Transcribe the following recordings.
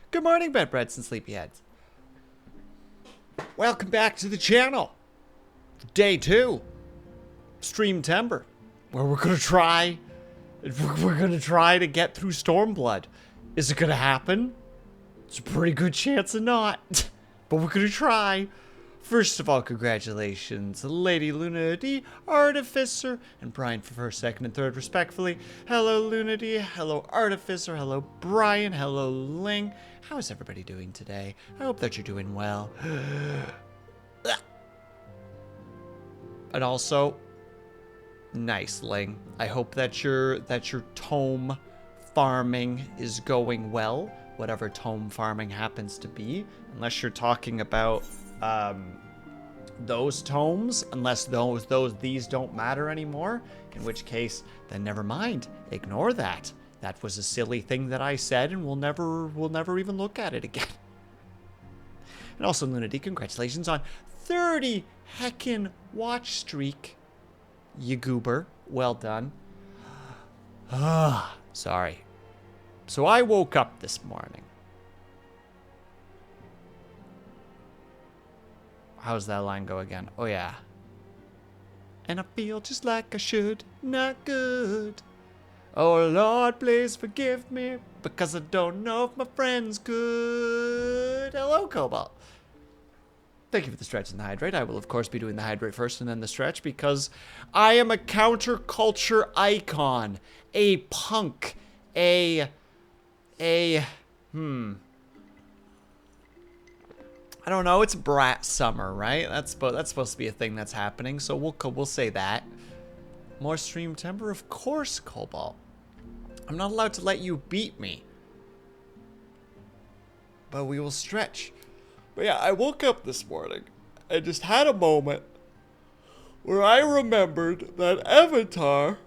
Good morning, bedbreads and sleepyheads. Welcome back to the channel. Day 2. Stream Timber. Where we're gonna try to get through Stormblood. Is it gonna happen? It's a pretty good chance of not. But we're gonna try. First of all, congratulations, Lady Lunity, Artificer, and Brian for first, second, and third, respectfully. Hello, Lunity. Hello, Artificer. Hello, Brian. Hello, Ling. How is everybody doing today? I hope that you're doing well. And also, nice, Ling. I hope that your tome farming is going well, whatever tome farming happens to be, unless you're talking about those tomes, unless these don't matter anymore, in which case then never mind, ignore that. That was a silly thing that I said, and we'll never even look at it again. And also, Lunity, congratulations on 30 heckin' watch streak, you goober. Well done. Sorry. So I woke up this morning. How's that line go again? Oh, yeah. And I feel just like I should. Not good. Oh, Lord, please forgive me, because I don't know if my friend's good. Hello, Cobalt. Thank you for the stretch and the hydrate. I will, of course, be doing the hydrate first and then the stretch, because I am a counterculture icon. A punk. I don't know. It's brat summer, right? That's supposed to be a thing that's happening. So we'll say that. More stream timber, of course, Cobalt. I'm not allowed to let you beat me, but we will stretch. But yeah, I woke up this morning and just had a moment where I remembered that Avatar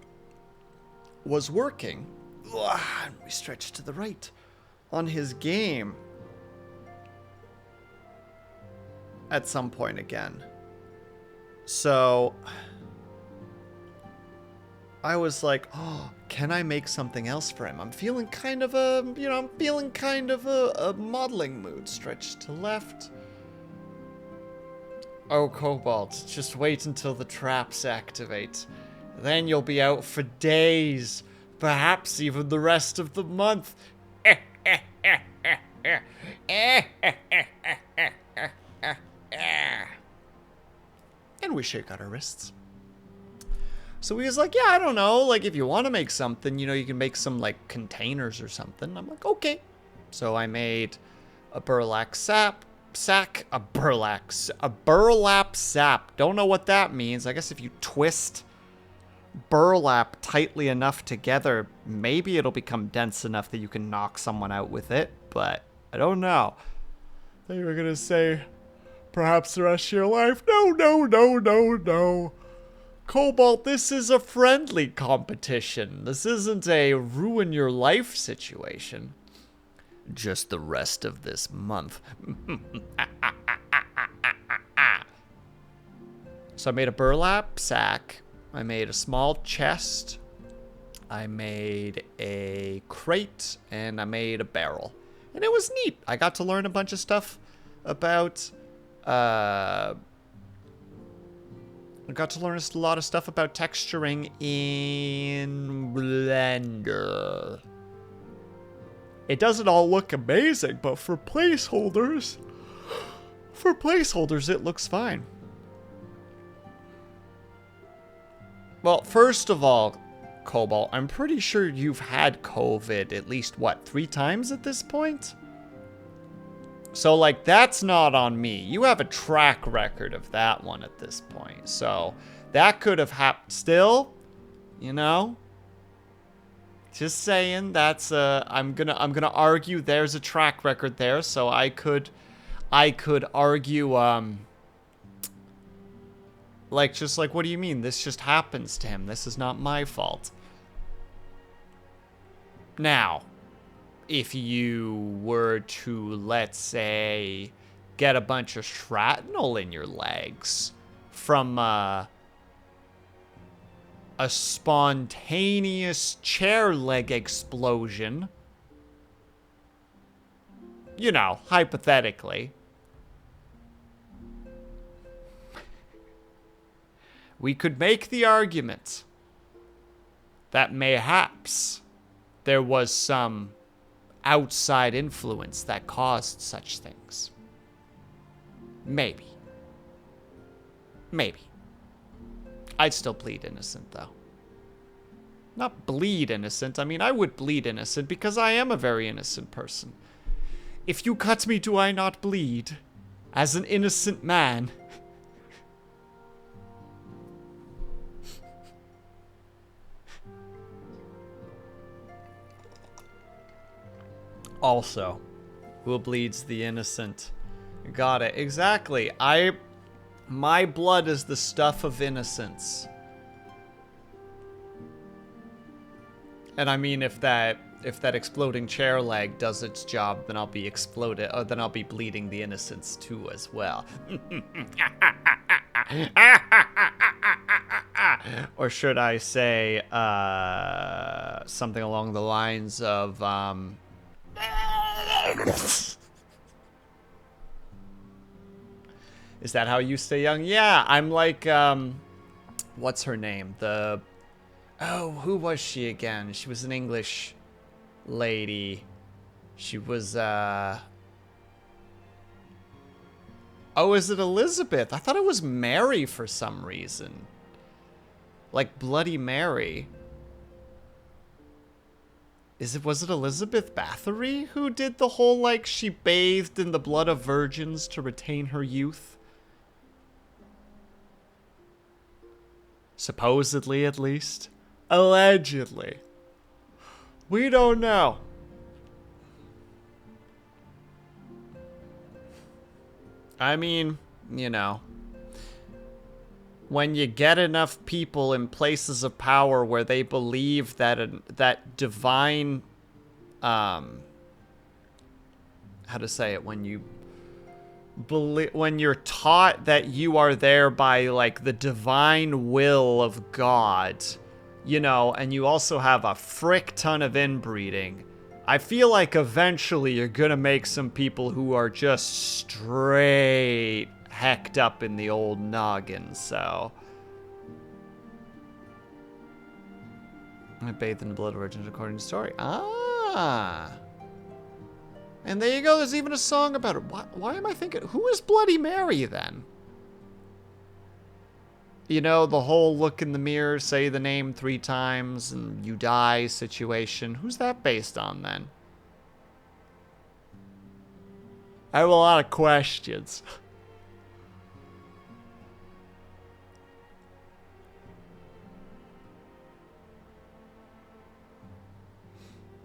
was working. And we stretched to the right on his game. At some point again. So I was like, oh, can I make something else for him? I'm feeling kind of a modeling mood. Stretch to left. Oh, Cobalt, just wait until the traps activate. Then you'll be out for days, perhaps even the rest of the month. And we shake out our wrists. So he was like, yeah, I don't know. Like, if you want to make something, you know, you can make some, like, containers or something. I'm like, okay. So I made a burlap sack. A burlap sap. Don't know what that means. I guess if you twist burlap tightly enough together, maybe it'll become dense enough that you can knock someone out with it. But I don't know. I thought you were going to say perhaps the rest of your life. No. Cobalt, this is a friendly competition. This isn't a ruin your life situation. Just the rest of this month. So I made a burlap sack. I made a small chest. I made a crate. And I made a barrel. And it was neat. I got to learn a bunch of stuff about I got to learn a lot of stuff about texturing in Blender. It doesn't all look amazing, but for placeholders, it looks fine. Well, first of all, Cobalt, I'm pretty sure you've had COVID at least, what, 3 times at this point? So, like, that's not on me. You have a track record of that one at this point. So, that could have happened still, you know? Just saying, that's I'm gonna argue there's a track record there, so I could argue like, just like, what do you mean? This just happens to him. This is not my fault. Now, if you were to, let's say, get a bunch of shrapnel in your legs from a spontaneous chair leg explosion, you know, hypothetically, we could make the argument that mayhaps there was some outside influence that caused such things. Maybe. Maybe. I'd still bleed innocent, though. Not bleed innocent. I mean, I would bleed innocent because I am a very innocent person. If you cut me, do I not bleed? As an innocent man. Also, who bleeds the innocent? Got it. Exactly. My blood is the stuff of innocence. And I mean, if that exploding chair leg does its job, then I'll be exploded, or then I'll be bleeding the innocence too as well. Or should I say something along the lines of is that how you stay young? Yeah, I'm like, what's her name? Oh, who was she again? She was an English lady. She was, oh, is it Elizabeth? I thought it was Mary for some reason. Like Bloody Mary. Was it Elizabeth Bathory who did the whole, like, she bathed in the blood of virgins to retain her youth? Supposedly, at least. Allegedly. We don't know. I mean, you know. When you get enough people in places of power where they believe that divine, how to say it, when you're taught that you are there by, like, the divine will of God, you know, and you also have a frick ton of inbreeding, I feel like eventually you're gonna make some people who are just straight hecked up in the old noggin, so. I bathed in the blood of virgins according to story. Ah. And there you go, there's even a song about it. Why am I thinking, who is Bloody Mary then? You know, the whole look in the mirror, say the name 3 times, and you die situation. Who's that based on then? I have a lot of questions.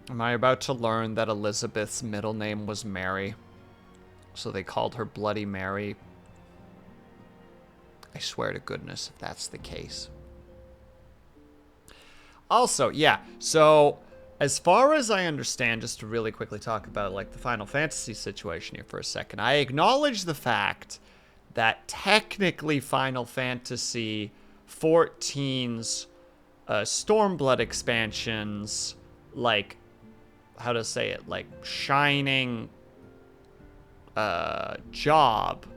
Am I about to learn that Elizabeth's middle name was Mary? So they called her Bloody Mary? I swear to goodness if that's the case. Also, yeah, so as far as I understand, just to really quickly talk about like the Final Fantasy situation here for a second, I acknowledge the fact that technically Final Fantasy XIV's Stormblood expansions, like, how to say it, like, shining job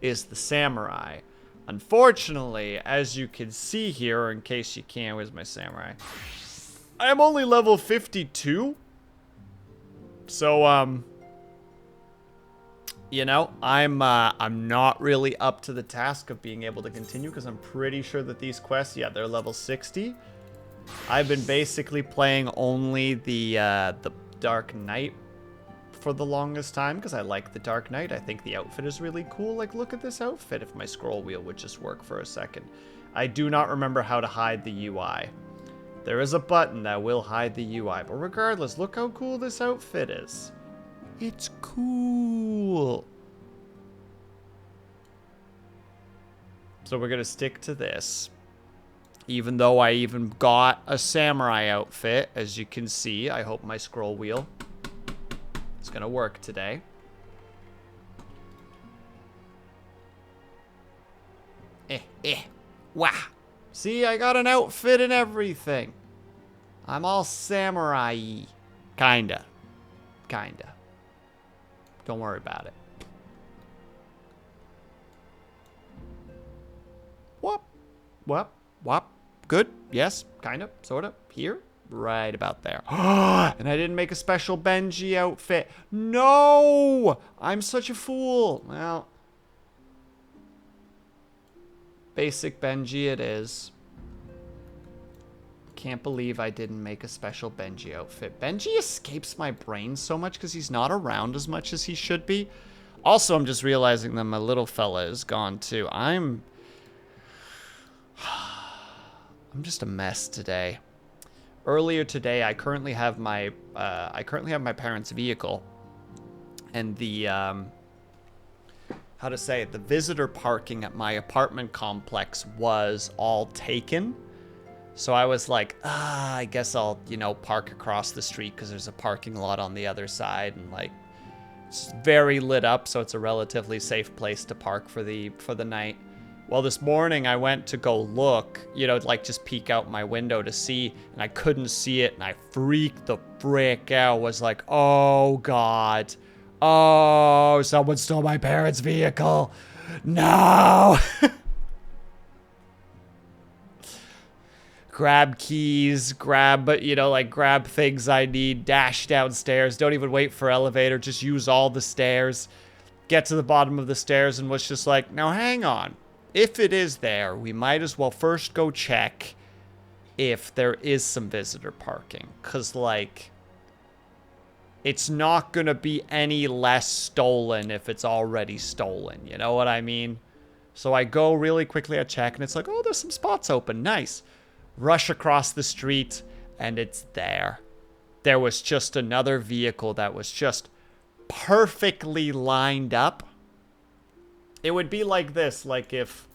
is the samurai. Unfortunately, as you can see here, in case you can't, where's my samurai? I'm only level 52. So, you know, I'm not really up to the task of being able to continue because I'm pretty sure that these quests, yeah, they're level 60. I've been basically playing only the Dark Knight for the longest time because I like the Dark Knight. I think the outfit is really cool. Like, look at this outfit if my scroll wheel would just work for a second. I do not remember how to hide the UI. There is a button that will hide the UI, but regardless, look how cool this outfit is. It's cool. So we're gonna stick to this. Even though I even got a samurai outfit, as you can see. I hope my scroll wheel is gonna work today. Wah. See, I got an outfit and everything. I'm all samurai-y. Kinda. Don't worry about it. Whoop. Whoop. Whoop. Good. Yes. Kind of. Sort of. Here. Right about there. And I didn't make a special Benji outfit. No! I'm such a fool. Well. Basic Benji it is. Can't believe I didn't make a special Benji outfit. Benji escapes my brain so much because he's not around as much as he should be. Also, I'm just realizing that my little fella is gone too. I'm just a mess today. Earlier today, I currently have my parents' vehicle, and the how to say it, the visitor parking at my apartment complex was all taken. So I was like, I guess I'll, you know, park across the street because there's a parking lot on the other side, and like it's very lit up, so it's a relatively safe place to park for the night. Well, this morning I went to go look, you know, like just peek out my window to see, and I couldn't see it, and I freaked the frick out. Was like, oh God, oh, someone stole my parents' vehicle. No. Grab keys, grab, you know, like grab things I need, dash downstairs, don't even wait for elevator, just use all the stairs, get to the bottom of the stairs, and was just like, now hang on. If it is there, we might as well first go check if there is some visitor parking. Because, like, it's not going to be any less stolen if it's already stolen. You know what I mean? So I go really quickly, I check, and it's like, oh, there's some spots open. Nice. Rush across the street, and it's there. There was just another vehicle that was just perfectly lined up. It would be like this, like if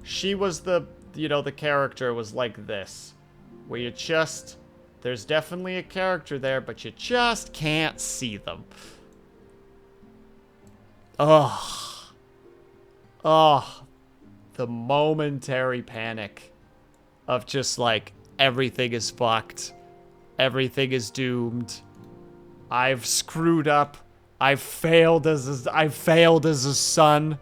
she was the, you know, the character was like this, where you just, there's definitely a character there, but you just can't see them. Ugh. Ugh. The momentary panic of just like, everything is fucked. Everything is doomed. I've screwed up. I've failed as a son.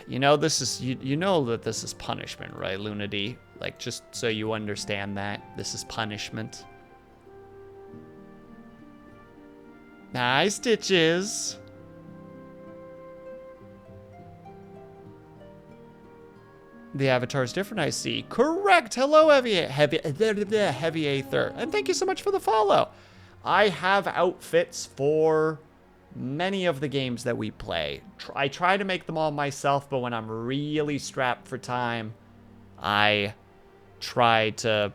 You know, this is, you know that this is punishment, right, Lunady? Like, just so you understand that. This is punishment. Nice stitches. The avatar is different, I see. Correct. Hello, Heavy Aether. And thank you so much for the follow. I have outfits for many of the games that we play. I try to make them all myself, but when I'm really strapped for time, I try to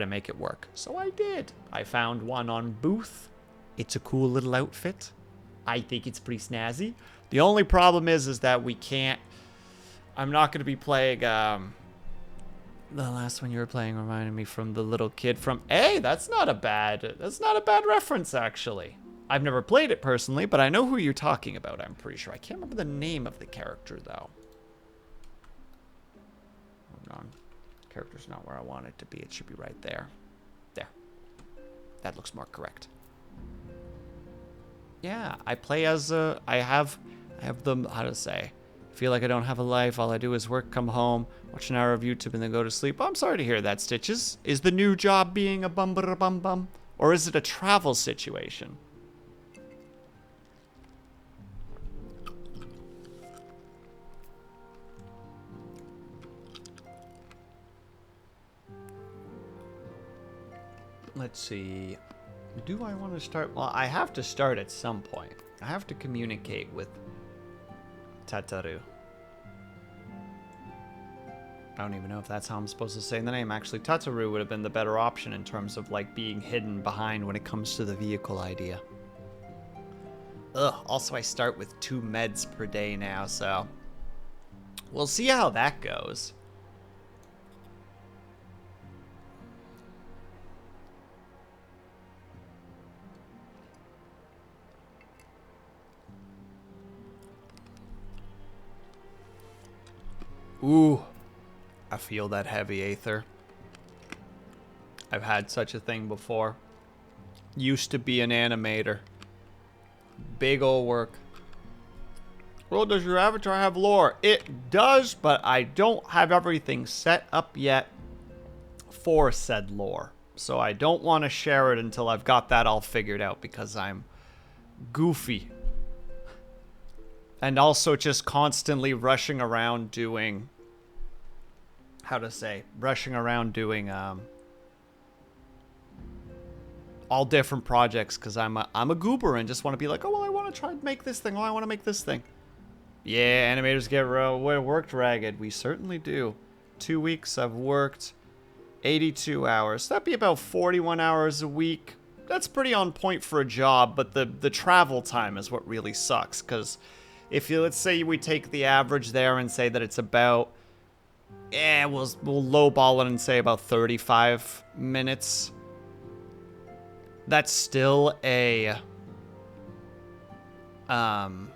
make it work. So I did. I found one on Booth. It's a cool little outfit. I think it's pretty snazzy. The only problem is that we can't, I'm not going to be playing, the last one you were playing reminded me from the little kid from, hey, that's not a bad reference, actually. I've never played it personally, but I know who you're talking about, I'm pretty sure. I can't remember the name of the character, though. Hold on. Character's not where I want it to be. It should be right there. There. That looks more correct. Yeah, I play as a, I have the, how to say, feel like I don't have a life. All I do is work, come home, watch an hour of YouTube, and then go to sleep. Oh, I'm sorry to hear that, Stitches. Is the new job being a bum? Or is it a travel situation? Let's see. Do I want to start? Well, I have to start at some point. I have to communicate with Tataru. I don't even know if that's how I'm supposed to say the name. Actually, Tataru would have been the better option in terms of like being hidden behind when it comes to the vehicle idea. Ugh, also I start with 2 meds per day now, so we'll see how that goes. Ooh, I feel that Heavy Aether. I've had such a thing before. Used to be an animator. Big ol' work. Well, does your avatar have lore? It does, but I don't have everything set up yet for said lore. So I don't want to share it until I've got that all figured out because I'm goofy. And also just constantly rushing around doing... rushing around doing all different projects because I'm a goober and just want to be like, oh, well, I want to try and make this thing. Oh, I want to make this thing. Yeah, animators get worked ragged. We certainly do. 2 weeks I've worked 82 hours. That'd be about 41 hours a week. That's pretty on point for a job, but the travel time is what really sucks. Because if you, let's say we take the average there and say that it's about, we'll lowball it and say about 35 minutes. That's still a, that's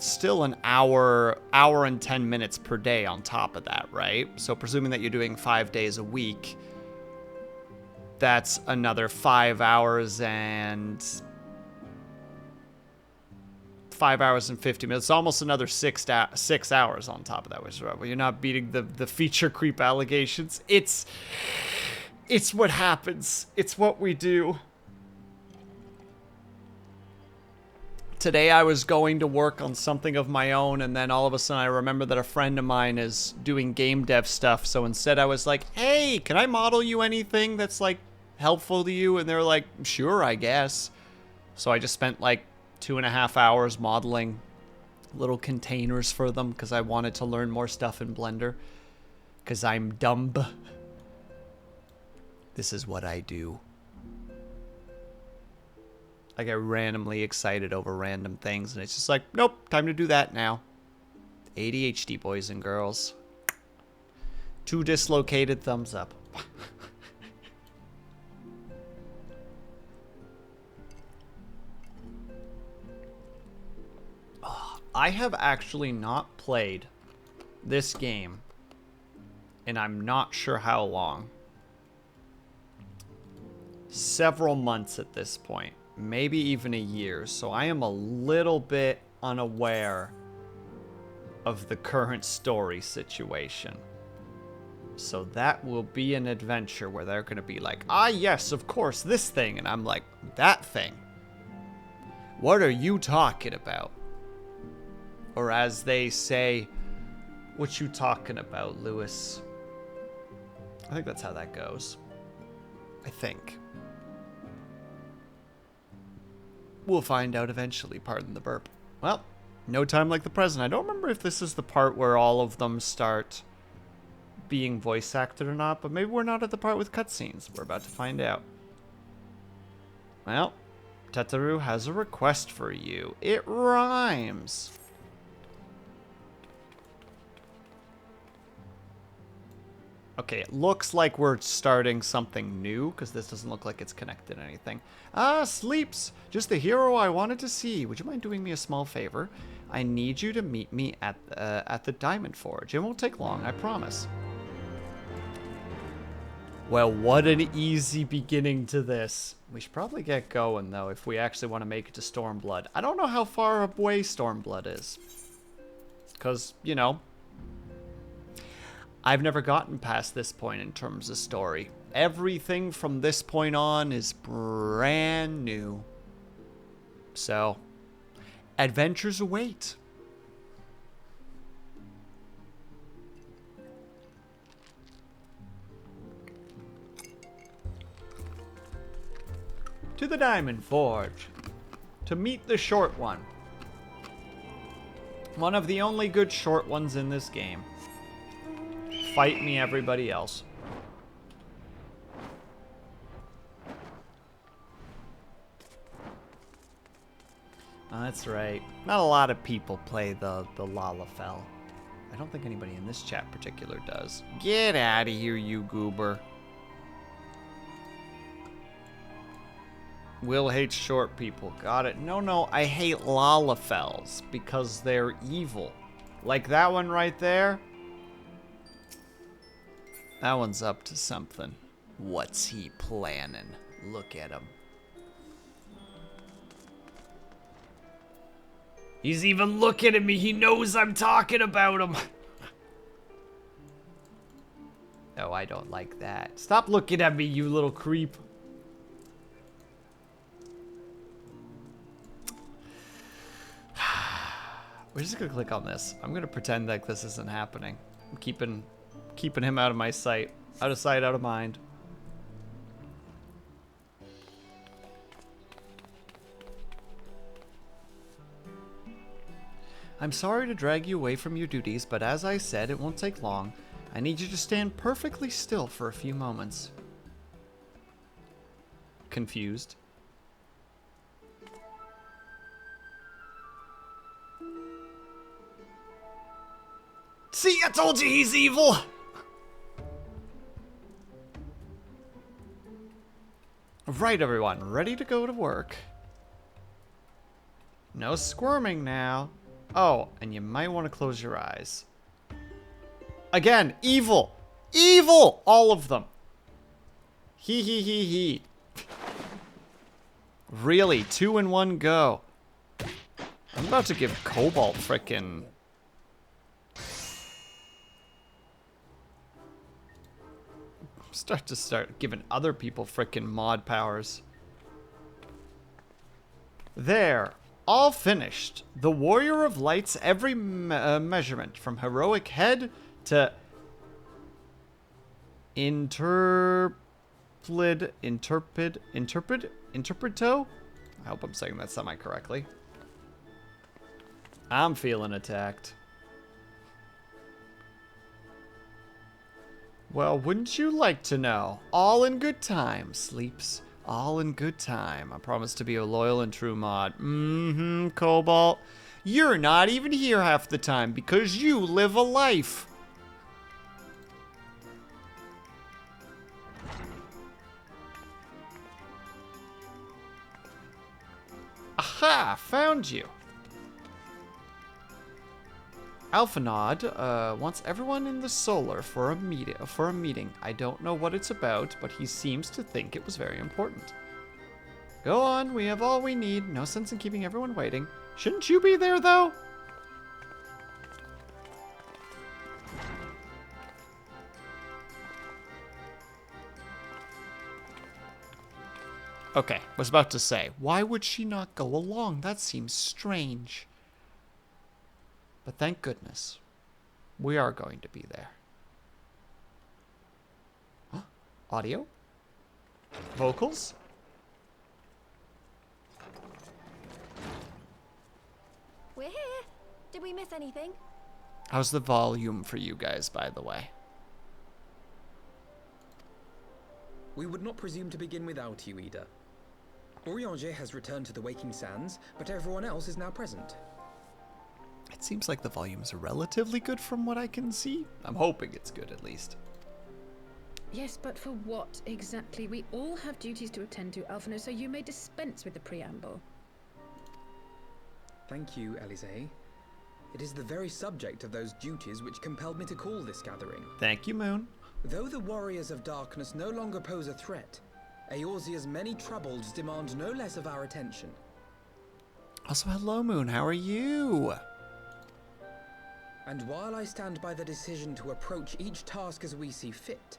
still an hour and 10 minutes per day on top of that, right? So presuming that you're doing 5 days a week, that's another 5 hours and 50 minutes. It's almost another 6 hours on top of that. Which you're not beating the feature creep allegations. It's what happens. It's what we do. Today I was going to work on something of my own, and then all of a sudden I remember that a friend of mine is doing game dev stuff, so instead I was like, hey, can I model you anything that's, like, helpful to you? And they're like, sure, I guess. So I just spent, like, 2.5 hours modeling little containers for them, because I wanted to learn more stuff in Blender. Because I'm dumb. This is what I do. I get randomly excited over random things, and it's just like, nope, time to do that now. ADHD, boys and girls. 2 dislocated thumbs up. I have actually not played this game, and I'm not sure how long. Several months at this point. Maybe even a year, so I am a little bit unaware of the current story situation. So that will be an adventure where they're going to be like, ah yes, of course, this thing, and I'm like, that thing? What are you talking about? Or as they say, what you talking about, Lewis? I think that's how that goes. I think. We'll find out eventually, pardon the burp. Well, no time like the present. I don't remember if this is the part where all of them start being voice acted or not, but maybe we're not at the part with cutscenes. We're about to find out. Well, Tetaru has a request for you. It rhymes. Okay, it looks like we're starting something new, because this doesn't look like it's connected to anything. Ah, Sleeps! Just the hero I wanted to see. Would you mind doing me a small favor? I need you to meet me at the Diamond Forge. It won't take long, I promise. Well, what an easy beginning to this. We should probably get going, though, if we actually want to make it to Stormblood. I don't know how far away Stormblood is. Because, you know, I've never gotten past this point in terms of story. Everything from this point on is brand new. So, adventures await. To the Diamond Forge. To meet the short one. One of the only good short ones in this game. Fight me, everybody else. Oh, that's right. Not a lot of people play the Lalafell. I don't think anybody in this chat particular does. Get out of here, you goober. Will hates short people. Got it. No, I hate Lalafells because they're evil. Like that one right there. That one's up to something. What's he planning? Look at him. He's even looking at me. He knows I'm talking about him. Oh, I don't like that. Stop looking at me, you little creep. We're just gonna click on this. I'm gonna pretend like this isn't happening. I'm keeping him out of my sight. Out of sight, out of mind. I'm sorry to drag you away from your duties, but as I said, it won't take long. I need you to stand perfectly still for a few moments. Confused. See, I told you he's evil! Right, everyone, ready to go to work. No squirming now. Oh, and you might want to close your eyes. Again, evil! Evil! All of them. He. Really, 2 in 1 go. I'm about to give Cobalt frickin'... Start giving other people frickin' mod powers. There. All finished. The Warrior of Light's every measurement, from heroic head to interpreto? I hope I'm saying that semi-correctly. I'm feeling attacked. Well, wouldn't you like to know? All in good time, Sleeps. All in good time. I promise to be a loyal and true mod. Cobalt. You're not even here half the time because you live a life. Aha! Found you. Alphanod wants everyone in the Solar for a meeting. I don't know what it's about, but he seems to think it was very important. Go on, we have all we need. No sense in keeping everyone waiting. Shouldn't you be there, though? Okay, was about to say, why would she not go along? That seems strange. But thank goodness, we are going to be there. Huh? Audio? Vocals? We're here. Did we miss anything? How's the volume for you guys, by the way? We would not presume to begin without you, Ida. Orianger has returned to the Waking Sands, but everyone else is now present. It seems like the volume's relatively good from what I can see. I'm hoping it's good, at least. Yes, but for what exactly? We all have duties to attend to, Alphino, so you may dispense with the preamble. Thank you, Elise. It is the very subject of those duties which compelled me to call this gathering. Thank you, Moon. Though the Warriors of Darkness no longer pose a threat, Eorzea's many troubles demand no less of our attention. Also, hello, Moon. How are you? And while I stand by the decision to approach each task as we see fit,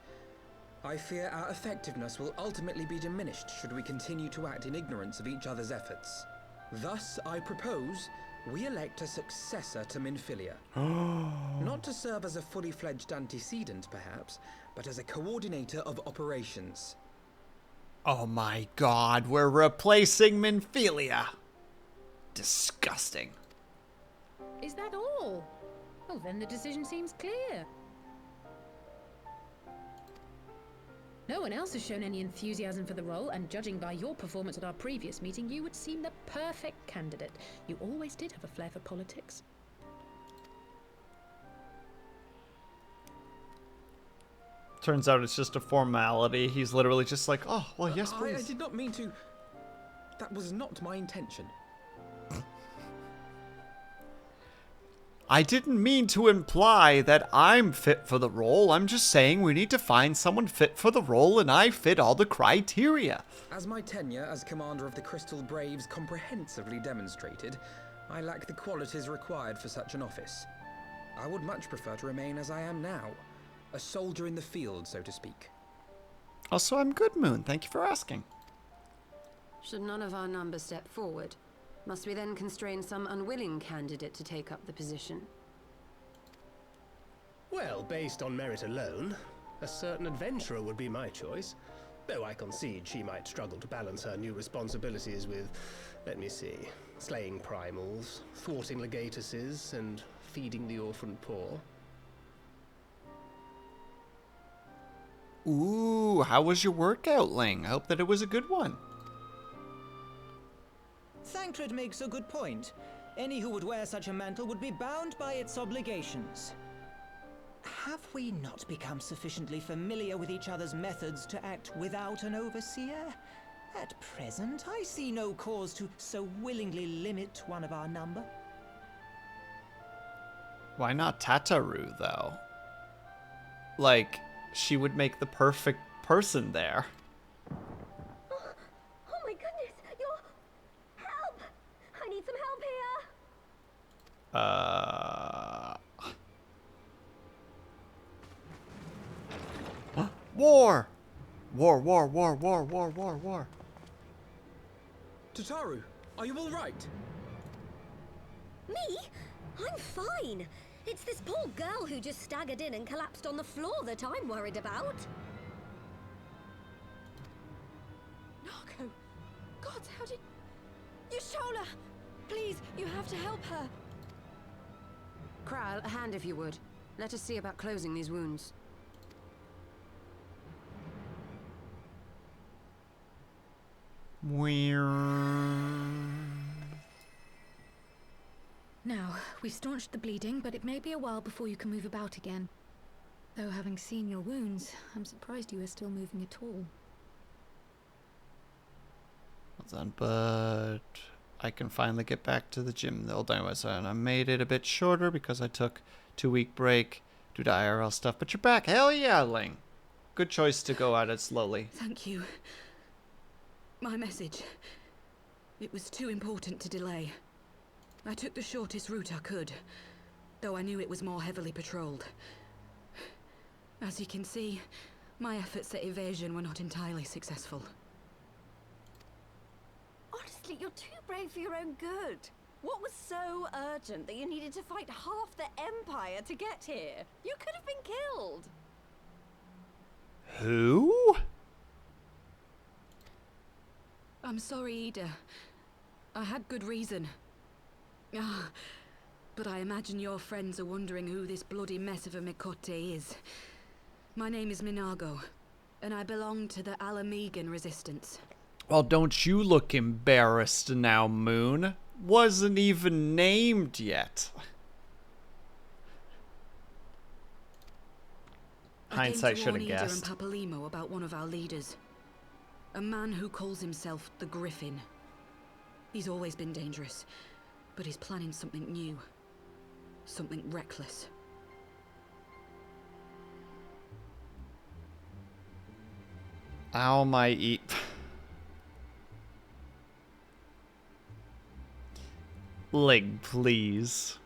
I fear our effectiveness will ultimately be diminished should we continue to act in ignorance of each other's efforts. Thus, I propose we elect a successor to Minfilia. Not to serve as a fully fledged antecedent, perhaps, but as a coordinator of operations. Oh my god, we're replacing Minfilia. Disgusting. Is that all? Well, then the decision seems clear. No one else has shown any enthusiasm for the role, and judging by your performance at our previous meeting, you would seem the perfect candidate. You always did have a flair for politics. Turns out it's just a formality. He's literally just like, oh, well, yes, please. I did not mean to... That was not my intention. I didn't mean to imply that I'm fit for the role. I'm just saying we need to find someone fit for the role, and I fit all the criteria. As my tenure as commander of the Crystal Braves comprehensively demonstrated, I lack the qualities required for such an office. I would much prefer to remain as I am now, a soldier in the field, so to speak. Also, I'm good, Moon. Thank you for asking. Should none of our numbers step forward, must we then constrain some unwilling candidate to take up the position? Well, based on merit alone, a certain adventurer would be my choice. Though I concede she might struggle to balance her new responsibilities with, let me see, slaying primals, thwarting legatuses, and feeding the orphan poor. Ooh, how was your workout, Ling? I hope that it was a good one. Thancred makes a good point. Any who would wear such a mantle would be bound by its obligations. Have we not become sufficiently familiar with each other's methods to act without an overseer? At present, I see no cause to so willingly limit one of our number. Why not Tataru, though? Like, she would make the perfect person there. Oh my goodness, help! I need some help here. War! War, war, war, war, war, war, war. Tataru, are you all right? Me? I'm fine. It's this poor girl who just staggered in and collapsed on the floor that I'm worried about. Narco! God, how did... Yashola! Please, you have to help her. Kral, a hand if you would. Let us see about closing these wounds. Now, we've staunched the bleeding, but it may be a while before you can move about again. Though having seen your wounds, I'm surprised you are still moving at all. Hold on, but I can finally get back to the gym. The old anyways, and I made it a bit shorter because I took 2-week break due to IRL stuff. But you're back. Hell yeah, Ling. Good choice to go at it slowly. Thank you. My message. It was too important to delay. I took the shortest route I could, though I knew it was more heavily patrolled. As you can see, my efforts at evasion were not entirely successful. Honestly, you're too brave for your own good. What was so urgent that you needed to fight half the Empire to get here? You could have been killed. Who? I'm sorry, Ida. I had good reason. Ah, but I imagine your friends are wondering who this bloody mess of a Mikote is. My name is Minago, and I belong to the Alamegan Resistance. Well, don't you look embarrassed now, Moon. Wasn't even named yet. Hindsight should have guessed. I came to warn Ida and Papalimo about one of our leaders. A man who calls himself the Griffin. He's always been dangerous, but he's planning something new. Something reckless. Ow, my eat. Lig, please.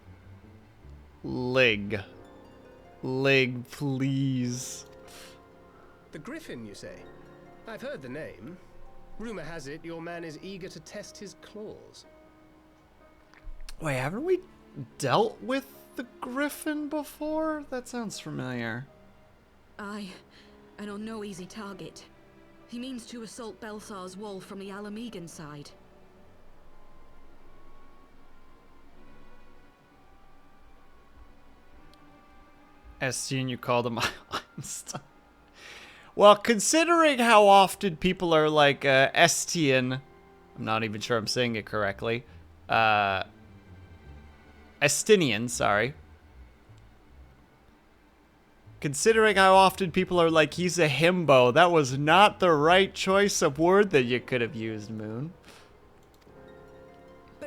Lig. Lig, please. The Griffin, you say? I've heard the name. Rumor has it your man is eager to test his claws. Wait, haven't we dealt with the Griffin before? That sounds familiar. Aye, and on no easy target. He means to assault Belsar's wall from the Alamegan side. Estienne, you called him Einstein. Well, considering how often people are like Estienne, I'm not even sure I'm saying it correctly. Estinian, sorry. Considering how often people are like, he's a himbo, that was not the right choice of word that you could have used, Moon.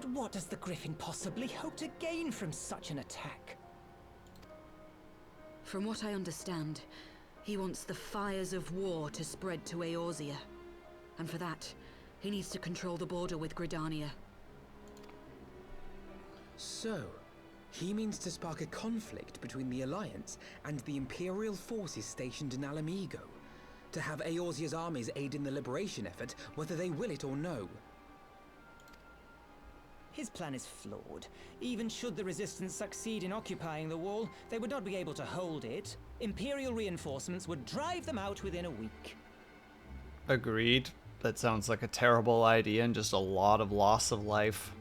But what does the Griffin possibly hope to gain from such an attack? From what I understand, he wants the fires of war to spread to Eorzea. And for that, he needs to control the border with Gridania. So, he means to spark a conflict between the Alliance and the Imperial forces stationed in Alamigo, to have Eorzea's armies aid in the liberation effort, whether they will it or no. His plan is flawed. Even should the Resistance succeed in occupying the wall, they would not be able to hold it. Imperial reinforcements would drive them out within a week. Agreed. That sounds like a terrible idea and just a lot of loss of life.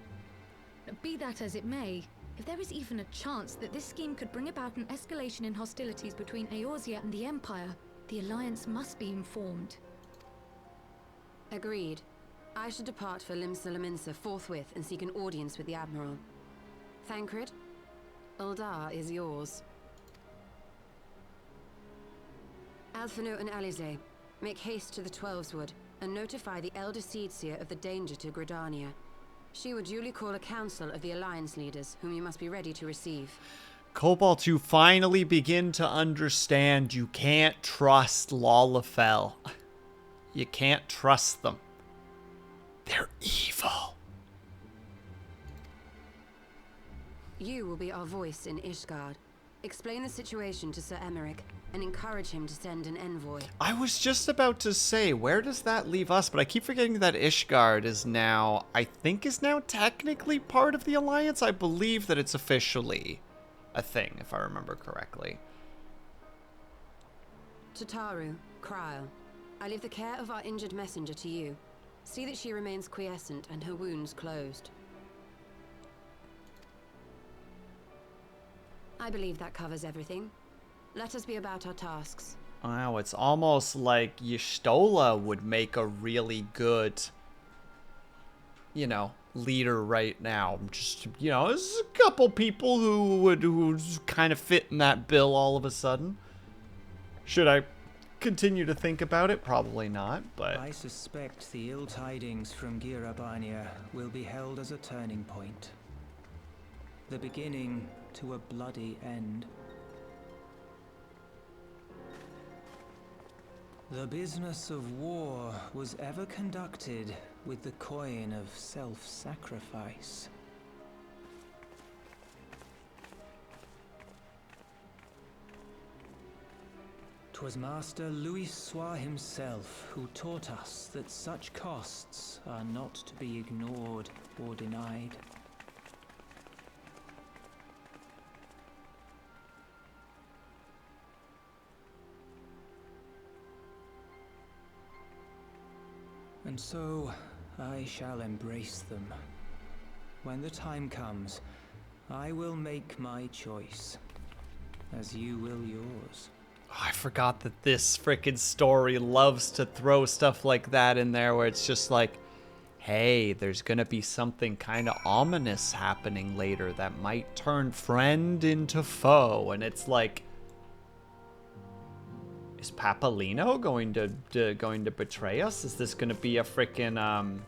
Be that as it may, if there is even a chance that this scheme could bring about an escalation in hostilities between Eorzea and the Empire, the Alliance must be informed. Agreed. I should depart for Limsa forthwith and seek an audience with the Admiral. Thancred, Uldar is yours. Alphino and Alize, make haste to the Twelveswood and notify the Elder Seedseer of the danger to Gridania. She would duly call a council of the Alliance leaders, whom you must be ready to receive. Cobalt, you finally begin to understand you can't trust Lalafell. You can't trust them. They're evil. You will be our voice in Ishgard. Explain the situation to Sir Emmerich and encourage him to send an envoy. I was just about to say, where does that leave us? But I keep forgetting that Ishgard is now, I think is now technically part of the Alliance. I believe that it's officially a thing, if I remember correctly. Tataru, Kryl, I leave the care of our injured messenger to you. See that she remains quiescent and her wounds closed. I believe that covers everything. Let us be about our tasks. Wow, it's almost like Y'shtola would make a really good, you know, leader right now. Just, you know, there's a couple people who kind of fit in that bill all of a sudden. Should I continue to think about it? Probably not, but I suspect the ill tidings from Girabania will be held as a turning point. The beginning to a bloody end. The business of war was ever conducted with the coin of self-sacrifice. 'Twas Master Louis Soir himself who taught us that such costs are not to be ignored or denied. And so, I shall embrace them. When the time comes, I will make my choice, as you will yours. oh, I forgot that this frickin' story loves to throw stuff like that in there where it's just like, hey, there's gonna be something kind of ominous happening later that might turn friend into foe. And it's like, is Papalino going to betray us? Is this going to be a frickin'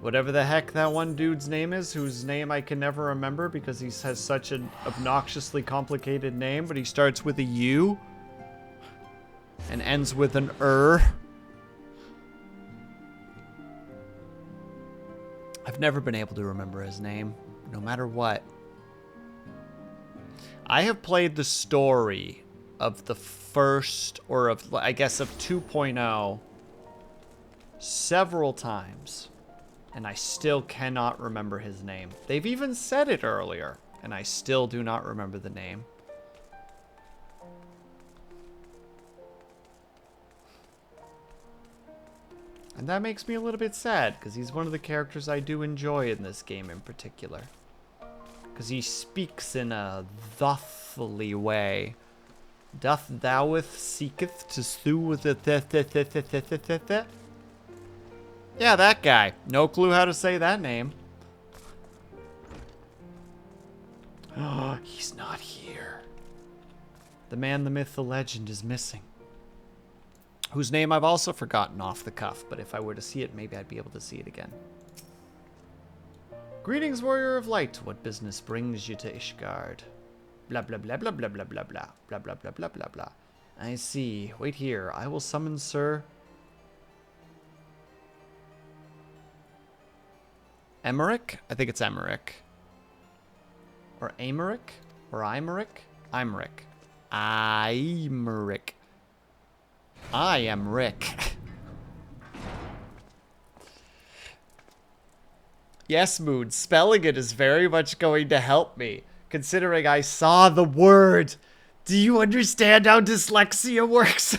whatever the heck that one dude's name is, whose name I can never remember because he has such an obnoxiously complicated name, but he starts with a U and ends with an I've never been able to remember his name, no matter what. I have played the story of the first, or of, I guess, of 2.0 several times, and I still cannot remember his name. They've even said it earlier, and I still do not remember the name. And that makes me a little bit sad, because he's one of the characters I do enjoy in this game in particular. Because he speaks in a thoughtfully way. Doth thoueth seeketh to sue with the Yeah, that guy. No clue how to say that name. Oh, he's not here. The man, the myth, the legend is missing. Whose name I've also forgotten off the cuff, but if I were to see it, maybe I'd be able to see it again. Greetings, warrior of light. What business brings you to Ishgard? Blah, blah, blah, blah, blah, blah, blah, blah, blah, blah, blah, blah, blah, blah. I see. Wait here. I will summon Sir Emmerich? I think it's Emmerich. Or Americ? Or Imeric? Imeric. Imeric. I am Rick. Yes, Moon. Spelling it is very much going to help me, considering I saw the word. Do you understand how dyslexia works?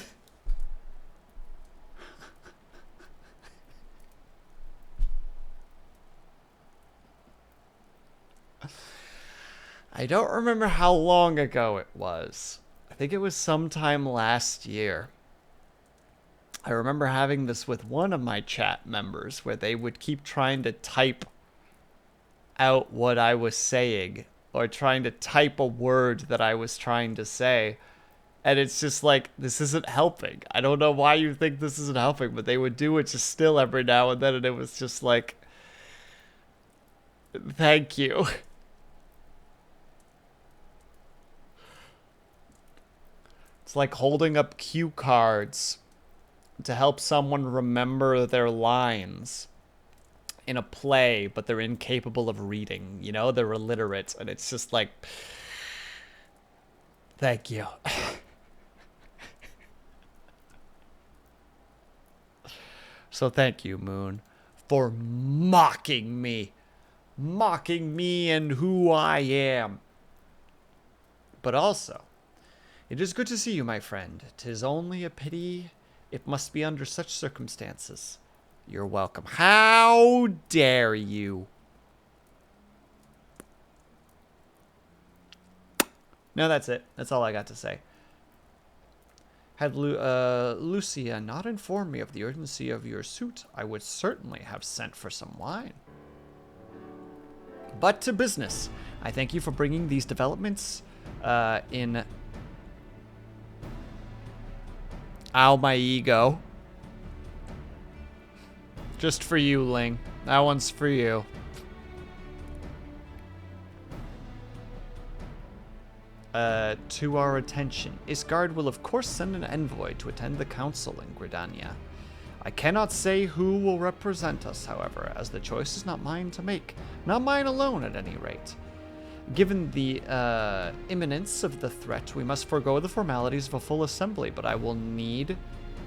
I don't remember how long ago it was. I think it was sometime last year. I remember having this with one of my chat members where they would keep trying to type out what I was saying or trying to type a word that I was trying to say. And it's just like, this isn't helping. I don't know why you think this isn't helping, but they would do it just still every now and then. And it was just like, thank you. It's like holding up cue cards to help someone remember their lines in a play, but they're incapable of reading. You know, they're illiterate, and it's just like, thank you. So thank you, Moon, for mocking me and who I am. But also, it is good to see you, my friend. 'Tis only a pity it must be under such circumstances. You're welcome. How dare you? No, that's it. That's all I got to say. Had Lucia not informed me of the urgency of your suit, I would certainly have sent for some wine. But to business. I thank you for bringing these developments in... Ow, my ego. Just for you, Ling. That one's for you. To our attention. Ishgard will of course send an envoy to attend the council in Gridania. I cannot say who will represent us, however, as the choice is not mine to make. Not mine alone, at any rate. Given the imminence of the threat, we must forego the formalities of a full assembly, but I will need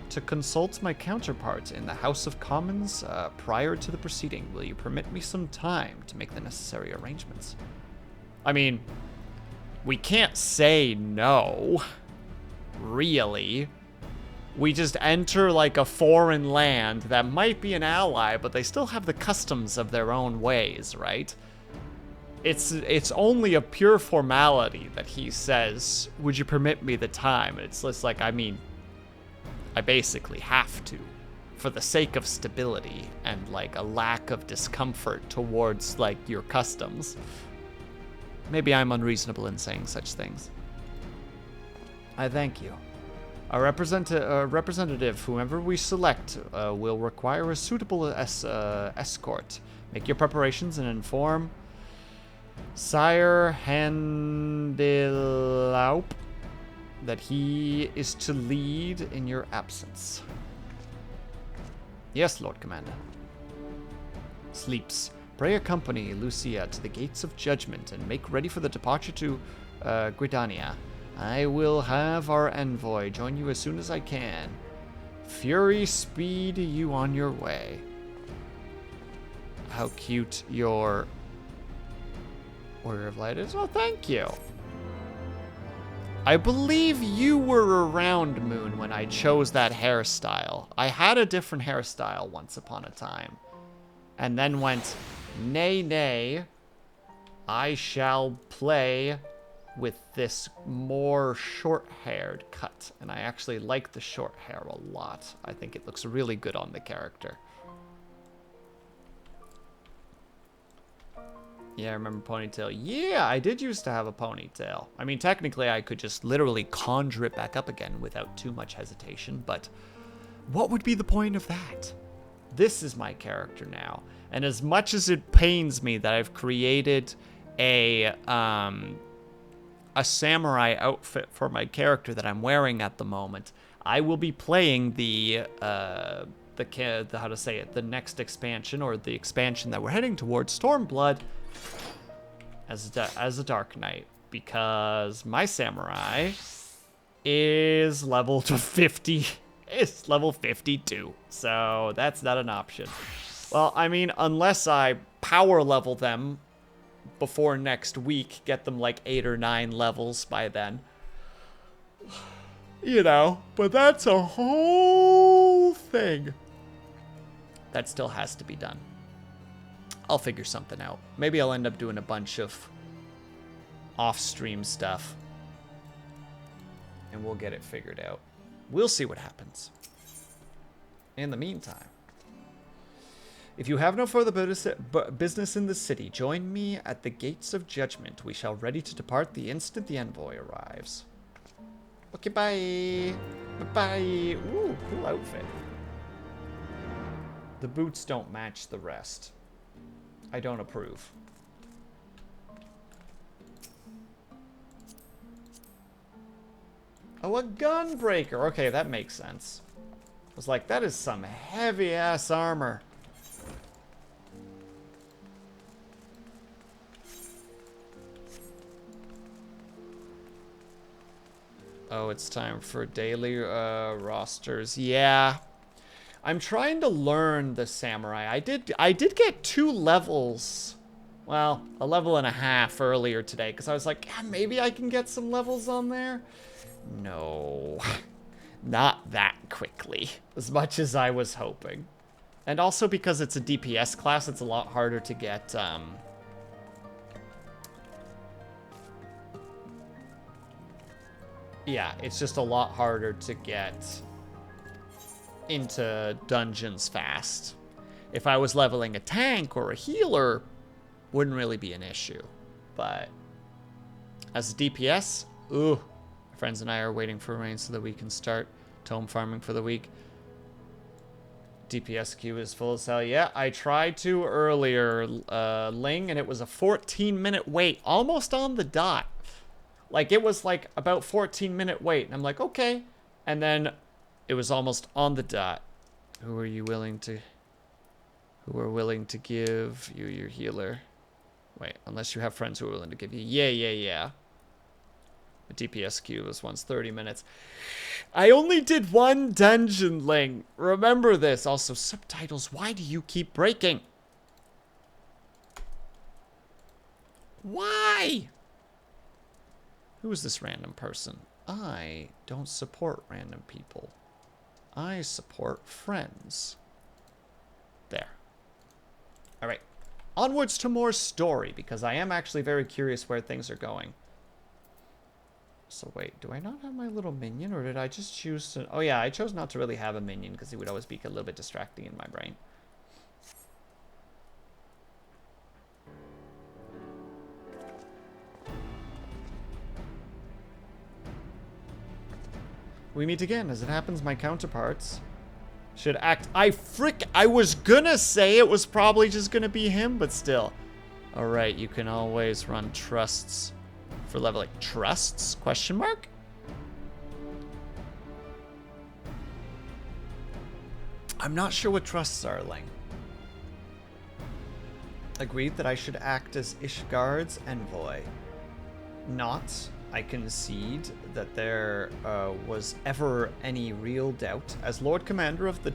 to consult my counterpart in the House of Commons prior to the proceeding. Will you permit me some time to make the necessary arrangements? I mean, we can't say no, really. We just enter like a foreign land that might be an ally, but they still have the customs of their own ways, right? It's only a pure formality that he says, would you permit me the time? And it's just like, I mean, I basically have to, for the sake of stability and like a lack of discomfort towards like your customs. Maybe I'm unreasonable in saying such things. I thank you. A representative, whomever we select, will require a suitable escort. Make your preparations and inform Sire Handelaup that he is to lead in your absence. Yes, Lord Commander. Sleeps. Pray accompany Lucia to the gates of judgment and make ready for the departure to Gridania. I will have our envoy join you as soon as I can. Fury speed you on your way. How cute your Warrior of Light is. Well, thank you. I believe you were around, Moon, when I chose that hairstyle. I had a different hairstyle once upon a time. And then went, nay, nay, I shall play with this more short-haired cut. And I actually like the short hair a lot. I think it looks really good on the character. Yeah, I remember ponytail. Yeah, I did used to have a ponytail. I mean, technically, I could just literally conjure it back up again without too much hesitation, but what would be the point of that? This is my character now. And as much as it pains me that I've created a samurai outfit for my character that I'm wearing at the moment, I will be playing the next expansion, or the expansion that we're heading towards, Stormblood, as a Dark Knight, because my samurai is level 50. It's level 52, so that's not an option. Well, I mean, unless I power level them before next week, get them like 8 or 9 levels by then. You know, but that's a whole thing. That still has to be done. I'll figure something out. Maybe I'll end up doing a bunch of off-stream stuff. And we'll get it figured out. We'll see what happens. In the meantime, if you have no further business in the city, join me at the gates of judgment. We shall ready to depart the instant the envoy arrives. Okay, bye. Bye-bye. Ooh, cool outfit. The boots don't match the rest. I don't approve. Oh, a gunbreaker. Okay, that makes sense. I was like, that is some heavy-ass armor. Oh, it's time for daily rosters. Yeah. I'm trying to learn the samurai. I did get 2 levels. Well, a level and a half earlier today, because I was like, yeah, maybe I can get some levels on there. No, not that quickly, as much as I was hoping. And also because it's a DPS class, it's a lot harder to get, yeah, it's just a lot harder to get into dungeons fast. If I was leveling a tank or a healer, wouldn't really be an issue. But as a DPS, ooh. Friends and I are waiting for rain so that we can start tome farming for the week. DPS queue is full as hell. Yeah, I tried to earlier, Ling, and it was a 14-minute wait, almost on the dot. Like, it was like about 14-minute wait, and I'm like, okay. And then it was almost on the dot. Who are willing to give you your healer? Wait, unless you have friends who are willing to give you. Yeah. The DPS queue was once 30 minutes. I only did 1 dungeon, Ling. Remember this. Also, subtitles. Why do you keep breaking? Why? Who is this random person? I don't support random people. I support friends. There. All right. Onwards to more story, because I am actually very curious where things are going. So wait, do I not have my little minion, or did I just choose to... Oh yeah, I chose not to really have a minion because he would always be a little bit distracting in my brain. We meet again. As it happens, my counterparts should act... I was gonna say it was probably just gonna be him, but still. Alright, you can always run trusts. For leveling trusts? Question mark? I'm not sure what trusts are, Ling. Agreed that I should act as Ishgard's envoy. Not, I concede that there was ever any real doubt. As Lord Commander of the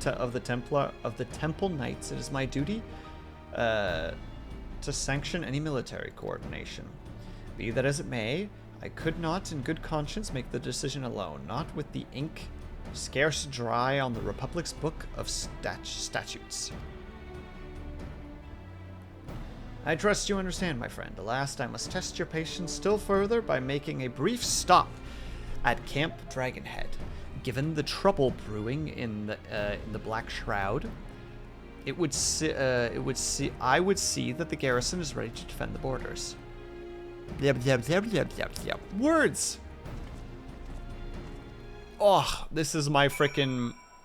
Temple Knights, it is my duty to sanction any military coordination. Be that as it may, I could not in good conscience make the decision alone, not with the ink scarce dry on the Republic's book of statutes. I trust you understand, my friend. Alas, I must test your patience still further by making a brief stop at Camp Dragonhead. Given the trouble brewing in the Black Shroud, I would see that the garrison is ready to defend the borders. Words! Oh, this is my frickin'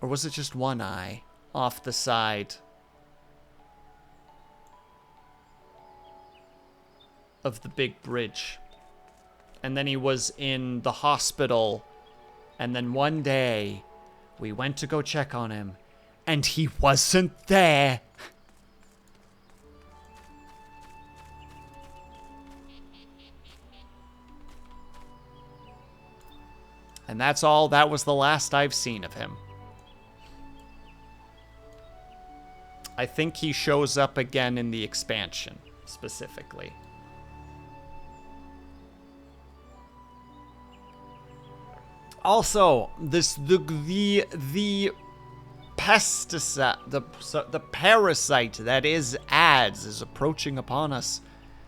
Or was it just one eye off the side of the big bridge? And then he was in the hospital. And then one day, we went to go check on him. And he wasn't there. And that's all. That was the last I've seen of him. I think he shows up again in the expansion, specifically. Also, the pesticide, the parasite that is ads is approaching upon us,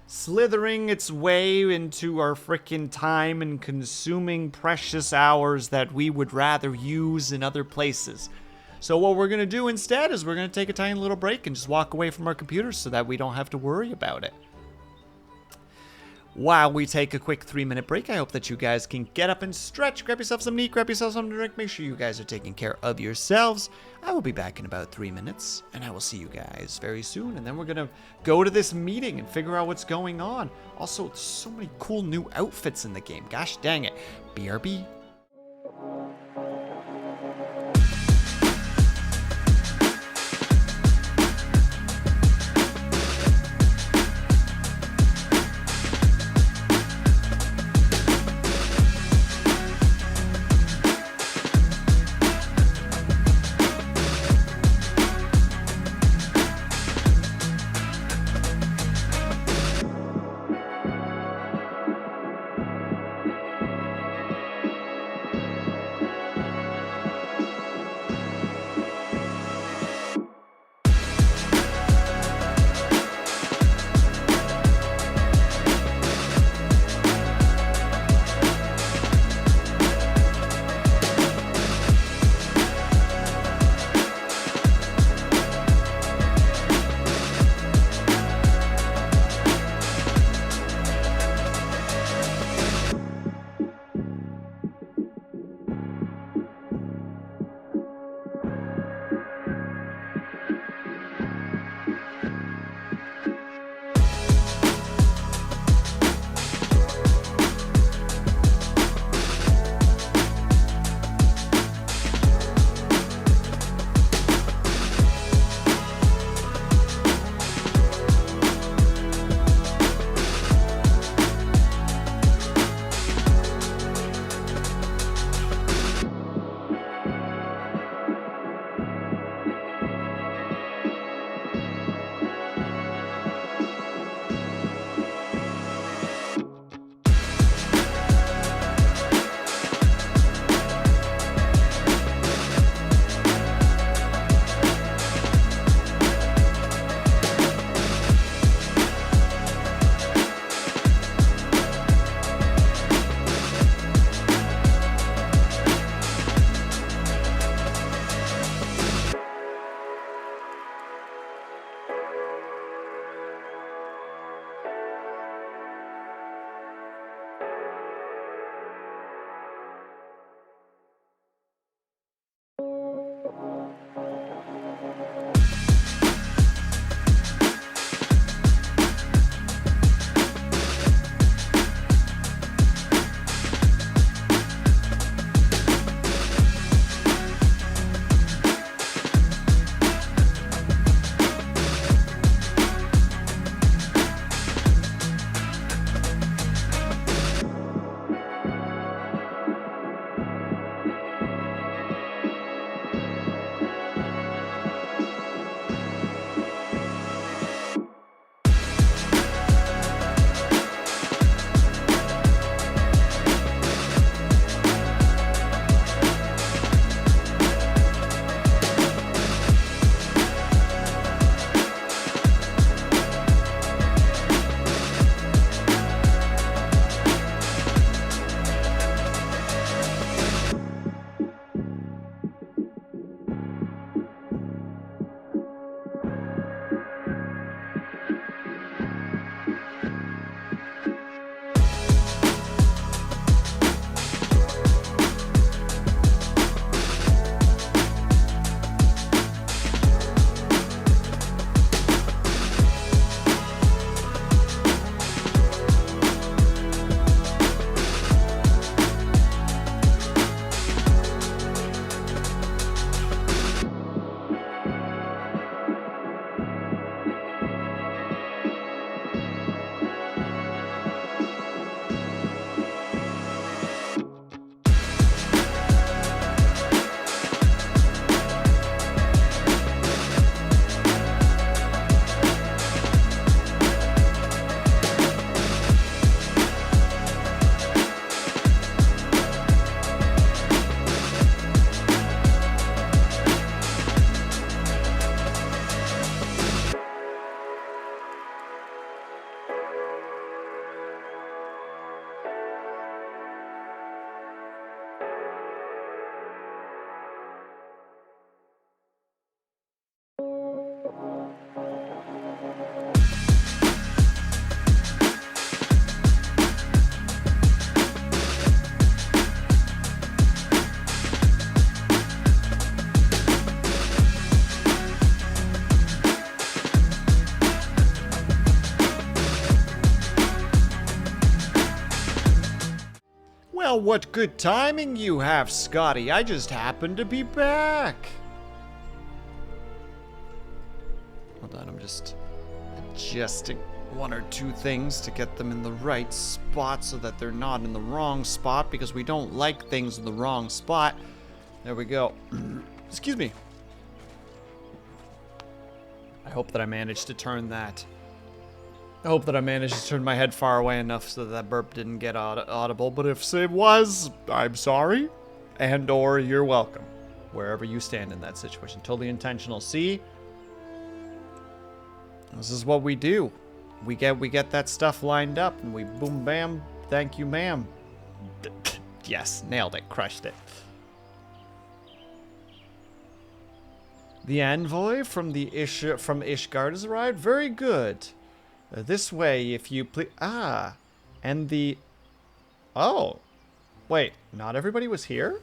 slithering its way into our frickin' time and consuming precious hours that we would rather use in other places. So what we're gonna do instead is we're gonna take a tiny little break and just walk away from our computers so that we don't have to worry about it. While we take a quick 3-minute break, I hope that you guys can get up and stretch, grab yourself some meat, grab yourself something to drink, make sure you guys are taking care of yourselves. I will be back in about 3 minutes, and I will see you guys very soon, and then we're gonna go to this meeting and figure out what's going on. Also, there's so many cool new outfits in the game. Gosh dang it. BRB. Well, what good timing you have, Scotty. I just happened to be back. Hold on, I'm just adjusting one or two things to get them in the right spot so that they're not in the wrong spot, because we don't like things in the wrong spot. There we go. Excuse me. I hope that I managed to turn that. I hope that I managed to turn my head far away enough so that burp didn't get audible, but if it was, I'm sorry, and or you're welcome, wherever you stand in that situation. Totally intentional. See? This is what we do. We get that stuff lined up, and we boom bam, thank you ma'am. Yes, nailed it, crushed it. The envoy from Ishgard has arrived. Very good. This way, if you please. Ah, and the. Oh, wait. Not everybody was here.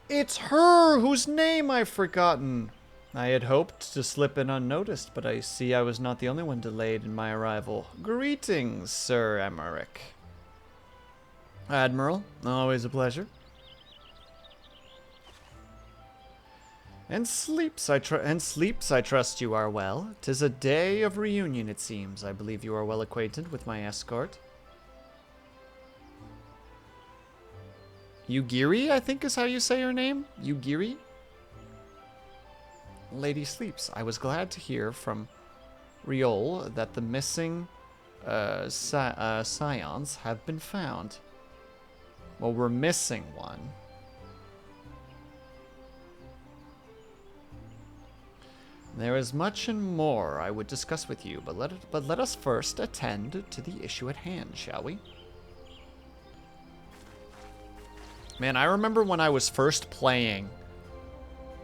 It's her whose name I've forgotten. I had hoped to slip in unnoticed, but I see I was not the only one delayed in my arrival. Greetings, Sir Emmerich. Admiral, always a pleasure. And sleeps, I trust you are well. 'Tis a day of reunion, it seems. I believe you are well acquainted with my escort. Yugiri, I think is how you say her name. Yugiri? Lady Sleeps, I was glad to hear from Riol that the missing scions have been found. Well, we're missing one. There is much and more I would discuss with you, but let us first attend to the issue at hand, shall we? Man, I remember when I was first playing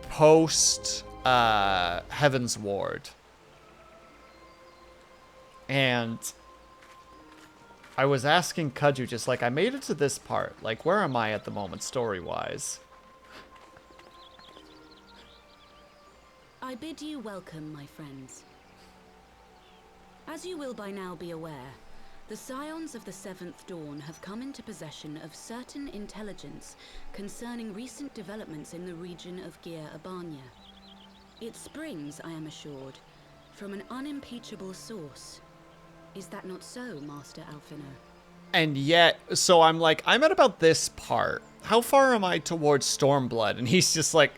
post Heaven's Ward, and I was asking Kaju, just like, I made it to this part, like, where am I at the moment story-wise? I bid you welcome, my friends. As you will by now be aware, the Scions of the Seventh Dawn have come into possession of certain intelligence concerning recent developments in the region of Gyr Abania. It springs, I am assured, from an unimpeachable source. Is that not so, Master Alfino? And yet, so I'm like, I'm at about this part. How far am I towards Stormblood? And he's just like,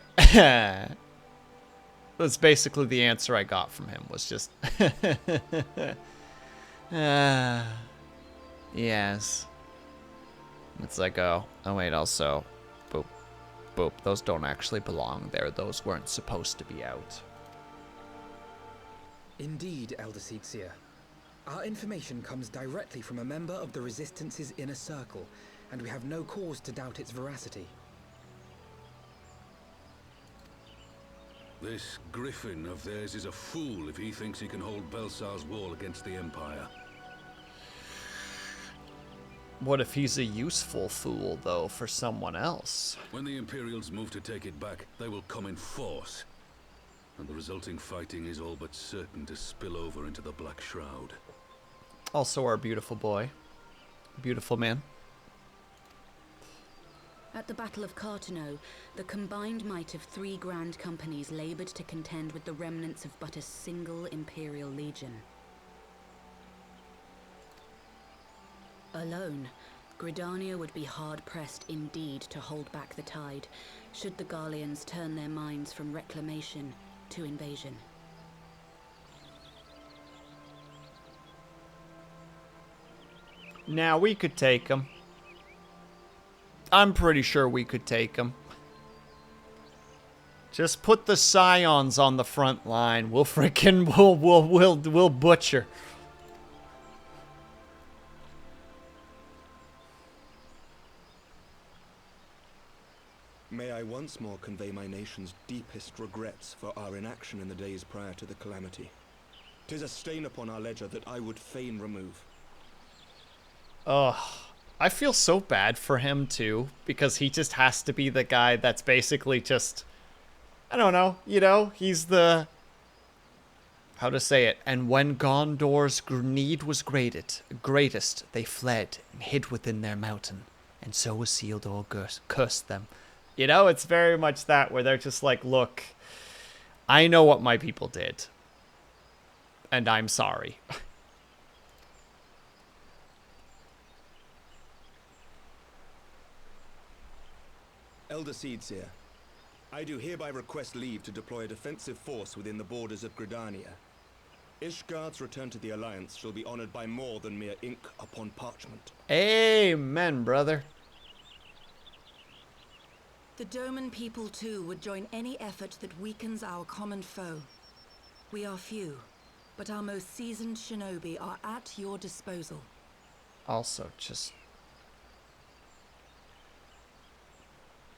that's basically the answer I got from him, was just, yes. It's like, oh wait, also, boop, boop, those don't actually belong there. Those weren't supposed to be out. Indeed, Elder Seedseer. Our information comes directly from a member of the Resistance's inner circle, and we have no cause to doubt its veracity. This griffin of theirs is a fool if he thinks he can hold Belsar's wall against the Empire. What if he's a useful fool, though, for someone else? When the Imperials move to take it back, they will come in force. And the resulting fighting is all but certain to spill over into the Black Shroud. Also our beautiful boy. Beautiful man. At the Battle of Cartano, the combined might of 3 grand companies labored to contend with the remnants of but a single Imperial legion. Alone, Gridania would be hard-pressed indeed to hold back the tide, should the Garleans turn their minds from reclamation to invasion. Now, we could take him. I'm pretty sure we could take him. Just put the Scions on the front line. We'll freaking we'll butcher. May I once more convey my nation's deepest regrets for our inaction in the days prior to the calamity. 'Tis a stain upon our ledger that I would fain remove. Ugh. I feel so bad for him, too, because he just has to be the guy that's basically just, I don't know, you know, he's the How to say it? And when Gondor's need was greatest, they fled and hid within their mountain. And so Isildur cursed them. You know, it's very much that, where they're just like, look, I know what my people did. And I'm sorry. Elder Seedseer, I do hereby request leave to deploy a defensive force within the borders of Gridania. Ishgard's return to the Alliance shall be honored by more than mere ink upon parchment. Amen, brother. The Doman people too would join any effort that weakens our common foe. We are few, but our most seasoned shinobi are at your disposal. Also, just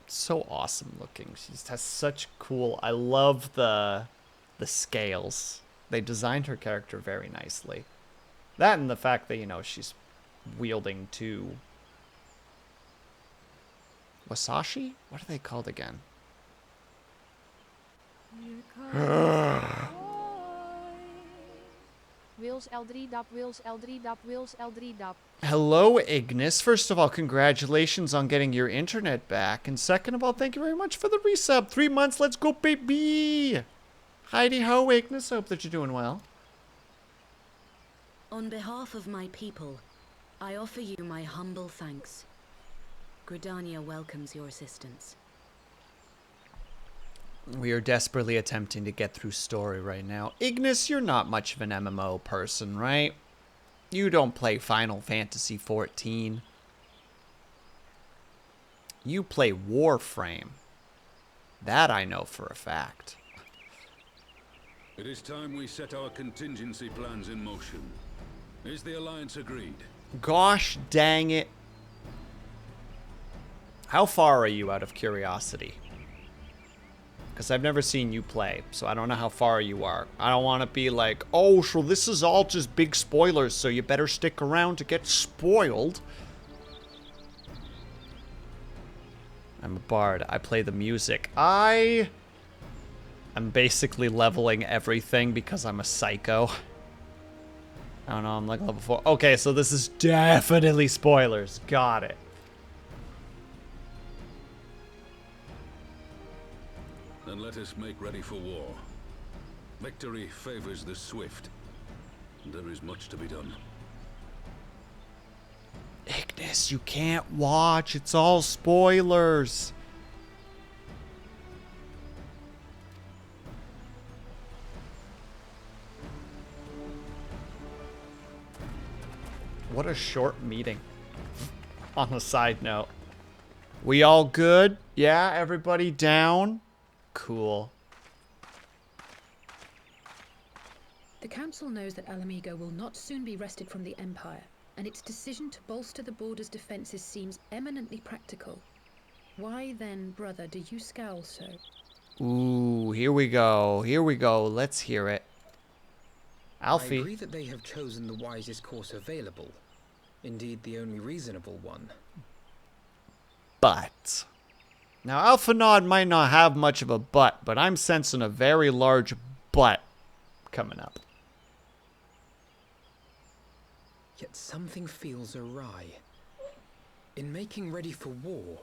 so awesome looking. She just has such cool. I love the scales. They designed her character very nicely. That and the fact that, you know, she's wielding two Wasashi? What are they called again? Wils L3 dap, Wils L3 dap, Wils L3 dap. Hello, Ignis. First of all, congratulations on getting your internet back. And second of all, thank you very much for the resub. 3 months, let's go, baby. Heidi ho, Ignis. Hope that you're doing well. On behalf of my people, I offer you my humble thanks. Gridania welcomes your assistance. We are desperately attempting to get through story right now. Ignis, you're not much of an MMO person, right? You don't play Final Fantasy XIV. You play Warframe. That I know for a fact. It is time we set our contingency plans in motion. Is the Alliance agreed? Gosh dang it. How far are you, out of curiosity? Because I've never seen you play, so I don't know how far you are. I don't want to be like, oh, so this is all just big spoilers, so you better stick around to get spoiled. I'm a bard. I play the music. I'm basically leveling everything because I'm a psycho. I don't know, I'm like level 4. Okay, so this is definitely spoilers. Got it. Then let us make ready for war. Victory favors the swift. There is much to be done. Ignis, you can't watch. It's all spoilers. What a short meeting. On a side note. We all good? Yeah, everybody down? Cool. The Council knows that Alamigo will not soon be wrested from the Empire, and its decision to bolster the border's defenses seems eminently practical. Why then, brother, do you scowl so? Ooh, here we go. Here we go. Let's hear it. Alfie. I agree that they have chosen the wisest course available. Indeed, the only reasonable one. But now Alpha Nod might not have much of a butt, but I'm sensing a very large butt coming up. Yet something feels awry. In making ready for war,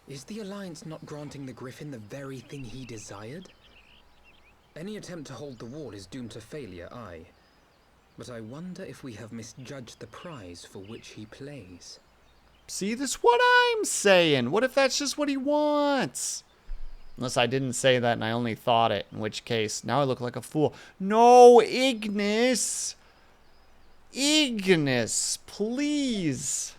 is the Alliance not granting the Griffin the very thing he desired? Any attempt to hold the wall is doomed to failure, aye. But I wonder if we have misjudged the prize for which he plays. See, this is what I'm saying. What if that's just what he wants? Unless I didn't say that and I only thought it, in which case, now I look like a fool. No, Ignis! Ignis, please!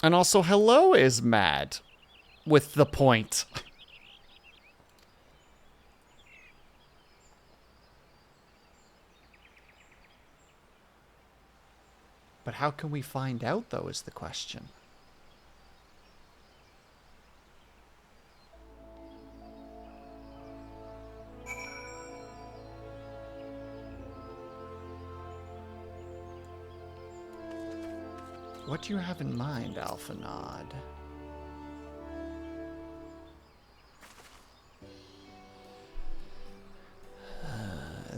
And also, hello is mad with the point. But how can we find out, though, is the question. What do you have in mind, Alpha Nod?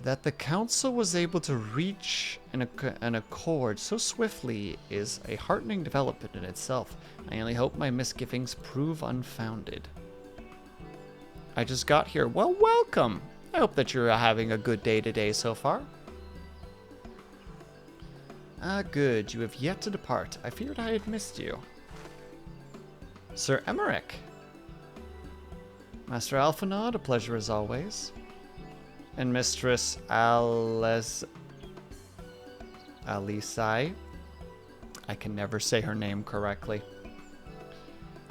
That the council was able to reach an accord so swiftly is a heartening development in itself. I only hope my misgivings prove unfounded. I just got here. Well, welcome. I hope that you're having a good day today so far. Ah, good. You have yet to depart. I feared I had missed you. Sir Emmerich. Master Alphanod, a pleasure as always. And Mistress Alisai. I can never say her name correctly.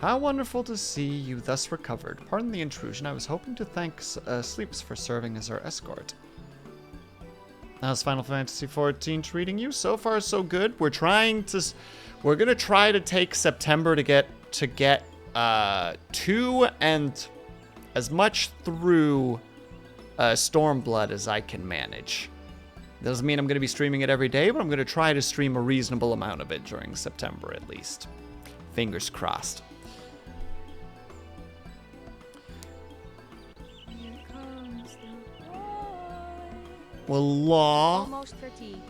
How wonderful to see you thus recovered. Pardon the intrusion. I was hoping to thank Sleeps for serving as our escort. How's Final Fantasy XIV treating you? So far, so good. We're gonna try to take September to get 2 and as much through Stormblood as I can manage. Doesn't mean I'm gonna be streaming it every day, but I'm gonna try to stream a reasonable amount of it during September at least. Fingers crossed. Well, law. Almost 30.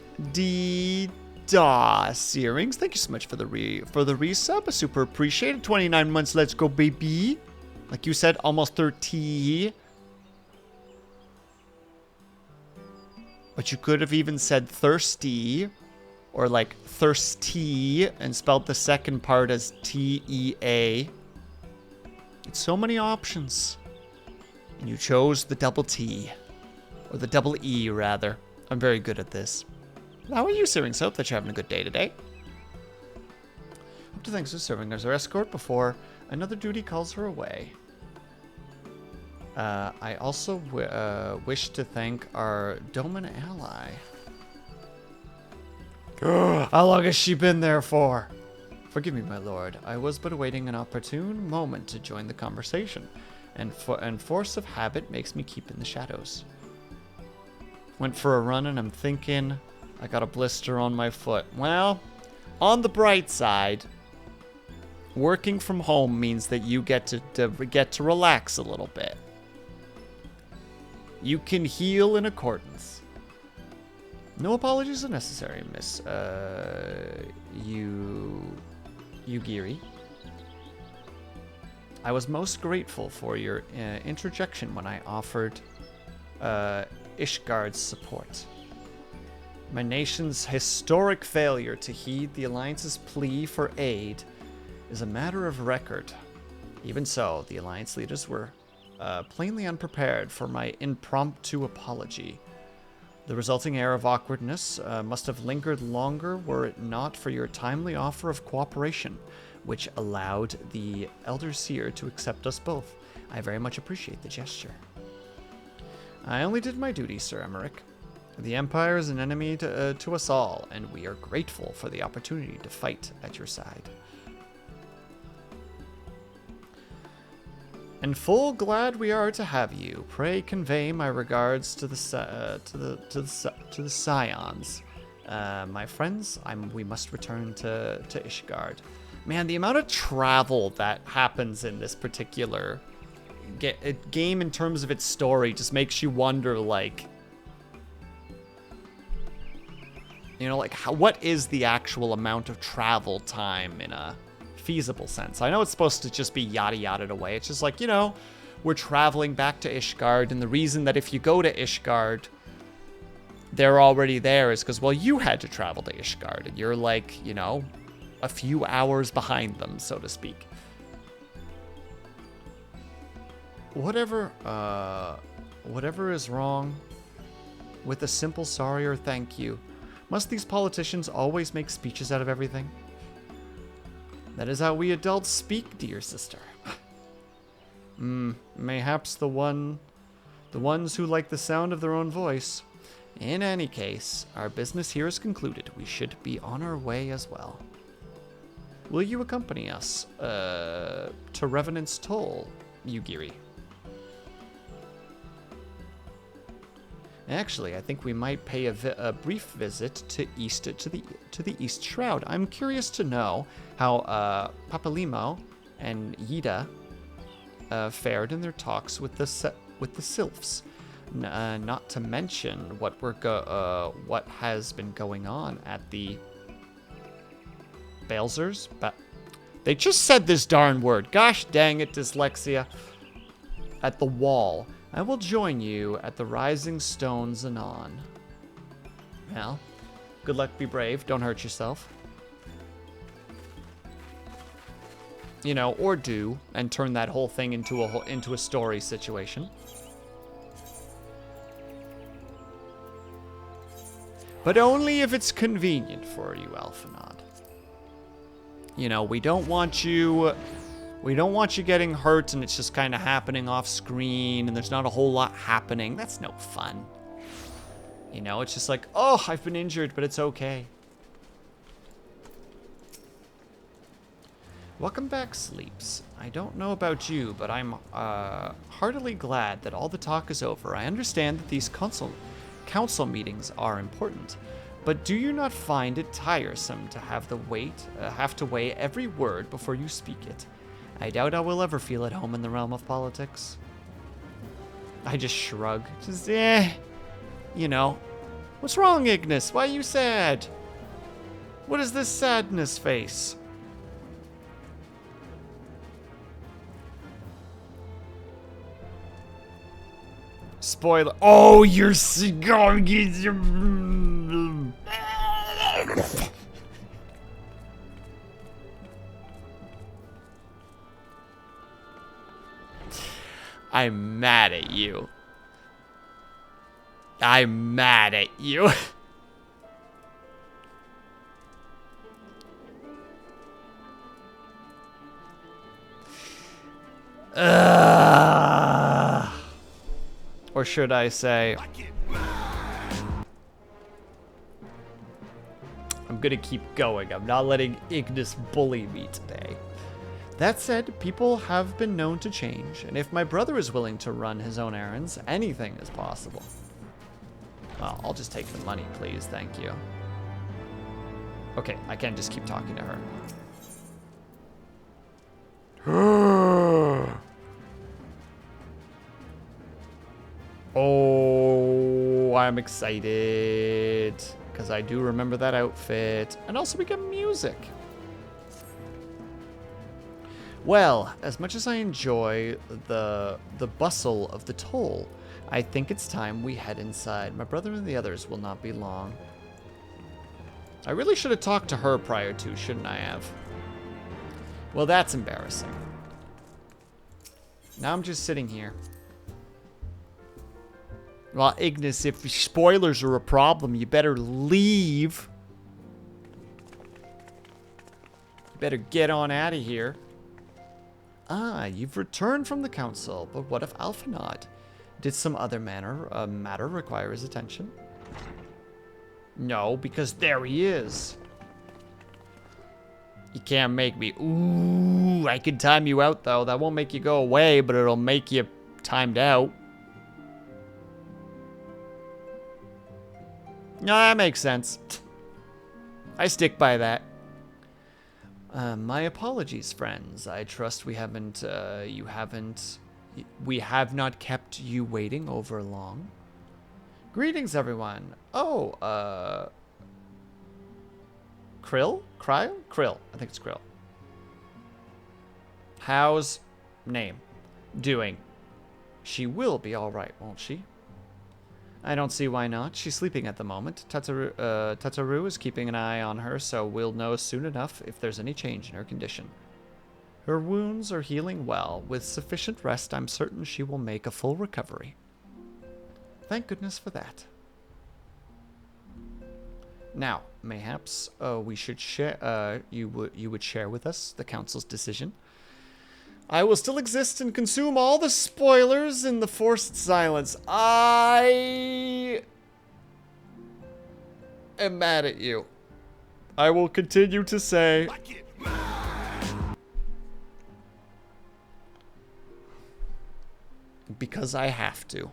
DDoS earrings. Thank you so much for the resub. I super appreciate it. 29 months. Let's go, baby. Like you said, almost 30. But you could have even said thirsty, or like thirsty, and spelled the second part as T-E-A. It's so many options. And you chose the double T. Or the double E, rather. I'm very good at this. How are you, Searing Soap? That you're having a good day today. Hope to thanks for serving as our escort before another duty calls her away. I also wish to thank our Doman ally. How long has she been there for? Forgive me, my lord. I was but awaiting an opportune moment to join the conversation, and force of habit makes me keep in the shadows. Went for a run and I'm thinking I got a blister on my foot. Well, on the bright side, working from home means that you get to relax a little bit. You can heal in accordance. No apologies are necessary, Miss Yugiri. I was most grateful for your interjection when I offered Ishgard's support. My nation's historic failure to heed the Alliance's plea for aid is a matter of record. Even so, the Alliance leaders were plainly unprepared for my impromptu apology. The resulting air of awkwardness must have lingered longer were it not for your timely offer of cooperation, which allowed the Elder Seer to accept us both. I very much appreciate the gesture. I only did my duty, Sir Emmerich. The Empire is an enemy to us all, and we are grateful for the opportunity to fight at your side. And full glad we are to have you. Pray convey my regards to the Scions. My friends, we must return to Ishgard. Man, the amount of travel that happens in this particular game in terms of its story just makes you wonder, like, you know, like, what is the actual amount of travel time in a feasible sense? I know it's supposed to just be yada away. It's just like, you know, we're traveling back to Ishgard, and the reason that if you go to Ishgard, they're already there is because, well, you had to travel to Ishgard, and you're like, you know, a few hours behind them, so to speak. Whatever is wrong with a simple sorry or thank you. Must these politicians always make speeches out of everything? That is how we adults speak, dear sister. Mayhaps the ones who like the sound of their own voice. In any case, our business here is concluded. We should be on our way as well. Will you accompany us to Revenant's Toll, Yugiri? Actually, I think we might pay a brief visit to the East Shroud. I'm curious to know how Papalimo and Yida fared in their talks with the Sylphs. Not to mention what what has been going on at the Balzers. But they just said this darn word. Gosh dang it, dyslexia. At the wall. I will join you at the Rising Stones anon. Well, good luck, be brave, don't hurt yourself. You know, or do, and turn that whole thing into a story situation. But only if it's convenient for you, Alphanod. You know, we don't want you getting hurt and it's just kind of happening off screen and there's not a whole lot happening. That's no fun. You know, it's just like, oh, I've been injured, but it's okay. Welcome back, Sleeps. I don't know about you, but I'm heartily glad that all the talk is over. I understand that these council meetings are important, but do you not find it tiresome to have to weigh every word before you speak it? I doubt I will ever feel at home in the realm of politics. I just shrug. Just, you know. What's wrong, Ignis? Why are you sad? What is this sadness face? Spoiler. Oh, you're I'm mad at you. I'm mad at you. Or should I say... I'm gonna keep going. I'm not letting Ignis bully me today. That said, people have been known to change, and if my brother is willing to run his own errands, anything is possible. Well, I'll just take the money, please. Thank you. Okay, I can't just keep talking to her. Oh, I'm excited. Because I do remember that outfit. And also we get music. Well, as much as I enjoy the bustle of the toll, I think it's time we head inside. My brother and the others will not be long. I really should have talked to her prior to, shouldn't I have? Well, that's embarrassing. Now I'm just sitting here. Well, Ignis, if spoilers are a problem, you better leave. You better get on out of here. Ah, you've returned from the council, but what of Alphanod? Did some other matter require his attention? No, because there he is. You can't make me. Ooh, I can time you out, though. That won't make you go away, but it'll make you timed out. No, that makes sense. I stick by that. My apologies, friends. I trust we have not kept you waiting over long. Greetings, everyone. Oh, Krill? Krill. I think it's Krill. How's name doing? She will be all right, won't she? I don't see why not. She's sleeping at the moment. Tataru is keeping an eye on her, so we'll know soon enough if there's any change in her condition. Her wounds are healing well. With sufficient rest, I'm certain she will make a full recovery. Thank goodness for that. Now, mayhaps we should share. You would share with us the council's decision. I will still exist and consume all the spoilers in the forced silence. I am mad at you. I will continue to say... because I have to.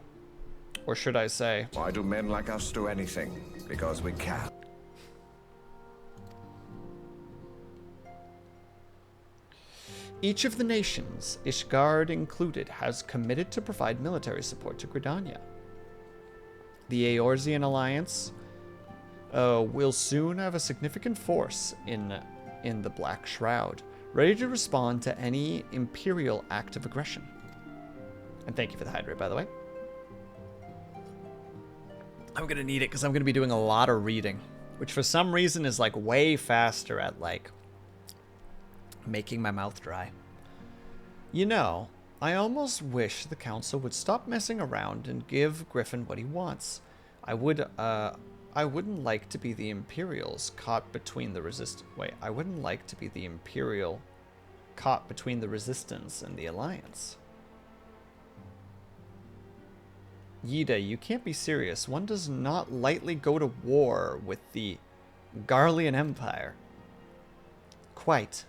Or should I say... Why do men like us do anything? Because we can. Each of the nations, Ishgard included, has committed to provide military support to Gridania. the Eorzean Alliance will soon have a significant force in the Black Shroud, ready to respond to any Imperial act of aggression. And thank you for the hydrate, by the way. I'm going to need it because I'm going to be doing a lot of reading, which for some reason is like way faster at like making my mouth dry. You know, I almost wish the council would stop messing around and give Griffin what he wants. I wouldn't like to be the Imperials caught between the I wouldn't like to be the Imperial caught between the Resistance and the Alliance. Yida, you can't be serious. One does not lightly go to war with the Garlean Empire. Quite.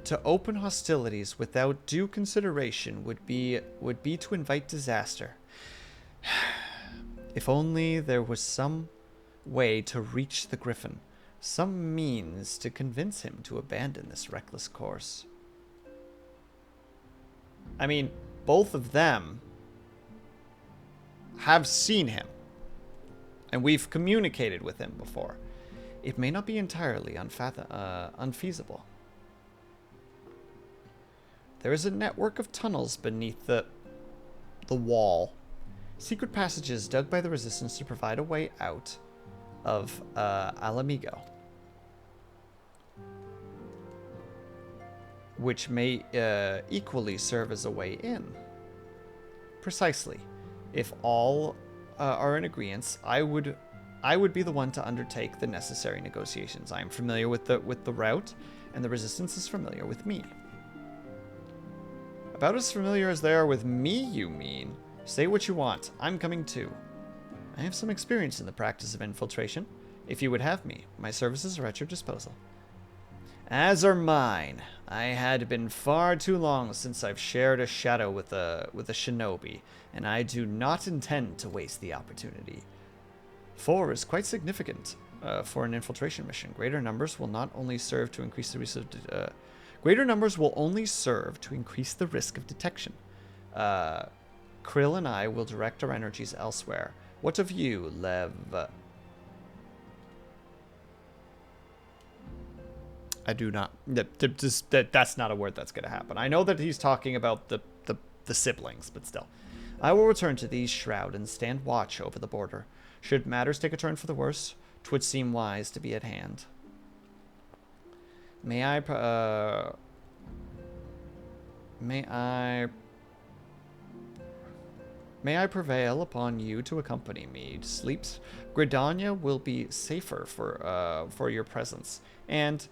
To open hostilities without due consideration would be to invite disaster. If only there was some way to reach the Griffin, some means to convince him to abandon this reckless course. I mean, both of them have seen him, and we've communicated with him before. It may not be entirely unfeasible. There is a network of tunnels beneath the wall. Secret passages dug by the Resistance to provide a way out of Alamigo, which may equally serve as a way in. Precisely. If all are in agreement, I would be the one to undertake the necessary negotiations. I am familiar with the route, and the Resistance is familiar with me. About as familiar as they are with me, you mean? Say what you want. I'm coming too. I have some experience in the practice of infiltration. If you would have me, my services are at your disposal. As are mine. I had been far too long since I've shared a shadow with a shinobi, and I do not intend to waste the opportunity. 4 is quite significant for an infiltration mission. Greater numbers will only serve to increase the risk of detection. Krill and I will direct our energies elsewhere. What of you, Lev? I do not. That's not a word that's going to happen. I know that he's talking about the siblings, but still. I will return to these shroud and stand watch over the border. Should matters take a turn for the worse, 'twould seem wise to be at hand. May I prevail upon you to accompany me? Sleeps. Gridania will be safer for your presence, and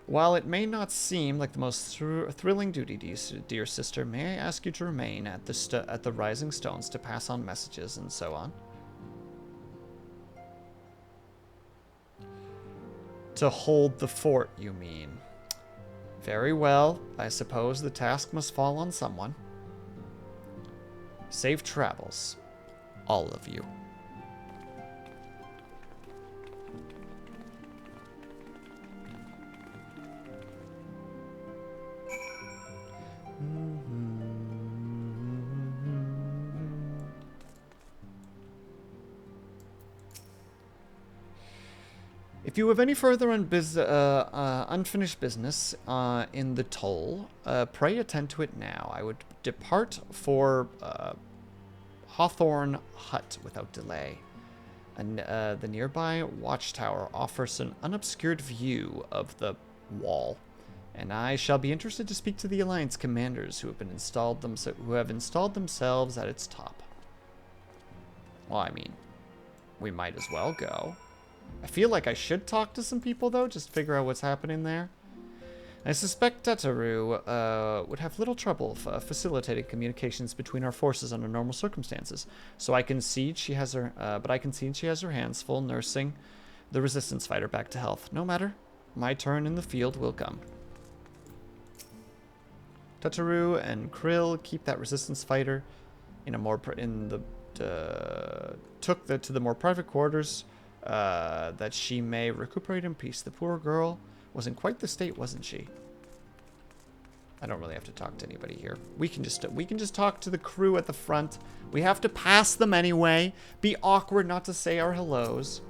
while it may not seem like the most thrilling duty to you, dear sister, may I ask you to remain at the Rising Stones to pass on messages and so on? To hold the fort, you mean? Very well. I suppose the task must fall on someone. Safe travels, all of you. If you have any further unfinished business in the toll, pray attend to it now. I would depart for Hawthorne Hut without delay. And the nearby watchtower offers an unobscured view of the wall, and I shall be interested to speak to the Alliance commanders who have installed themselves at its top. Well, I mean, we might as well go. I feel like I should talk to some people, though, just to figure out what's happening there. I suspect Tataru would have little trouble facilitating communications between our forces under normal circumstances. So I concede she has her, hands full nursing the Resistance fighter back to health. No matter, my turn in the field will come. Tataru and Krill keep that Resistance fighter to the more private quarters. That she may recuperate in peace. The poor girl was in quite the state, wasn't she? I don't really have to talk to anybody here. We can just talk to the crew at the front. We have to pass them anyway. Be awkward not to say our hellos.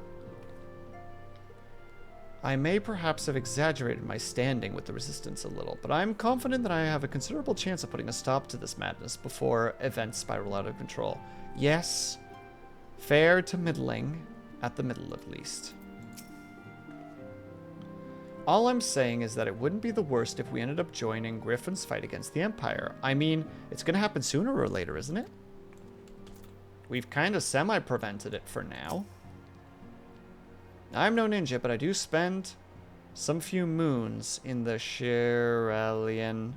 I may perhaps have exaggerated my standing with the Resistance a little, but I'm confident that I have a considerable chance of putting a stop to this madness before events spiral out of control. Yes, fair to middling, at the middle at least. All I'm saying is that it wouldn't be the worst if we ended up joining Griffin's fight against the Empire. I mean, it's going to happen sooner or later, isn't it? We've kind of semi-prevented it for now. I'm no ninja, but I do spend some few moons in the Shirelian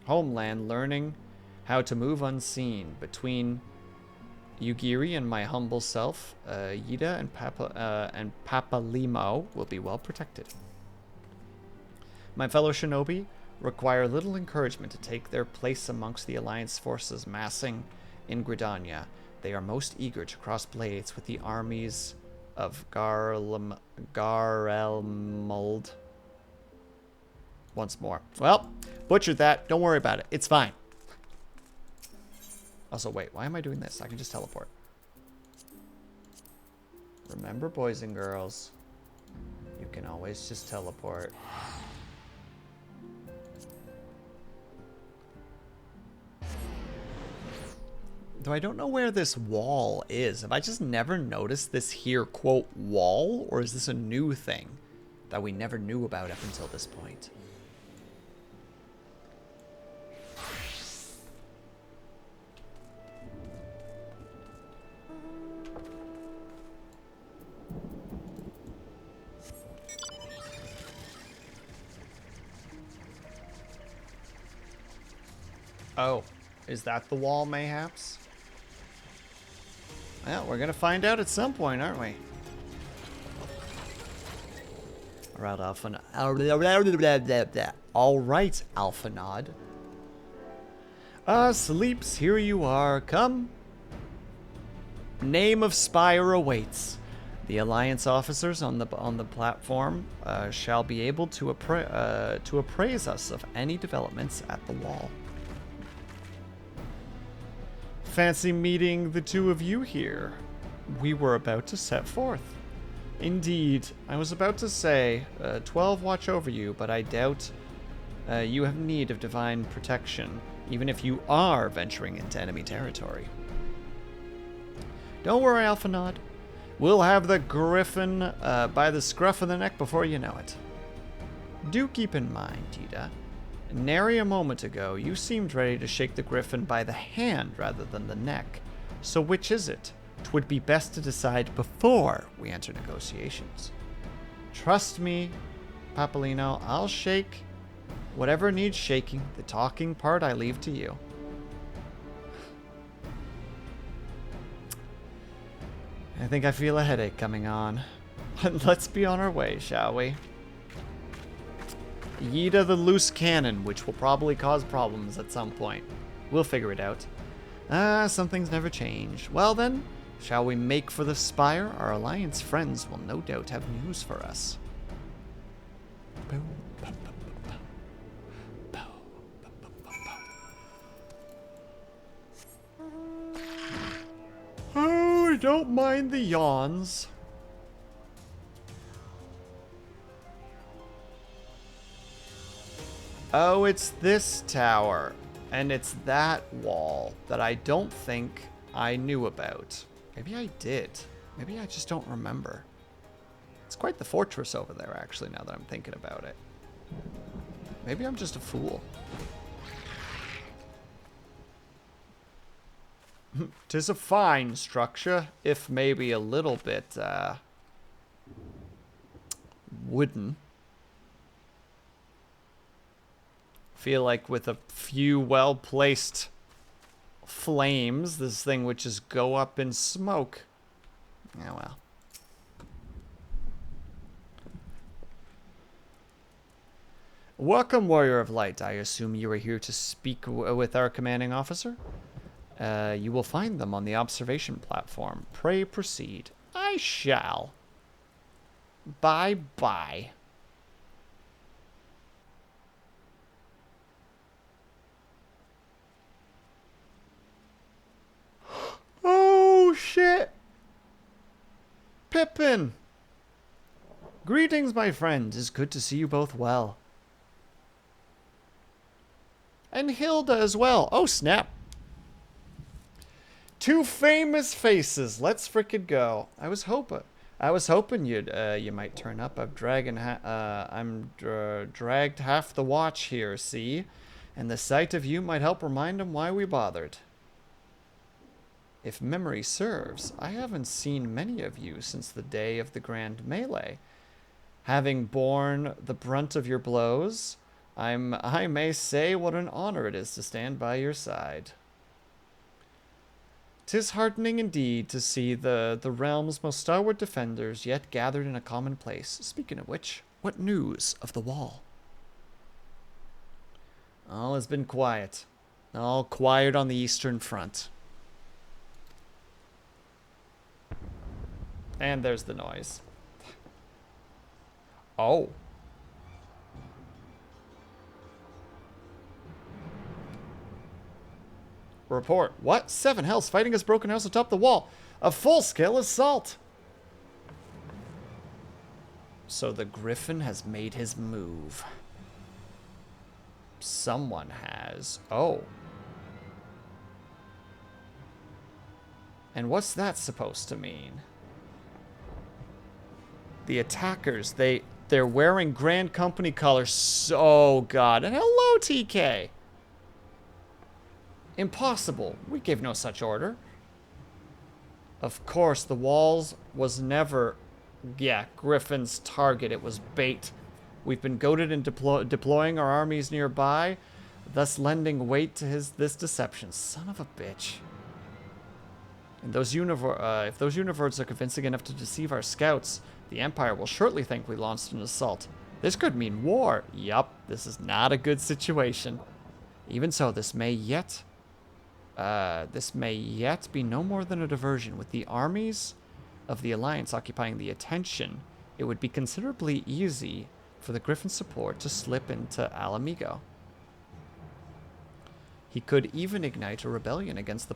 homeland learning how to move unseen. Between Yugiri and my humble self, Yida and Papalimo will be well protected. My fellow shinobi require little encouragement to take their place amongst the Alliance forces massing in Gridania. They are most eager to cross blades with the armies of Garelmold. Once more. Well, butchered that. Don't worry about it. It's fine. Also, wait. Why am I doing this? I can just teleport. Remember, boys and girls, you can always just teleport. Though I don't know where this wall is. Have I just never noticed this here, quote, wall? Or is this a new thing that we never knew about up until this point? Oh, is that the wall, mayhaps? Well, we're gonna find out at some point, aren't we? Alright, Alphanod. Alright, Alphanod. Sleeps, here you are. Come. Name of Spire awaits. The Alliance officers on the platform shall be able to appraise us of any developments at the wall. Fancy meeting the two of you here. We were about to set forth. Indeed, I was about to say, 12 watch over you, but I doubt you have need of divine protection, even if you are venturing into enemy territory. Don't worry, Alphanod. We'll have the Griffin by the scruff of the neck before you know it. Do keep in mind, Yida, nary a moment ago, you seemed ready to shake the Griffin by the hand rather than the neck. So which is it? 'Twould be best to decide before we enter negotiations. Trust me, Papalino, I'll shake whatever needs shaking. The talking part I leave to you. I think I feel a headache coming on. Let's be on our way, shall we? Yida the loose cannon, which will probably cause problems at some point. We'll figure it out. Some things never change. Well then, shall we make for the Spire? Our Alliance friends will no doubt have news for us. Oh, I don't mind the yawns. Oh, it's this tower, and it's that wall that I don't think I knew about. Maybe I did. Maybe I just don't remember. It's quite the fortress over there, actually, now that I'm thinking about it. Maybe I'm just a fool. 'Tis a fine structure, if maybe a little bit, wooden. Feel like with a few well-placed flames, this thing would just go up in smoke. Oh well. Welcome, Warrior of Light. I assume you are here to speak with our commanding officer? You will find them on the observation platform. Pray proceed. I shall. Bye-bye. Pippin! Greetings, my friend. It's good to see you both well. And Hilda as well. Oh, snap. Two famous faces. Let's frickin' go. I was hoping you might turn up. I'm dragged half the watch here, see? And the sight of you might help remind him why we bothered. If memory serves, I haven't seen many of you since the day of the grand melee. Having borne the brunt of your blows, I may say what an honor it is to stand by your side. 'Tis heartening indeed to see the realm's most stalwart defenders yet gathered in a common place. Speaking of which, what news of the wall? All has been quiet. All quiet on the Eastern Front. And there's the noise. Oh. Report. What? 7 Hells fighting his broken house atop the wall. A full-scale assault. So the Griffin has made his move. Someone has. Oh. And what's that supposed to mean? The attackers, they're wearing Grand Company colors. Oh, God. And hello, TK. Impossible. We gave no such order. Of course, the walls was never, Griffin's target. It was bait. We've been goaded into deploying our armies nearby, thus lending weight to this deception. Son of a bitch. And if those univerts are convincing enough to deceive our scouts, the Empire will shortly think we launched an assault. This could mean war. Yup, this is not a good situation. Even so, this may yet be no more than a diversion. With the armies of the Alliance occupying the attention, it would be considerably easy for the Griffin support to slip into Alamigo. He could even ignite a rebellion against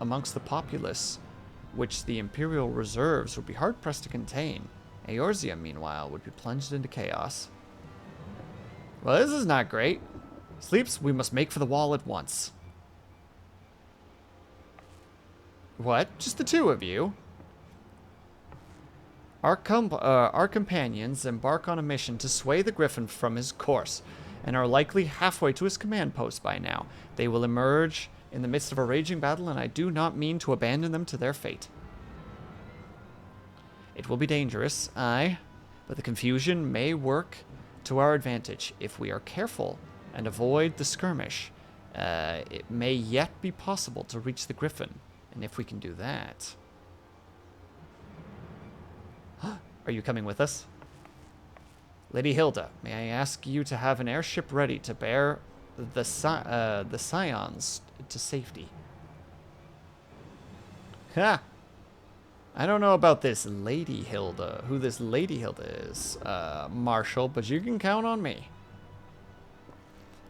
amongst the populace, which the Imperial reserves would be hard-pressed to contain. Eorzea, meanwhile, would be plunged into chaos. Well, this is not great. Sleeps, we must make for the wall at once. What? Just the two of you? Our companions embark on a mission to sway the Griffin from his course, and are likely halfway to his command post by now. They will emerge in the midst of a raging battle, and I do not mean to abandon them to their fate. It will be dangerous, aye, but the confusion may work to our advantage if we are careful and avoid the skirmish. It may yet be possible to reach the Griffin, and if we can do that... Are you coming with us? Lady Hilda, may I ask you to have an airship ready to bear the Scions to safety? Ha! I don't know about this Lady Hilda, who this Lady Hilda is, Marshal, but you can count on me.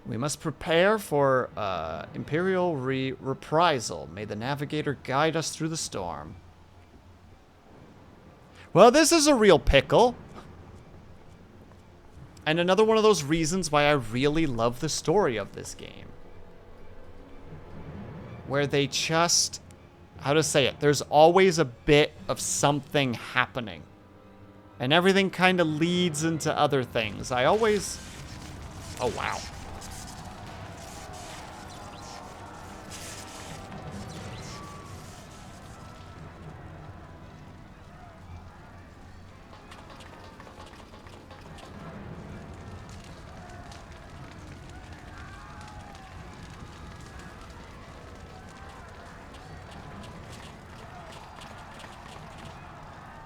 We must prepare for Imperial reprisal. May the Navigator guide us through the storm. Well, this is a real pickle. And another one of those reasons why I really love the story of this game. Where they just... How to say it? There's always a bit of something happening. And everything kind of leads into other things. I always... Oh, wow.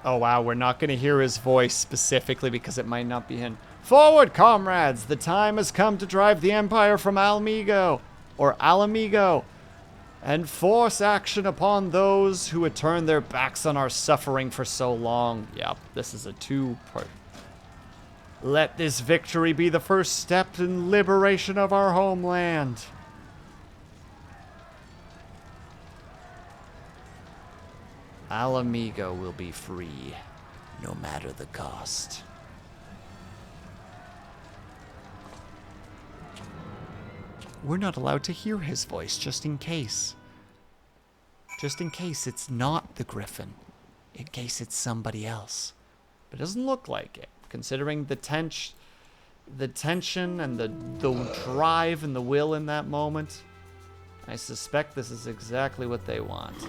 Oh, wow, we're not going to hear his voice specifically because it might not be him. Forward, comrades! The time has come to drive the Empire from Alamigo, and force action upon those who had turned their backs on our suffering for so long. Yep, this is a two-part. Let this victory be the first step in liberation of our homeland. Alamigo will be free, no matter the cost. We're not allowed to hear his voice, just in case. Just in case it's not the Griffin. In case it's somebody else. But it doesn't look like it, considering the tension and the drive and the will in that moment. I suspect this is exactly what they want.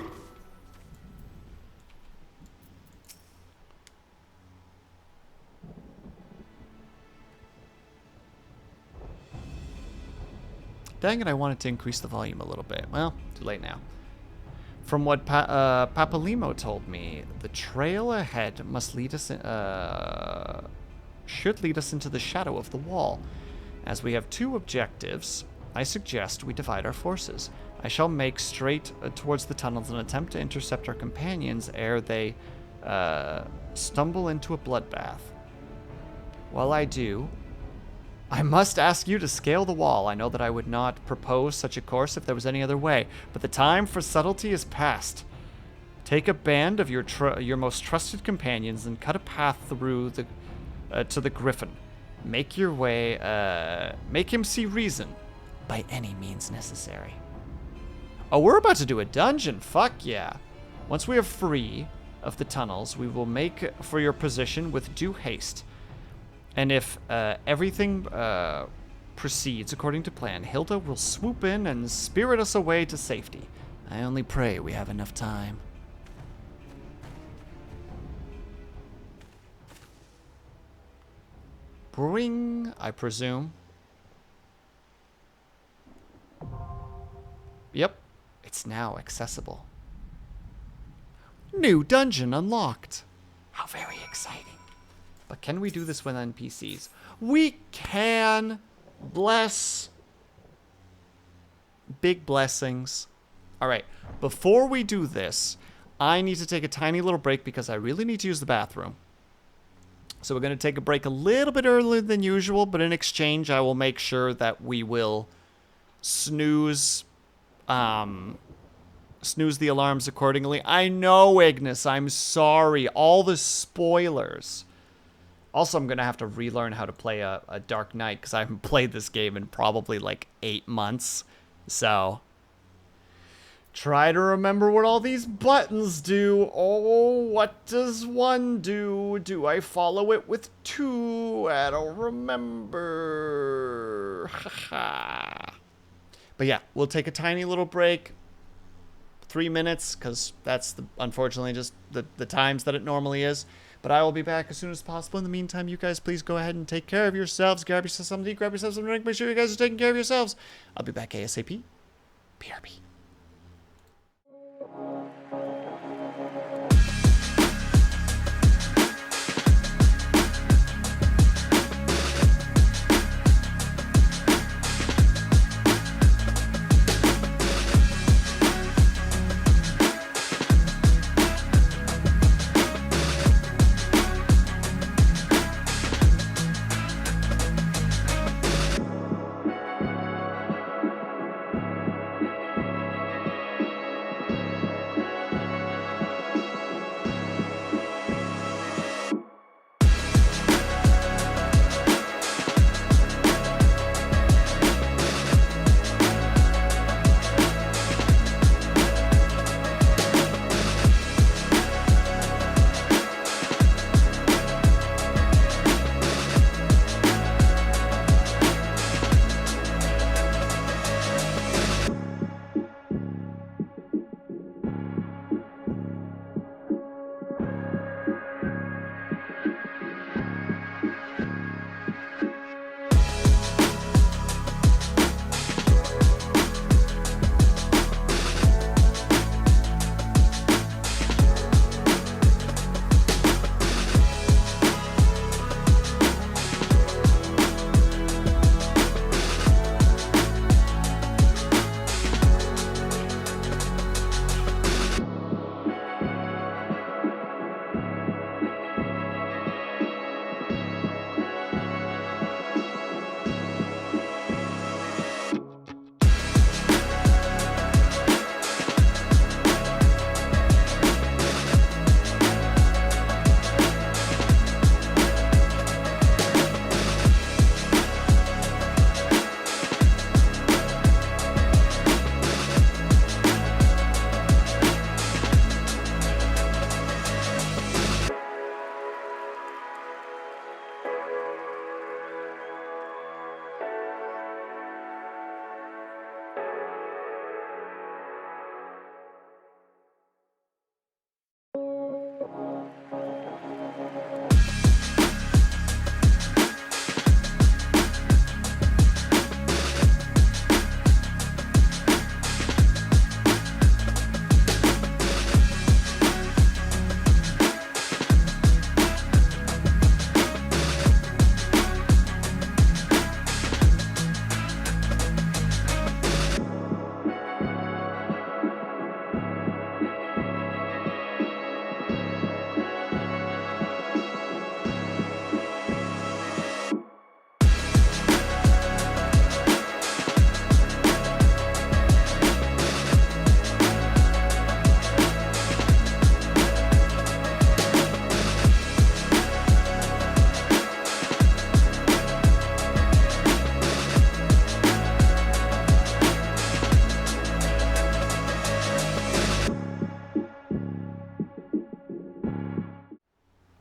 Dang it, I wanted to increase the volume a little bit. Well, too late now. From what Papalimo told me, the trail ahead must lead us should lead us into the shadow of the wall. As we have two objectives, I suggest we divide our forces. I shall make straight towards the tunnels and attempt to intercept our companions ere they stumble into a bloodbath. While I do, I must ask you to scale the wall. I know that I would not propose such a course if there was any other way, but the time for subtlety is past. Take a band of your most trusted companions and cut a path through to the Griffin. Make your way, make him see reason by any means necessary. Oh, we're about to do a dungeon. Fuck yeah. Once we are free of the tunnels, we will make for your position with due haste. And if everything proceeds according to plan, Hilda will swoop in and spirit us away to safety. I only pray we have enough time. Brewing, I presume. Yep, it's now accessible. New dungeon unlocked. How very exciting. But can we do this with NPCs? We can. Bless. Big blessings. All right. Before we do this, I need to take a tiny little break because I really need to use the bathroom. So we're going to take a break a little bit earlier than usual, but in exchange, I will make sure that we will snooze the alarms accordingly. I know, Ignis. I'm sorry. All the spoilers. Also, I'm going to have to relearn how to play a Dark Knight because I haven't played this game in probably like 8 months. So, try to remember what all these buttons do. Oh, what does one do? Do I follow it with 2? I don't remember. But yeah, we'll take a tiny little break. 3 minutes, because that's unfortunately just the times that it normally is. But I will be back as soon as possible. In the meantime, you guys please go ahead and take care of yourselves. Grab yourself something to eat, grab yourself something to drink. Make sure you guys are taking care of yourselves. I'll be back ASAP. BRB.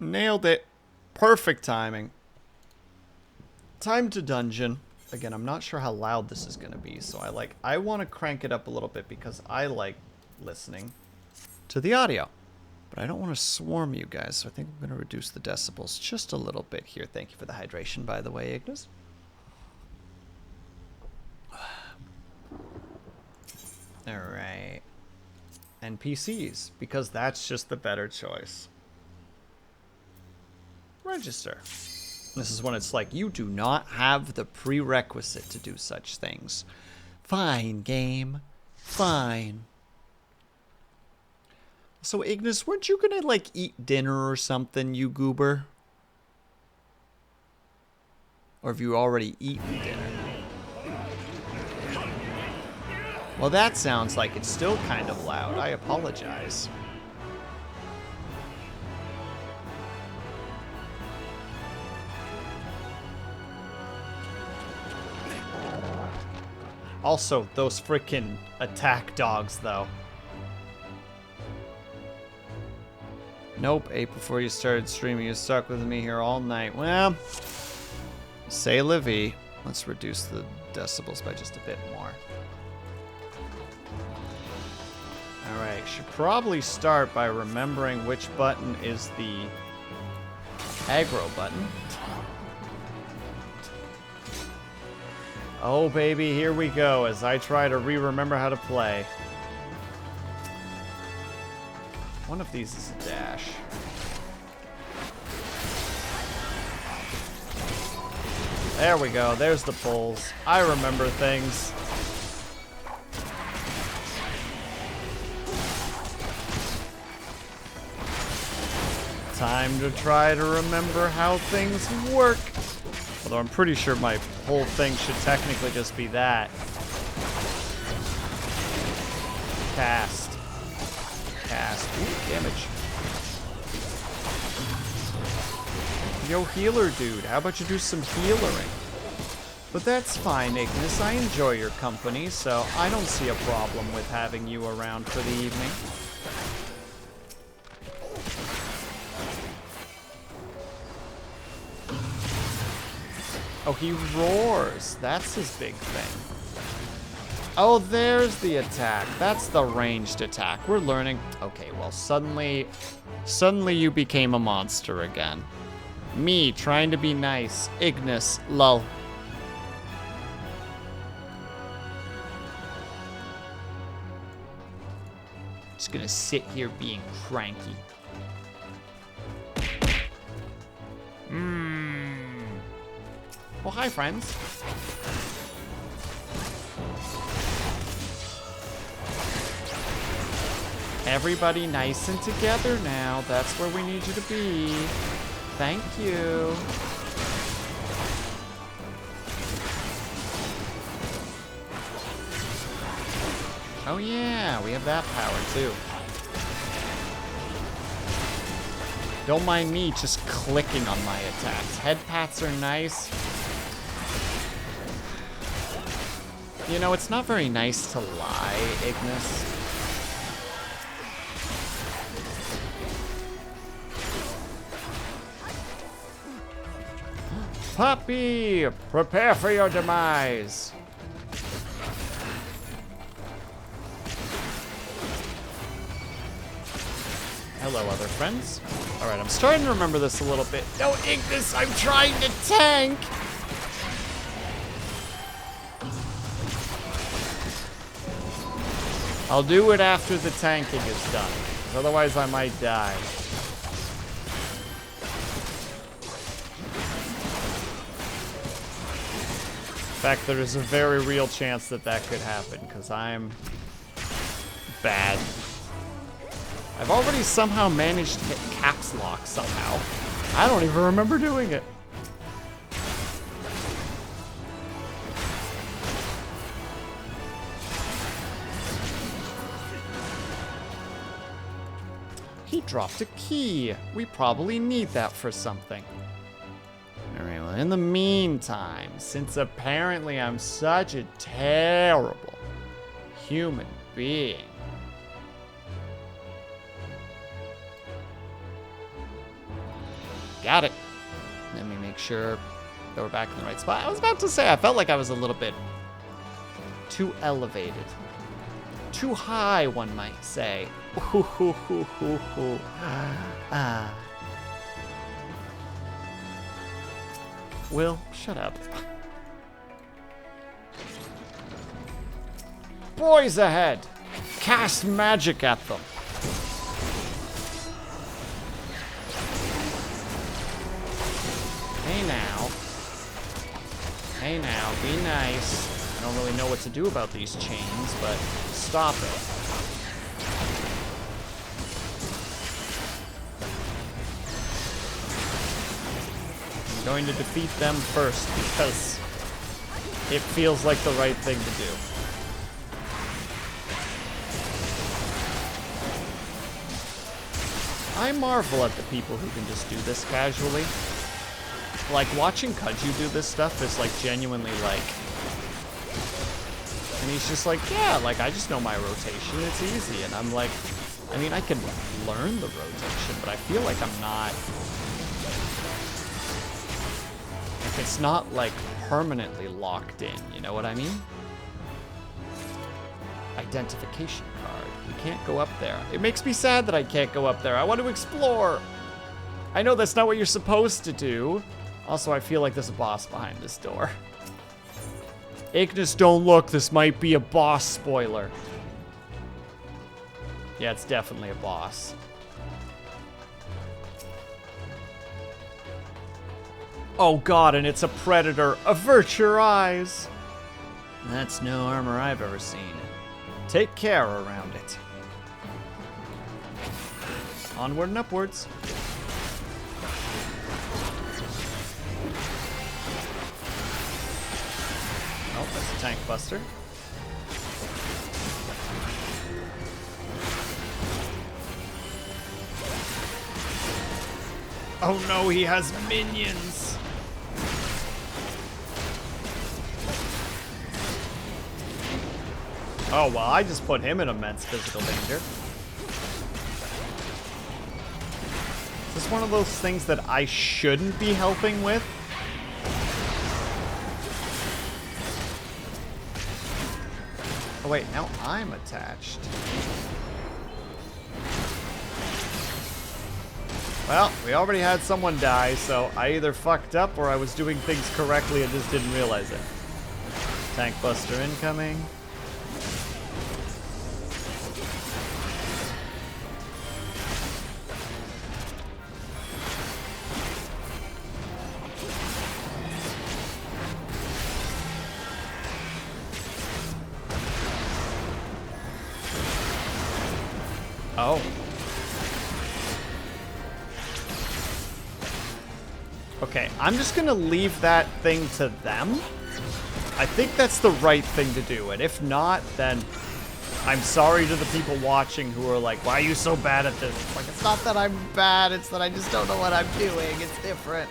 Nailed it. Perfect timing. Time to dungeon. Again, I'm not sure how loud this is going to be, so I want to crank it up a little bit because I like listening to the audio. But I don't want to swarm you guys, so I think I'm going to reduce the decibels just a little bit here. Thank you for the hydration, by the way, Ignis. Alright. NPCs, because that's just the better choice. Register. This is when it's like, you do not have the prerequisite to do such things. Fine, game. Fine. So, Ignis, weren't you gonna, like, eat dinner or something, you goober? Or have you already eaten dinner? Well, that sounds like it's still kind of loud. I apologize. Also, those frickin' attack dogs, though. Nope, ate before you started streaming. You stuck with me here all night. Well, say la vie. Let's reduce the decibels by just a bit more. Alright, should probably start by remembering which button is the aggro button. Oh baby, here we go as I try to remember how to play. One of these is a dash. There we go, there's the pulls. I remember things. Time to try to remember how things work. Although I'm pretty sure my whole thing should technically just be that. Cast. Cast. Ooh, damage. Yo, healer dude, how about you do some healering? But that's fine, Ignis. I enjoy your company, so I don't see a problem with having you around for the evening. Oh, he roars. That's his big thing. Oh, there's the attack. That's the ranged attack. We're learning. Okay, well, suddenly you became a monster again. Me, trying to be nice. Ignis, lol. Just gonna sit here being cranky. Well, hi, friends. Everybody nice and together now. That's where we need you to be. Thank you. Oh yeah, we have that power too. Don't mind me just clicking on my attacks. Head pats are nice. You know, it's not very nice to lie, Ignis. Puppy, prepare for your demise. Hello, other friends. All right, I'm starting to remember this a little bit. No, Ignis, I'm trying to tank. I'll do it after the tanking is done, because otherwise I might die. In fact, there is a very real chance that that could happen, because I'm bad. I've already somehow managed to hit caps lock somehow. I don't even remember doing it. He dropped a key. We probably need that for something. Alright, well, in the meantime, since apparently I'm such a terrible human being, got it. Let me make sure that we're back in the right spot. I was about to say, I felt like I was a little bit too elevated. Too high, one might say. Will, shut up. Boys ahead! Cast magic at them. Hey now. Hey now, be nice. I don't really know what to do about these chains, but stop it. I'm going to defeat them first because it feels like the right thing to do. I marvel at the people who can just do this casually. Like, watching Kaju do this stuff is, like, genuinely, like... And he's just like, yeah, like, I just know my rotation, it's easy. And I'm like, I mean, I can learn the rotation, but I feel like I'm not... Like, it's not, like, permanently locked in, you know what I mean? Identification card. We can't go up there. It makes me sad that I can't go up there. I want to explore. I know that's not what you're supposed to do. Also, I feel like there's a boss behind this door. Ignis, don't look. This might be a boss spoiler. Yeah, it's definitely a boss. Oh god, and it's a predator. Avert your eyes. That's no armor I've ever seen. Take care around it. Onward and upwards. Oh, that's a tank buster. Oh no, he has minions. Oh, well, I just put him in immense physical danger. Is this one of those things that I shouldn't be helping with? Oh, wait, now I'm attached. Well, we already had someone die, so I either fucked up or I was doing things correctly and just didn't realize it. Tank buster incoming. Oh. Okay, I'm just gonna leave that thing to them. I think that's the right thing to do, and if not, then I'm sorry to the people watching who are like, why are you so bad at this? It's like, it's not that I'm bad, it's that I just don't know what I'm doing. It's different.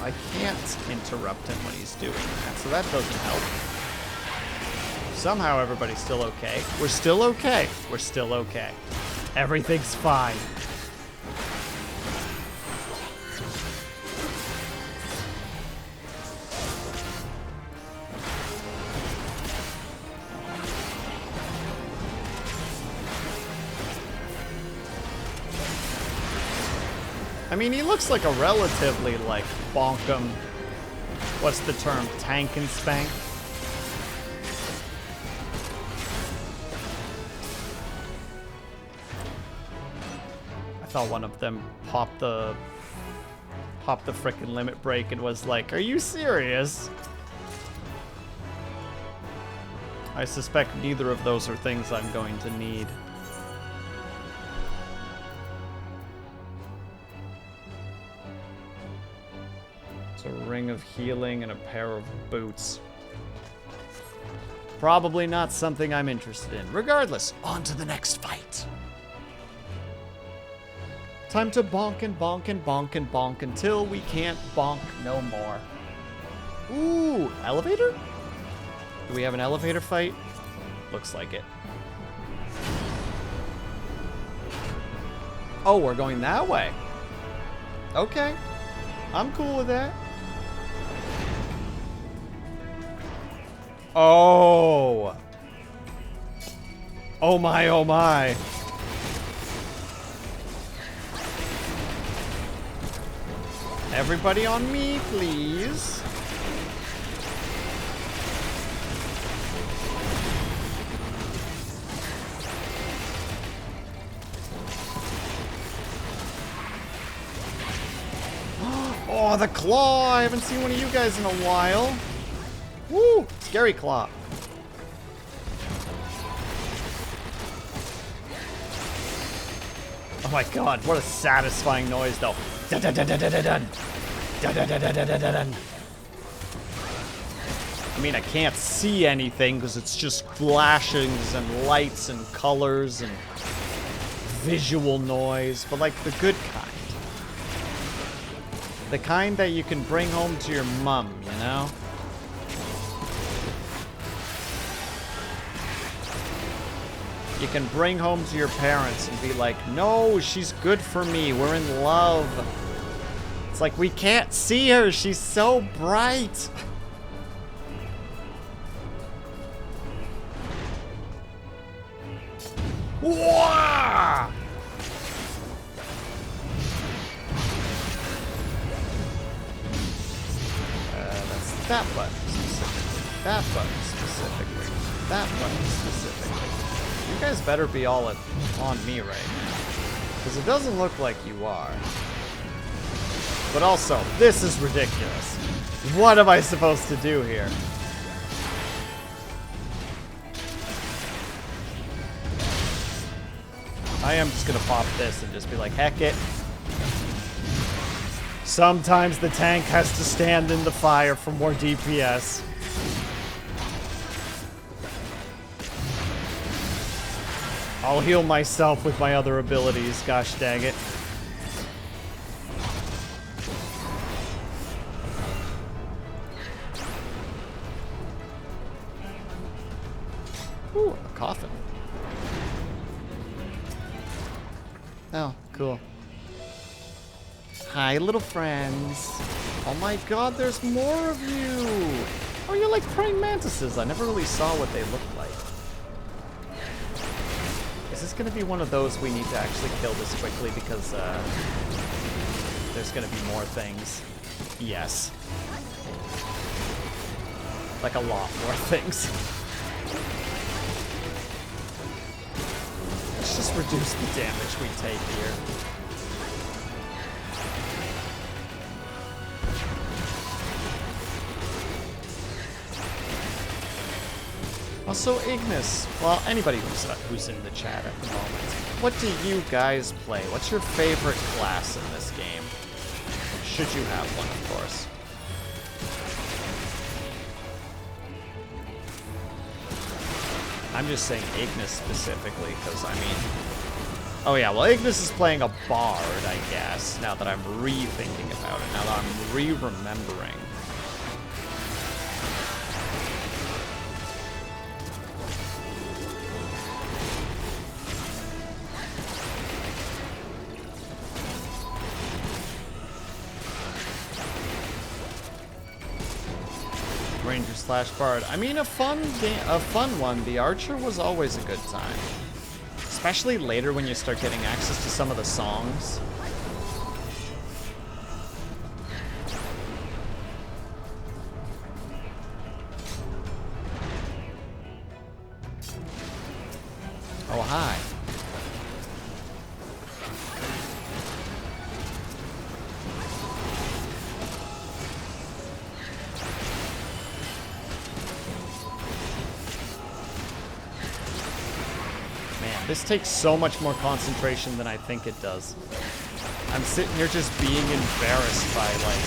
I can't interrupt him when he's doing that, so that doesn't help. Somehow everybody's still okay. We're still okay. We're still okay. Everything's fine. I mean, he looks like a relatively, like, bonkum, what's the term, tank and spank? I thought one of them popped the frickin' limit break and was like, are you serious? I suspect neither of those are things I'm going to need. of healing and a pair of boots. Probably not something I'm interested in. Regardless, on to the next fight. Time to bonk and bonk and bonk and bonk until we can't bonk no more. Ooh, elevator? Do we have an elevator fight? Looks like it. Oh, we're going that way. Okay. I'm cool with that. Oh. Oh my, oh my. Everybody on me, please. Oh, the claw! I haven't seen one of you guys in a while. Woo! Scary claw. Oh my god, what a satisfying noise though. Dun dun dun dun dun dun dun. Dun dun dun dun dun dun dun. I mean, I can't see anything because it's just flashings and lights and colors and visual noise, but like the good kind. The kind that you can bring home to your mum, you know? You can bring home to your parents and be like, no, she's good for me. We're in love. It's like, we can't see her. She's so bright. Wah! That's that button specifically. That button specifically. That button specifically. You guys better be all on me right now. Because it doesn't look like you are. But also, this is ridiculous. What am I supposed to do here? I am just gonna pop this and just be like, heck it. Sometimes the tank has to stand in the fire for more DPS. I'll heal myself with my other abilities, gosh dang it. Ooh, a coffin. Oh, cool. Hi, little friends. Oh my god, there's more of you! Oh, you're like praying mantises. I never really saw what they looked like. Is this gonna be one of those we need to actually kill this quickly because, there's gonna be more things? Yes. Like a lot more things. Let's just reduce the damage we take here. Also, Ignis, well, anybody who's in the chat at the moment, what do you guys play? What's your favorite class in this game? Should you have one, of course. I'm just saying Ignis specifically, because, I mean... Oh yeah, well, Ignis is playing a bard, I guess, now that I'm rethinking about it, now that I'm re-remembering. Ranger slash bard. I mean, a fun one. The archer was always a good time, especially later when you start getting access to some of the songs. Oh, hi. This takes so much more concentration than I think it does. I'm sitting here just being embarrassed by, like,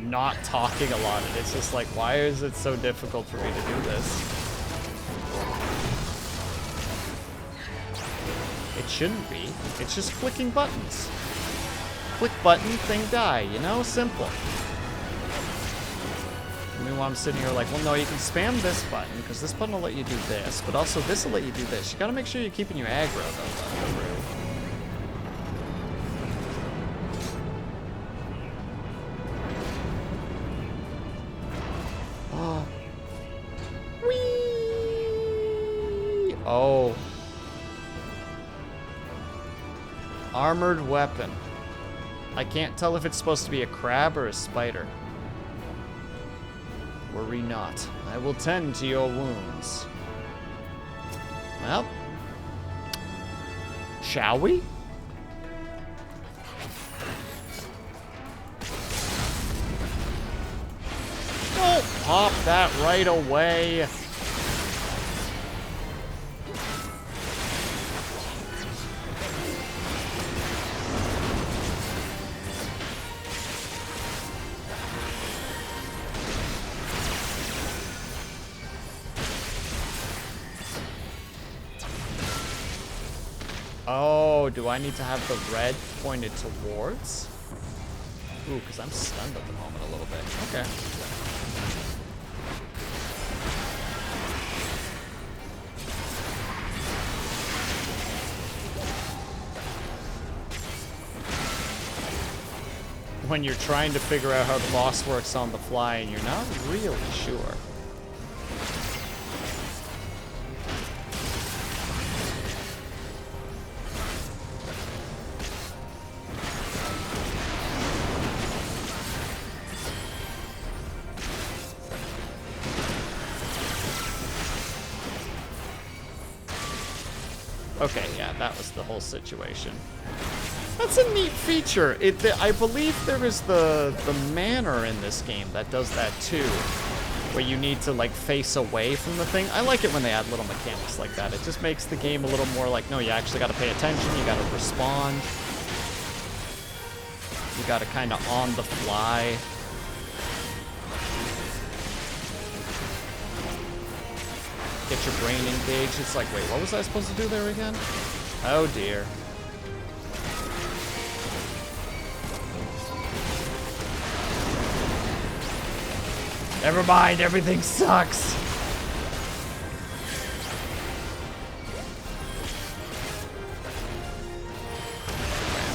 not talking a lot, and it's just like, why is it so difficult for me to do this? It shouldn't be. It's just clicking buttons. Click button, thing die, you know? Simple. Meanwhile, I'm sitting here like, well, no, you can spam this button, because this button will let you do this, but also this will let you do this. You gotta make sure you're keeping your aggro, though. Oh. Whee! Oh. Armored weapon. I can't tell if it's supposed to be a crab or a spider. Worry not. I will tend to your wounds. Well. Shall we? Don't pop that right away. Oh, do I need to have the red pointed towards? Ooh, because I'm stunned at the moment a little bit. Okay. When you're trying to figure out how the boss works on the fly and you're not really sure. Okay, yeah, that was the whole situation. That's a neat feature. I believe there is the manor in this game that does that too, where you need to like face away from the thing. I like it when they add little mechanics like that. It just makes the game a little more like, no, you actually got to pay attention. You got to respond. You got to kind of on the fly. Get your brain engaged. It's like, wait, what was I supposed to do there again? Oh dear. Never mind, everything sucks.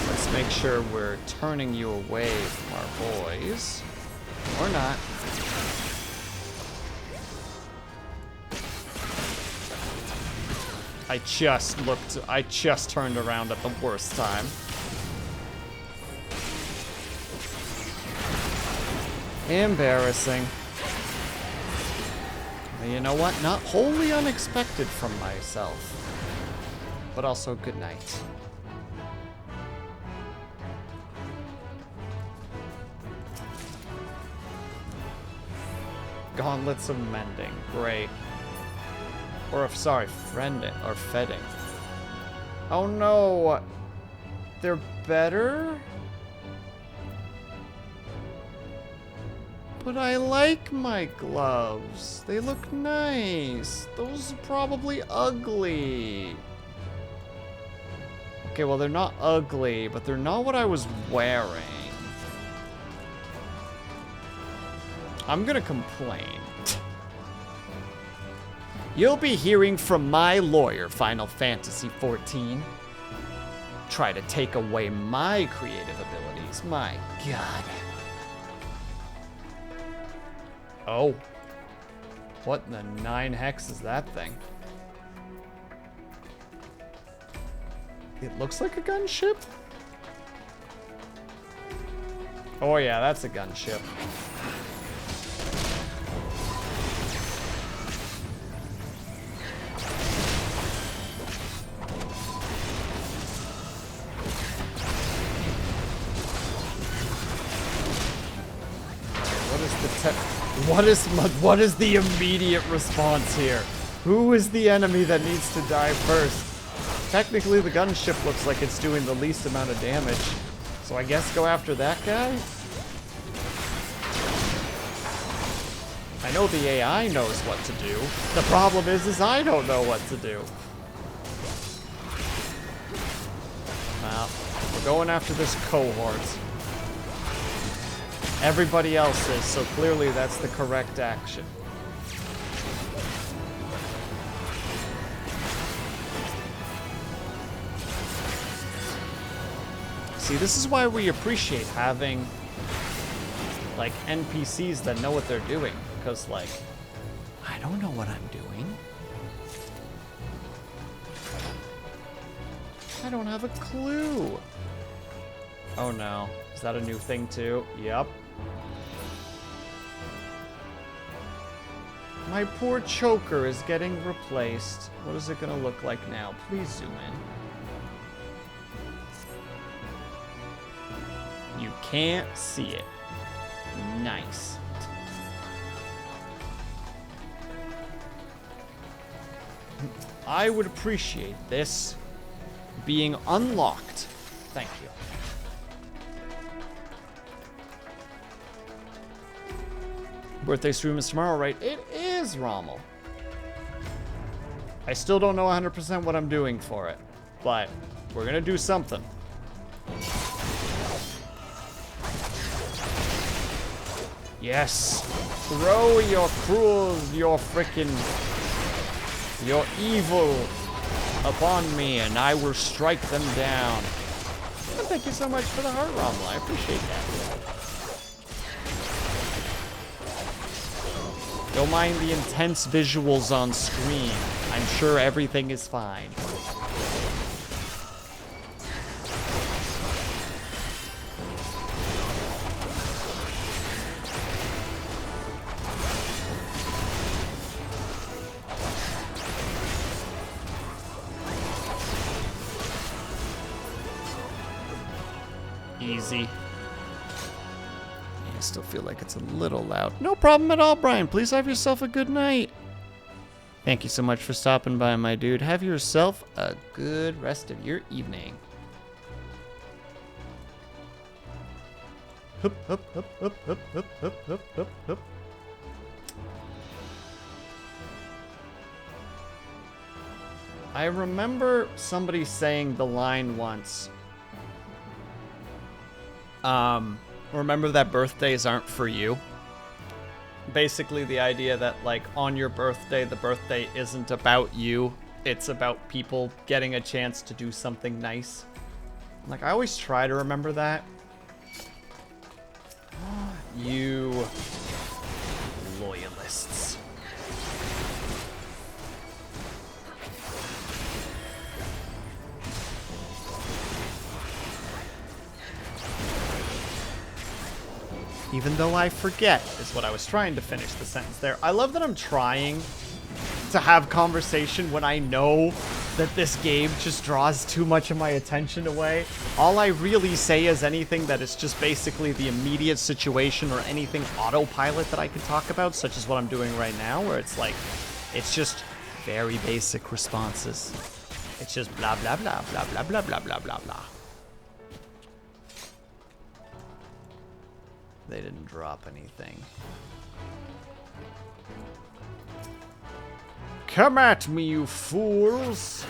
Let's make sure we're turning you away from our boys. Or not. I just turned around at the worst time. Embarrassing. But you know what? Not wholly unexpected from myself. But also good night. Gauntlets of Mending. Great. Or, sorry, friending, or fedding. Oh no! They're better? But I like my gloves. They look nice. Those are probably ugly. Okay, well, they're not ugly, but they're not what I was wearing. I'm gonna complain. You'll be hearing from my lawyer, Final Fantasy XIV. Try to take away my creative abilities. My God. Oh. What in the 9 hex is that thing? It looks like a gunship? Oh yeah, that's a gunship. What is the immediate response here? Who is the enemy that needs to die first? Technically, the gunship looks like it's doing the least amount of damage. So I guess go after that guy? know the AI knows what to do. The problem is I don't know what to do. Well, we're going after this cohort. Everybody else is, so clearly that's the correct action. See, this is why we appreciate having, like, NPCs that know what they're doing. Because, like, I don't know what I'm doing. I don't have a clue. Oh no. Is that a new thing too? Yep. My poor choker is getting replaced. What is it gonna look like now? Please zoom in. You can't see it. Nice. I would appreciate this being unlocked. Thank you. Birthday stream is tomorrow, right? It is, Rommel. I still don't know 100% what I'm doing for it, but we're gonna do something. Yes. Throw your cruel, your evil upon me, and I will strike them down. And thank you so much for the heart, Rommel. I appreciate that. Don't mind the intense visuals on screen. I'm sure everything is fine. Easy. I still feel like it's a little loud. No problem at all, Brian. Please have yourself a good night. Thank you so much for stopping by, my dude. Have yourself a good rest of your evening. Hup, hup, hup, hup, hup, hup, hup, hup, hup, hup. I remember somebody saying the line once. Remember that birthdays aren't for you. Basically the idea that, like, on your birthday, the birthday isn't about you. It's about people getting a chance to do something nice. Like, I always try to remember that. You loyalists. Even though I forget, is what I was trying to finish the sentence there. I love that I'm trying to have conversation when I know that this game just draws too much of my attention away. All I really say is anything that is just basically the immediate situation or anything autopilot that I can talk about, such as what I'm doing right now, where it's like, it's just very basic responses. It's just blah, blah, blah, blah, blah, blah, blah, blah, blah, blah. They didn't drop anything. Come at me, you fools!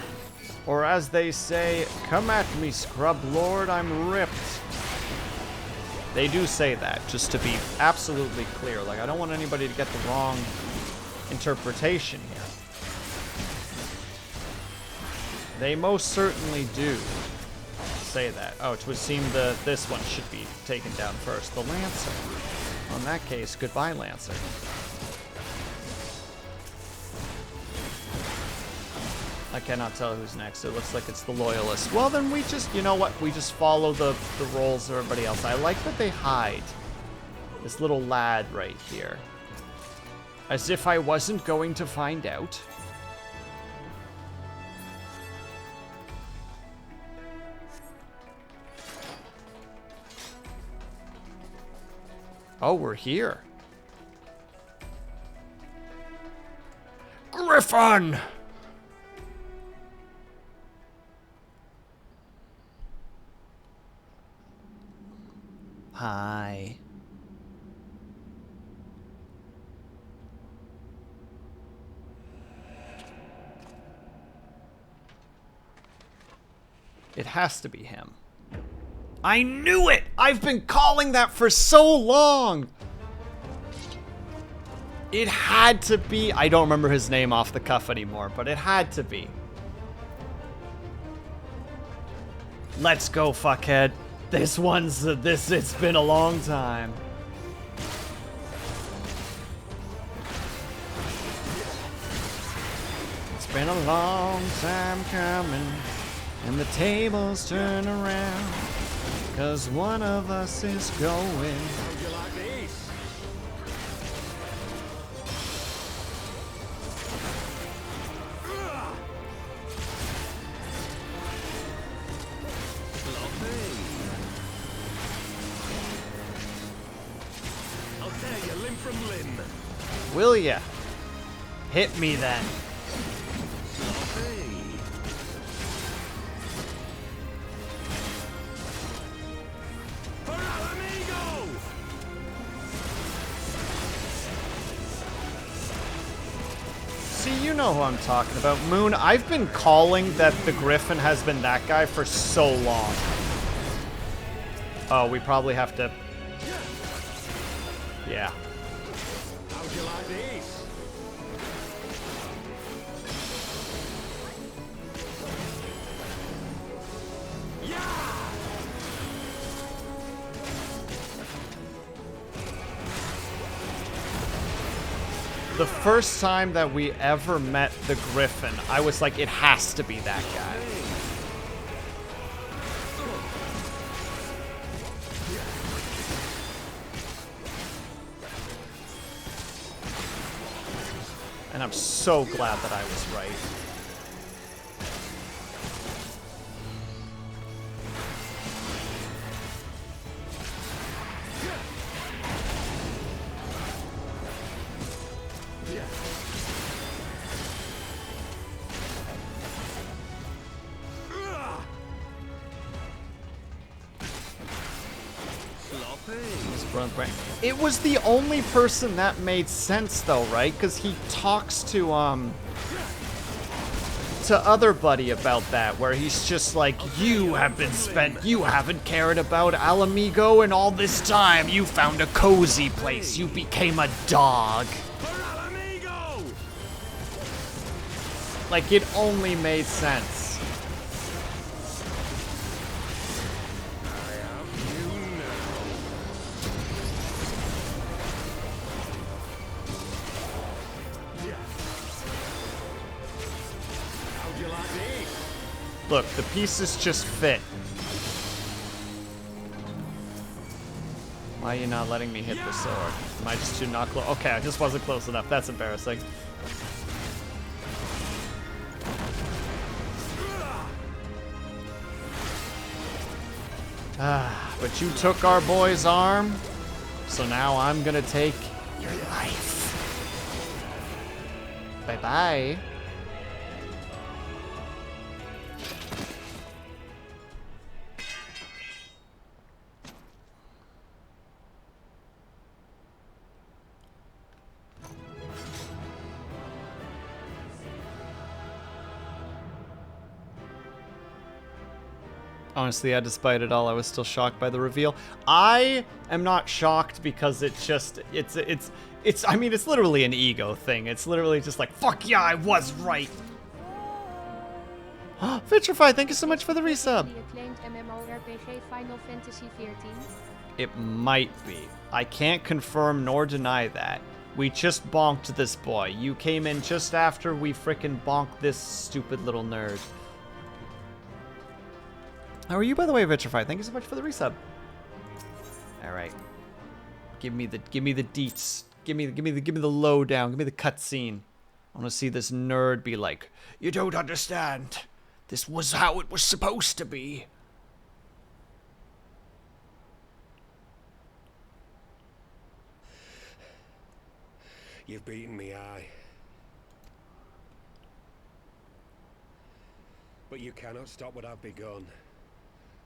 Or as they say, come at me, scrub lord, I'm ripped. They do say that, just to be absolutely clear. Like, I don't want anybody to get the wrong interpretation here. They most certainly do say that. Oh, it would seem this one should be taken down first. The Lancer. Well, in that case, goodbye, Lancer. I cannot tell who's next. It looks like it's the Loyalist. Well, then we just, you know what? We just follow the roles of everybody else. I like that they hide this little lad right here. As if I wasn't going to find out. Oh, we're here. Griffon! Hi. It has to be him. I knew it! I've been calling that for so long! It had to be. I don't remember his name off the cuff anymore, but it had to be. Let's go, fuckhead. This one's it's been a long time. It's been a long time coming, and the tables turn around, 'cause one of us is going. How'd you like these? I'll tear you limb from limb. Will ya? Hit me then. See, you know who I'm talking about. Moon, I've been calling that the Griffin has been that guy for so long. Oh, we probably have to... Yeah. How'd you like these? The first time that we ever met the Griffin, I was like, it has to be that guy. And I'm so glad that I was right. It was the only person that made sense, though, right? Because he talks to other buddy about that, where he's just like, you haven't cared about Alamigo in all this time. You found a cozy place. You became a dog. Like, it only made sense. Look, the pieces just fit. Why are you not letting me hit the sword? Am I just too not close? Okay, I just wasn't close enough. That's embarrassing. But you took our boy's arm, so now I'm gonna take your life. Bye-bye. Honestly, despite it all, I was still shocked by the reveal. I am not shocked because I mean, it's literally an ego thing. It's literally just like, fuck yeah, I was right. FFXIV, thank you so much for the resub. It might be. I can't confirm nor deny that. We just bonked this boy. You came in just after we frickin' bonked this stupid little nerd. How are you, by the way, FFXIV? Thank you so much for the resub. All right, give me the deets. Give me the lowdown. Give me the cutscene. I want to see this nerd be like, "You don't understand. This was how it was supposed to be." You've beaten me, aye. But you cannot stop what I've begun.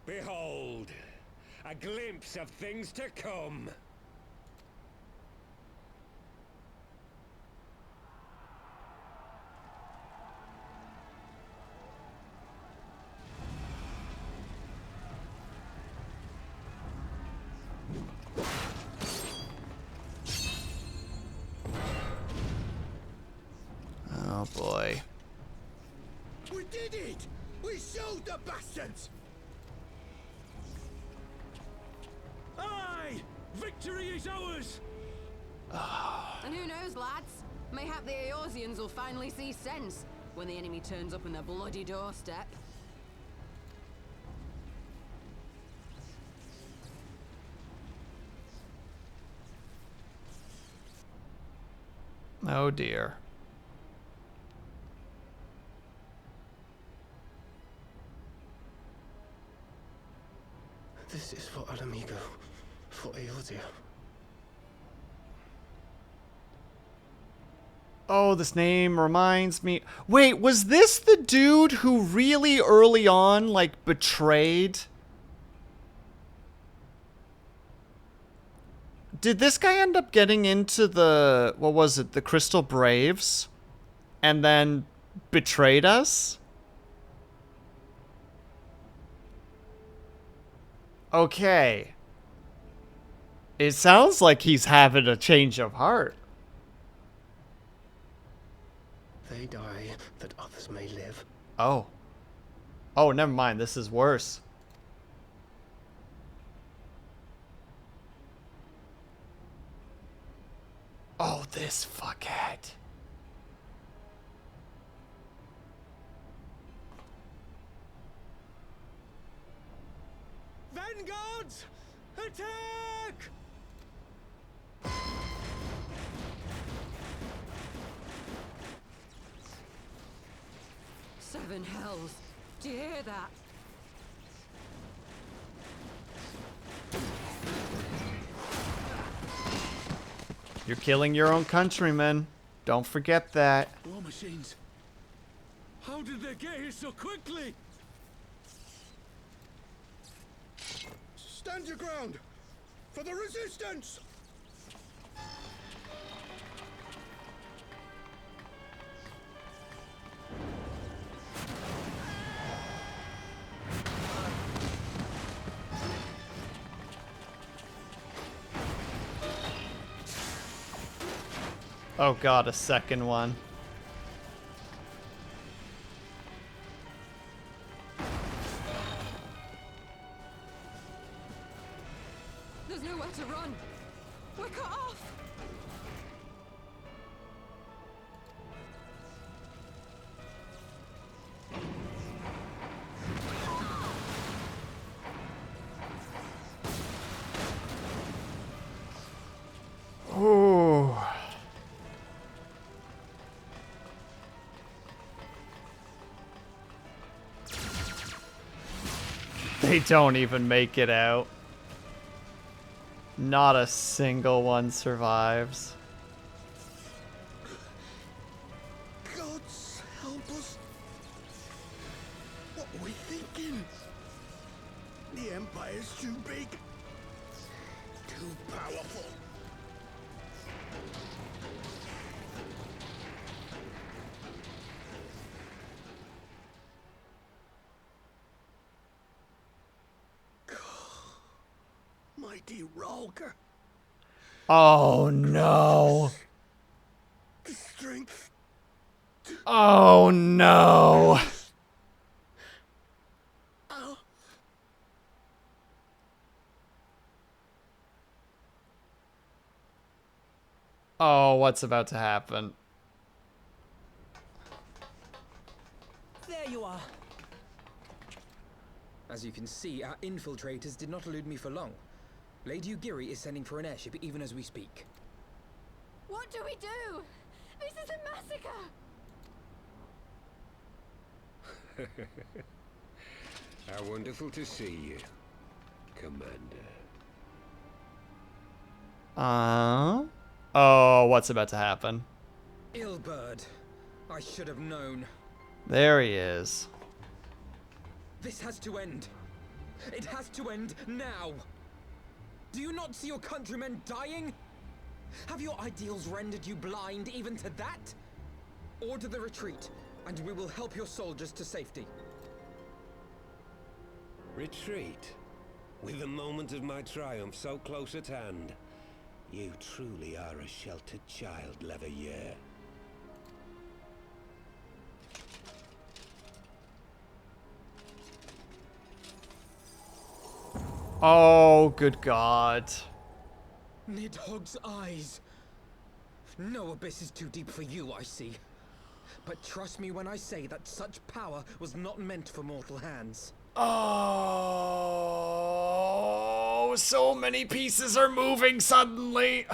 Behold, a glimpse of things to come. Oh boy. We did it! We showed the bastards! Aye! Victory is ours! And who knows, lads? Mayhap the Eorzeans will finally see sense when the enemy turns up on their bloody doorstep. Oh dear. This is for Alamigo, for Eorzea. Oh, this name reminds me. Wait, was this the dude who really early on, like, betrayed? Did this guy end up getting into the, what was it, the Crystal Braves? And then betrayed us? Okay. It sounds like he's having a change of heart. They die that others may live. Oh. Oh, never mind. This is worse. Oh, this fuckhead. Vanguards! Attack! Seven hells. Do you hear that? You're killing your own countrymen. Don't forget that. War machines. How did they get here so quickly? Stand your ground! For the resistance! Oh god, a second one. There's nowhere to run. We're cut off. Ooh. They don't even make it out. Not a single one survives. Gods help us! What are we thinking? The Empire's too big. Too powerful. Mighty Rolker. Oh no. The strength. Oh no. Oh. Oh, what's about to happen? There you are. As you can see, our infiltrators did not elude me for long. Lady Ugiri is sending for an airship even as we speak. What do we do? This is a massacre! How wonderful to see you, Commander. Oh, what's about to happen? Ilbird. I should have known. There he is. This has to end. It has to end now. Do you not see your countrymen dying? Have your ideals rendered you blind even to that? Order the retreat, and we will help your soldiers to safety. Retreat? With the moment of my triumph so close at hand? You truly are a sheltered child, Leverrier. Oh, good God. Nidhogg's eyes. No abyss is too deep for you, I see. But trust me when I say that such power was not meant for mortal hands. Oh, so many pieces are moving suddenly.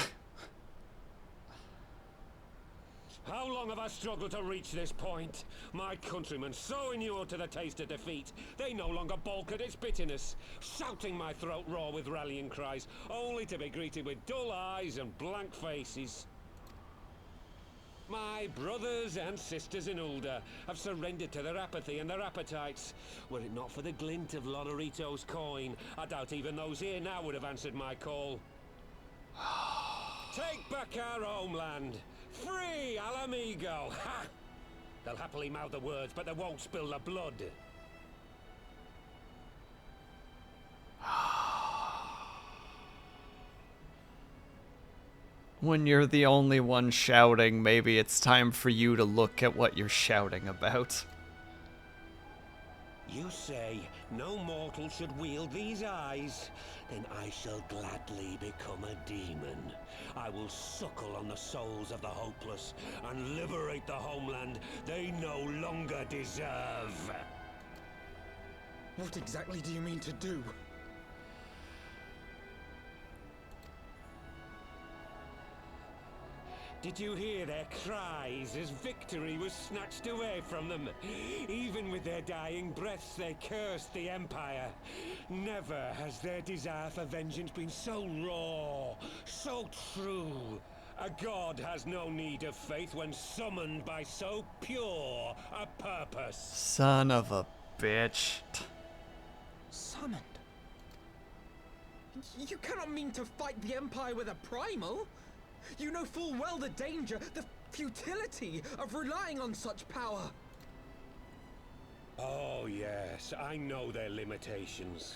How long have I struggled to reach this point? My countrymen, so inured to the taste of defeat, they no longer balk at its bitterness, shouting my throat raw with rallying cries, only to be greeted with dull eyes and blank faces. My brothers and sisters in Ulda have surrendered to their apathy and their appetites. Were it not for the glint of Lodorito's coin, I doubt even those here now would have answered my call. Take back our homeland! Free Alamigo! Ha! They'll happily mouth the words, but they won't spill the blood. When you're the only one shouting, maybe it's time for you to look at what you're shouting about. You say no mortal should wield these eyes? Then I shall gladly become a demon. I will suckle on the souls of the hopeless and liberate the homeland they no longer deserve. What exactly do you mean to do? Did you hear their cries as victory was snatched away from them? Even with their dying breaths, they cursed the Empire. Never has their desire for vengeance been so raw, so true. A god has no need of faith when summoned by so pure a purpose. Son of a bitch. Summoned? You cannot mean to fight the Empire with a primal? You know full well the danger, the futility of relying on such power. Oh yes, I know their limitations.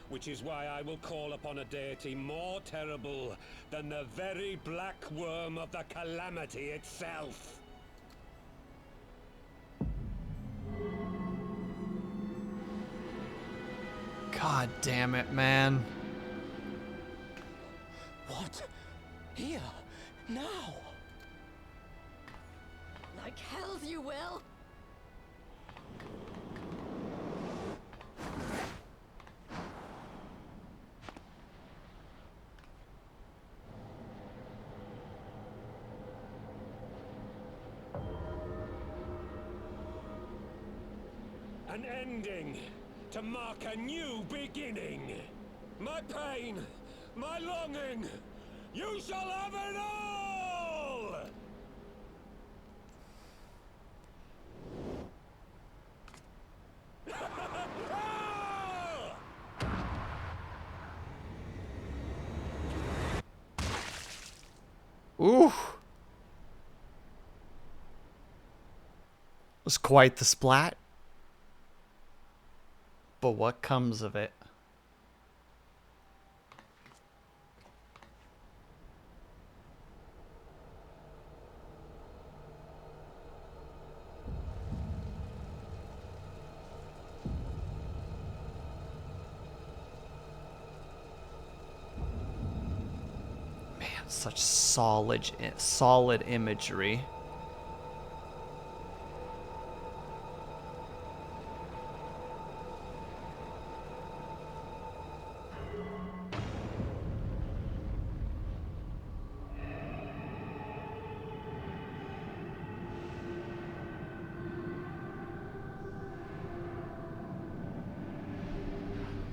Which is why I will call upon a deity more terrible than the very black worm of the calamity itself. God damn it, man. What? Here? Now? Like hells you will! An ending to mark a new beginning. My pain, my longing, you shall have it all! Ooh. Was quite the splat. But what comes of it? Man, such solid imagery.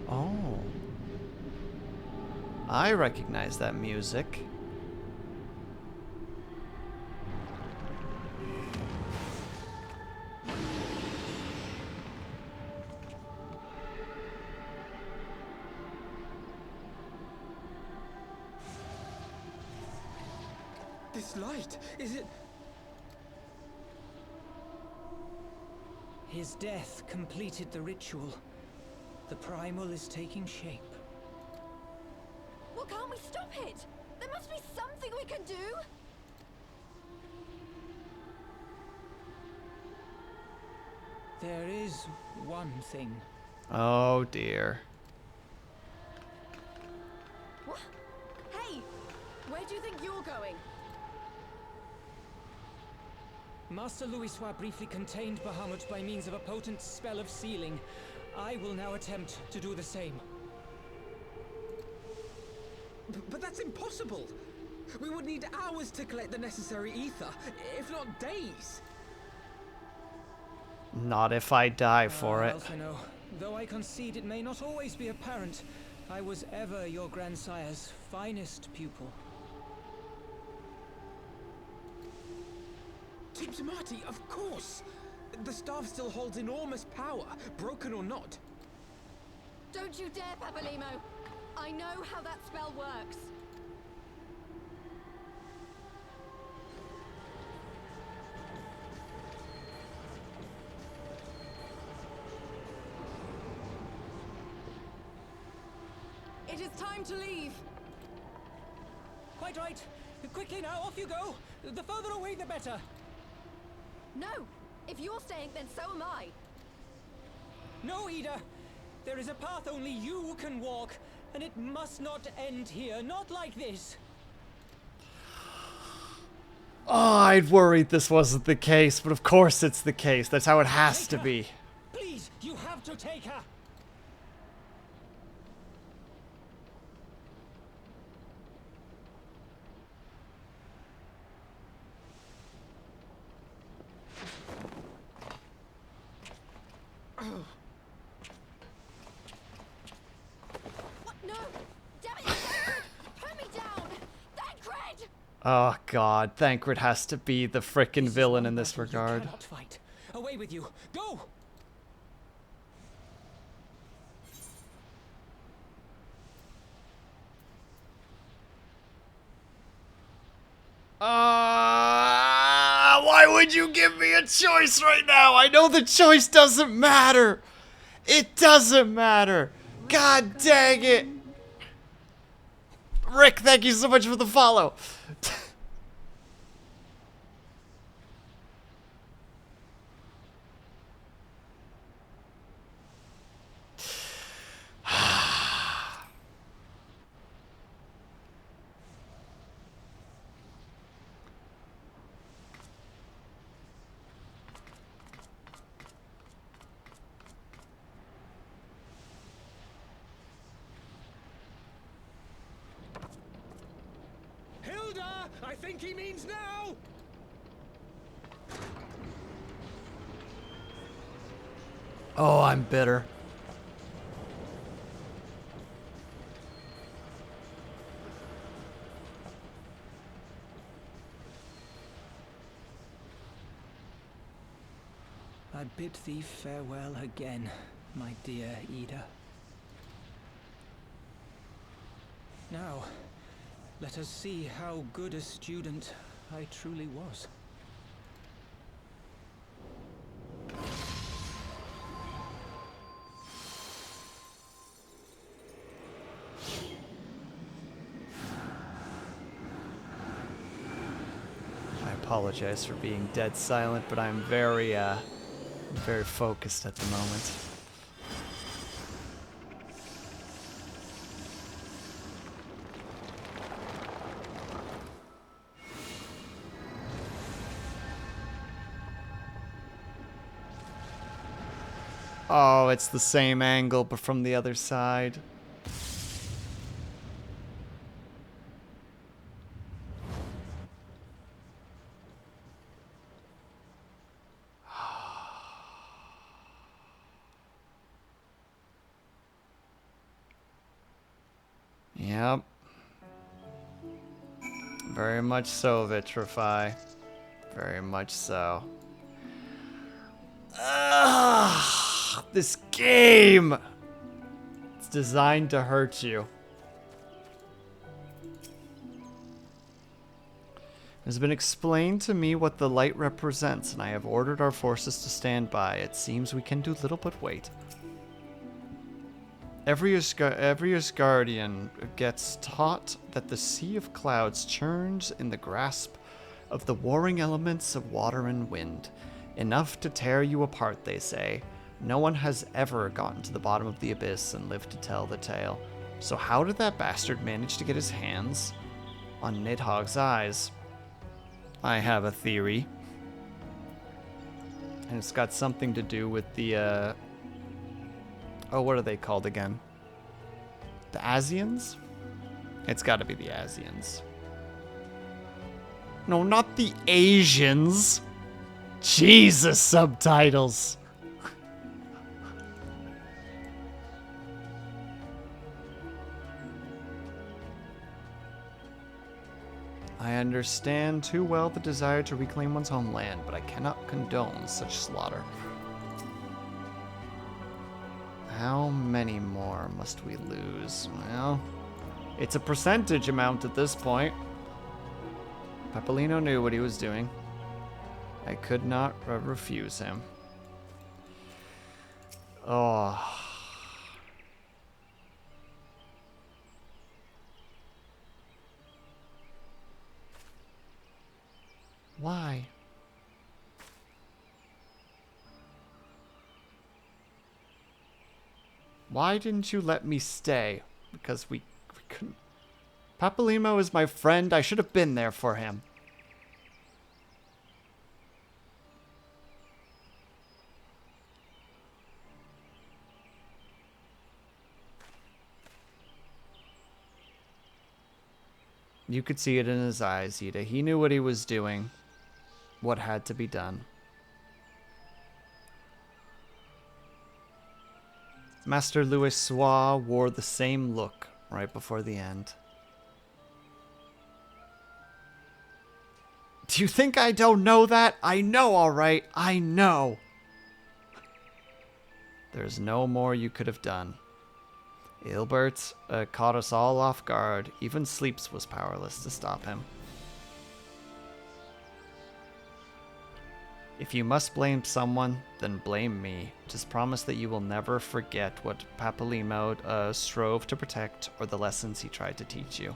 Oh. I recognize that music. This light, is it? His death completed the ritual. The primal is taking shape. Well, can't we stop it? There must be something we can do! There is one thing. Oh dear. do you think you're going? Master Louisoix briefly contained Bahamut by means of a potent spell of sealing. I will now attempt to do the same. But that's impossible! We would need hours to collect the necessary ether, if not days. Not if I die for it. Alphino, though I concede it may not always be apparent, I was ever your grandsire's finest pupil. Tipsamati, of course! The staff still holds enormous power, broken or not. Don't you dare, Papalimo! I know how that spell works. It is time to leave. Quite right. Quickly now, off you go. The further away, the better. No! If you're staying, then so am I. No, Ida. There is a path only you can walk, and it must not end here. Not like this. Oh, I'd worried this wasn't the case, but of course it's the case. That's how it has to be. Please, you have to take her. What? No! Damn it! Thancred! Put me down! Thancred! Oh god, Thancred has to be the frickin' villain in this regard. You cannot fight. Away with you. Go! Why would you give me a choice right now? I know the choice doesn't matter. It doesn't matter. God dang it. Rick, thank you so much for the follow. Hilda! I think he means now! Oh, I'm bitter. I bid thee farewell again, my dear Ida. Now, let us see how good a student I truly was. I apologize for being dead silent, but I'm very focused at the moment. Oh, it's the same angle, but from the other side. Yep. Very much so, Vitrify. Very much so. Ugh, this game! It's designed to hurt you. It has been explained to me what the light represents, and I have ordered our forces to stand by. It seems we can do little but wait. Every Asgardian gets taught that the sea of clouds churns in the grasp of the warring elements of water and wind. Enough to tear you apart, they say. No one has ever gotten to the bottom of the abyss and lived to tell the tale. So how did that bastard manage to get his hands on Nidhogg's eyes. I have a theory. And it's got something to do with the, oh, what are they called again? The Asians? It's got to be the Asians. No, not the Asians. Jesus, subtitles. I understand too well the desire to reclaim one's homeland, but I cannot condone such slaughter. How many more must we lose? Well, it's a percentage amount at this point. Papolino knew what he was doing. I could not refuse him. Oh. Why? Why didn't you let me stay? Because we couldn't. Papolimo is my friend. I should have been there for him. You could see it in his eyes, Ida. He knew what he was doing. What had to be done. Master Louis Soir wore the same look right before the end. Do you think I don't know that? I know, all right. I know. There's no more you could have done. Ilbert caught us all off guard. Even Sleeps was powerless to stop him. If you must blame someone, then blame me. Just promise that you will never forget what Papolimo strove to protect or the lessons he tried to teach you.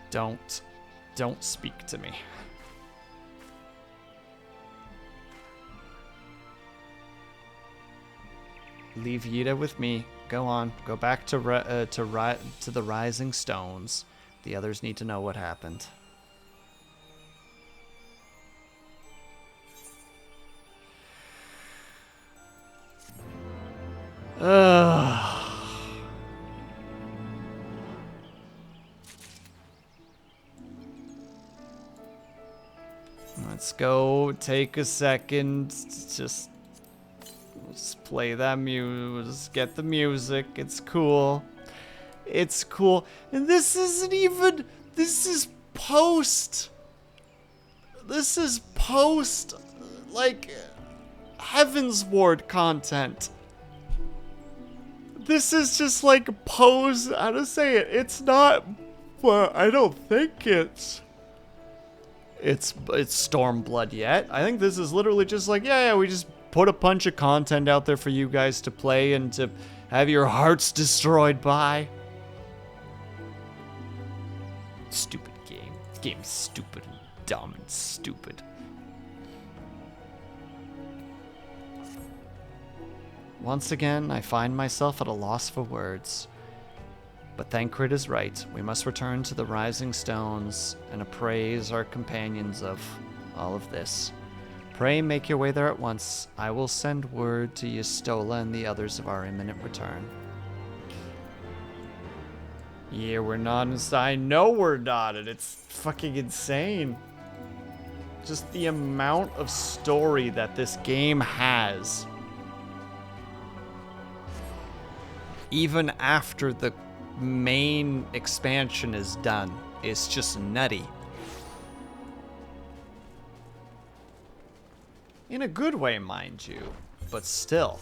Don't speak to me. Leave Yida with me. Go on. Go back to the Rising Stones. The others need to know what happened. Let's go take a second. Just play that music. Get the music. It's cool. It's cool. And this isn't even... This is post... This is post... Like... Heaven's Ward content. This is just like post... How to say it? It's not... But I don't think it's Stormblood yet. I think this is literally just like, yeah, we just put a bunch of content out there for you guys to play and to have your hearts destroyed by. Stupid game. Game's stupid and dumb and stupid. Once again, I find myself at a loss for words. But Thancred is right. We must return to the Rising Stones and appraise our companions of all of this. Pray make your way there at once. I will send word to Yistola and the others of our imminent return. Yeah, we're not inside. I know we're not, and it's fucking insane. Just the amount of story that this game has. Even after the main expansion is done, it's just nutty. In a good way, mind you, but still.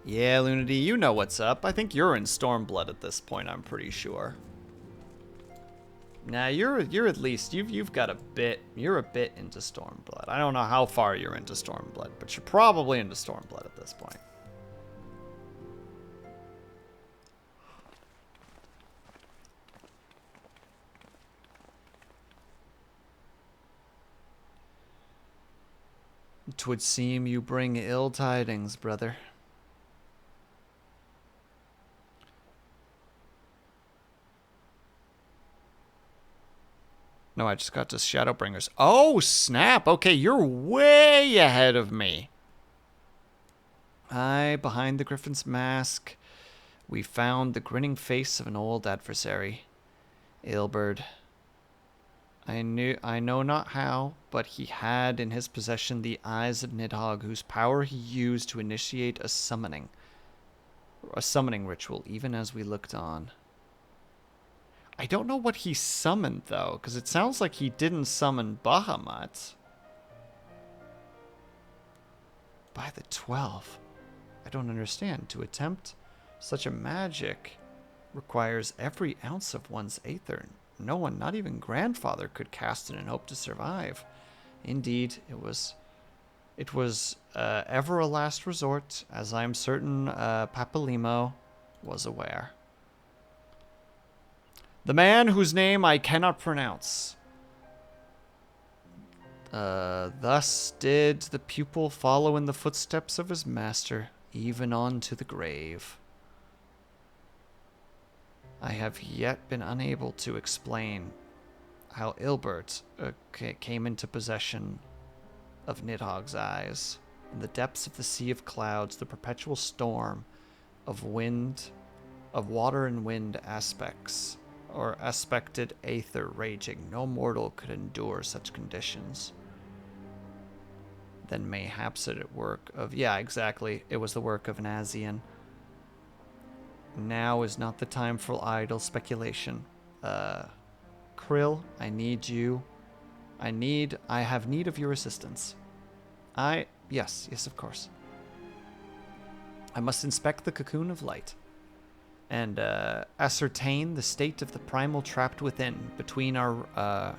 Yeah, Lunity, you know what's up. I think you're in Stormblood at this point, I'm pretty sure. Nah, you're at least, you've got a bit, you're a bit into Stormblood. I don't know how far you're into Stormblood, but you're probably into Stormblood at this point. "'Twould seem you bring ill tidings, brother." No, I just got to Shadowbringers. Oh, snap. Okay, you're way ahead of me. Behind the Griffin's mask, we found the grinning face of an old adversary. Ilberd. I know not how, but he had in his possession the eyes of Nidhogg, whose power he used to initiate a summoning ritual, even as we looked on. I don't know what he summoned, though, because it sounds like he didn't summon Bahamut. By the 12. I don't understand. To attempt such a magic requires every ounce of one's aether. No one, not even grandfather, could cast it and hope to survive. Indeed, it was ever a last resort, as I am certain Papalimo was aware. The man whose name I cannot pronounce. Thus did the pupil follow in the footsteps of his master, even on to the grave. I have yet been unable to explain how Ilbert came into possession of Nidhogg's eyes. In the depths of the sea of clouds, the perpetual storm of water and wind aspected aether raging, no mortal could endure such conditions. Then mayhaps it work of... Yeah, exactly. It was the work of an Asian. Now is not the time for idle speculation. Krill, I need you. I have need of your assistance. Yes, of course. I must inspect the cocoon of light and ascertain the state of the primal trapped within. Between our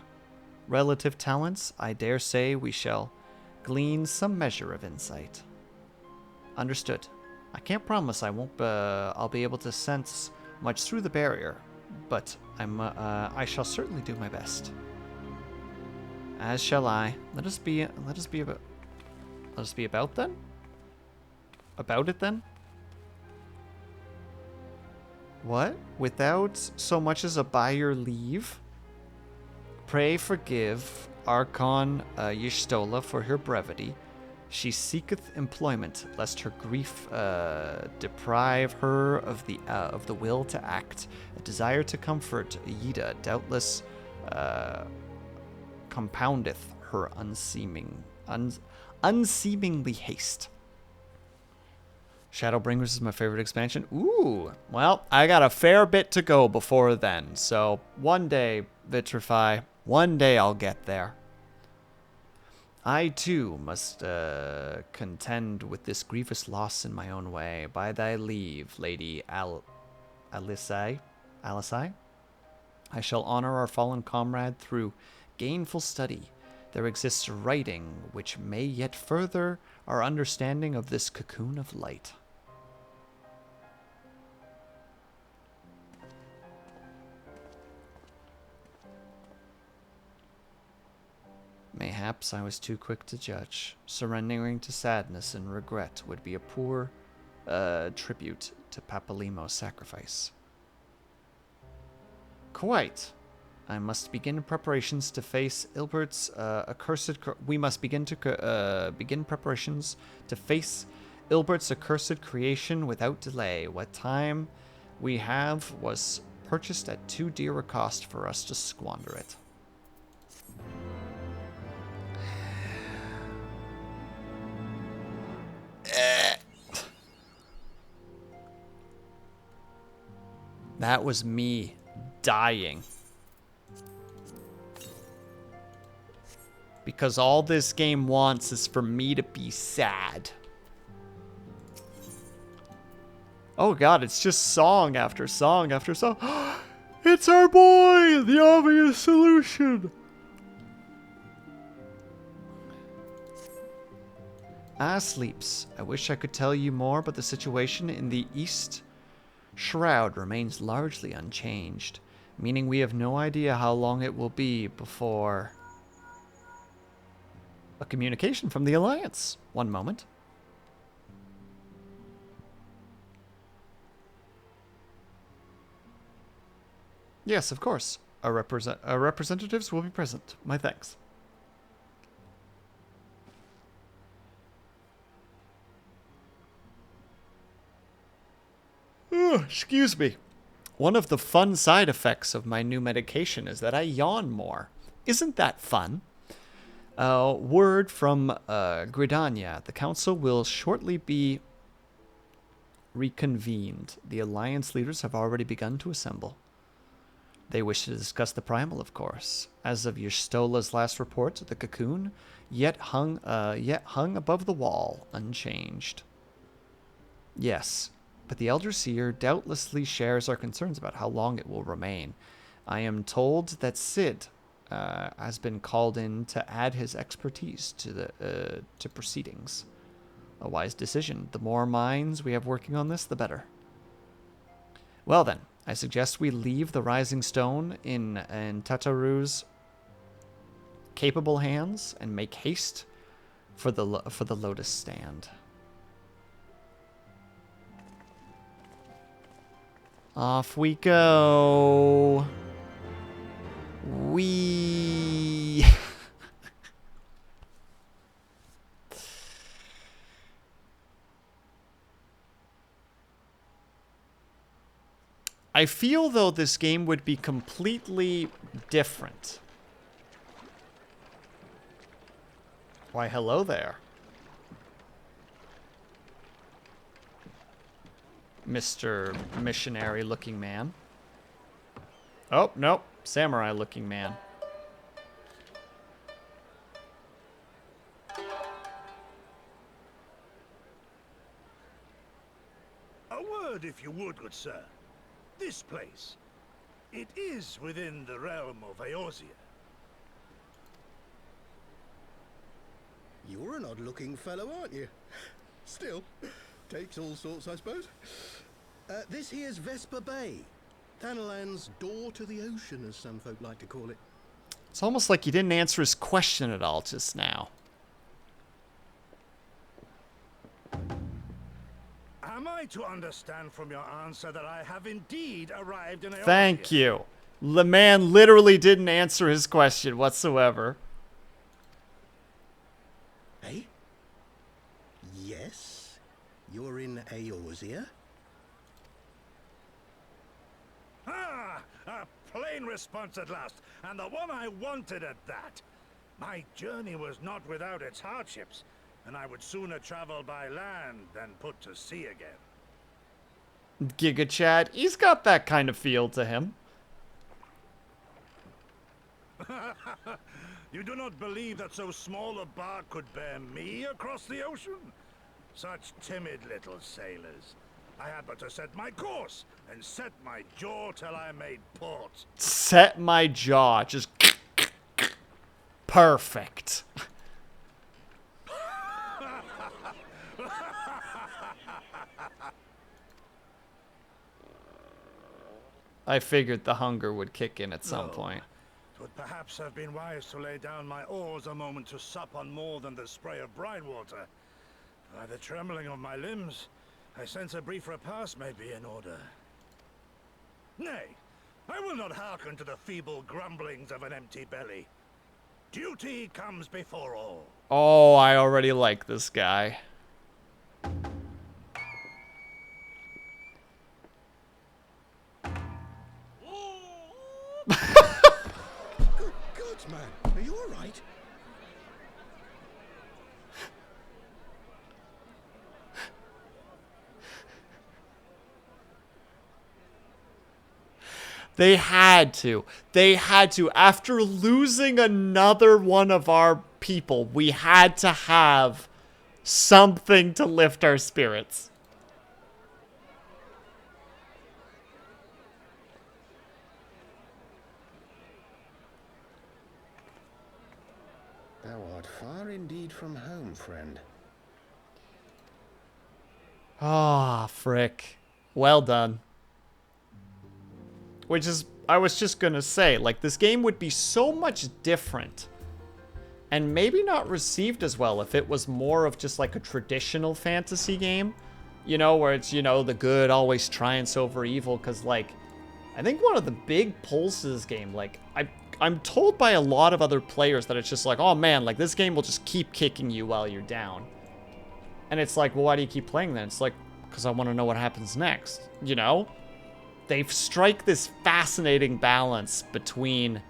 relative talents, I dare say we shall glean some measure of insight. Understood. I can't promise I'll be able to sense much through the barrier, but I shall certainly do my best. As shall I. Let us be about then? About it then? What? Without so much as a by your leave? Pray forgive Archon Y'shtola for her brevity. She seeketh employment, lest her grief deprive her of the will to act. A desire to comfort Yida doubtless compoundeth her unseemingly haste. Shadowbringers is my favorite expansion. Ooh, well, I got a fair bit to go before then. So one day, Vitrify, one day I'll get there. I too must contend with this grievous loss in my own way. By thy leave, Lady Alisai, I shall honor our fallen comrade through gainful study. There exists writing which may yet further our understanding of this cocoon of light. Mayhaps I was too quick to judge. Surrendering to sadness and regret would be a poor tribute to Papalimo's sacrifice. Quite. I must begin preparations to face Ilbert's accursed... We must begin preparations to face Ilbert's accursed creation without delay. What time we have was purchased at too dear a cost for us to squander it. That was me dying. Because all this game wants is for me to be sad. Oh god, it's just song after song after song. It's our boy! The obvious solution! Sleeps. I wish I could tell you more, but the situation in the East Shroud remains largely unchanged, meaning we have no idea how long it will be before a communication from the Alliance. One moment. Yes, of course. Our representatives will be present. My thanks. Excuse me. One of the fun side effects of my new medication is that I yawn more. Isn't that fun? Word from Gridania. The council will shortly be reconvened. The alliance leaders have already begun to assemble. They wish to discuss the primal, of course. As of Ystola's last report, the cocoon yet hung above the wall, unchanged. Yes, but the Elder Seer doubtlessly shares our concerns about how long it will remain. I am told that Sid has been called in to add his expertise to the proceedings. A wise decision. The more minds we have working on this, the better. Well then, I suggest we leave the Rising Stone in Tataru's capable hands and make haste for the Lotus Stand. Off we go. I feel, though, this game would be completely different. Why, hello there. Mr. Missionary-looking man. Oh, nope. Samurai-looking man. A word, if you would, good sir. This place, it is within the realm of Eorzea. You're an odd-looking fellow, aren't you? Still, takes all sorts, I suppose. This here's Vesper Bay. Thanalan's door to the ocean, as some folk like to call it. It's almost like you didn't answer his question at all just now. Am I to understand from your answer that I have indeed arrived in Eorzea? Thank you. The man literally didn't answer his question whatsoever. Eh? Yes? You're in Eorzea? Ah! A plain response at last, and the one I wanted at that. My journey was not without its hardships, and I would sooner travel by land than put to sea again. Giga Chad, he's got that kind of feel to him. You do not believe that so small a bark could bear me across the ocean? Such timid little sailors. I had but to set my course and set my jaw till I made port. Set my jaw. Just perfect. I figured the hunger would kick in at some point. It would perhaps have been wise to lay down my oars a moment to sup on more than the spray of brine water. By the trembling of my limbs, I sense a brief repast may be in order. Nay, I will not hearken to the feeble grumblings of an empty belly. Duty comes before all. Oh, I already like this guy. Good man, are you all right? They had to. They had to. After losing another one of our people, we had to have something to lift our spirits. Thou art far indeed from home, friend. Ah, frick. Well done. Which is, I was just gonna say, like, this game would be so much different and maybe not received as well if it was more of just like a traditional fantasy game, you know, where it's, you know, the good always triumphs over evil, because, like, I think one of the big pulls of this game, like, I'm told by a lot of other players that it's just like, oh man, like this game will just keep kicking you while you're down. And it's like, well, why do you keep playing then? It's like, because I want to know what happens next, you know? They've strike this fascinating balance between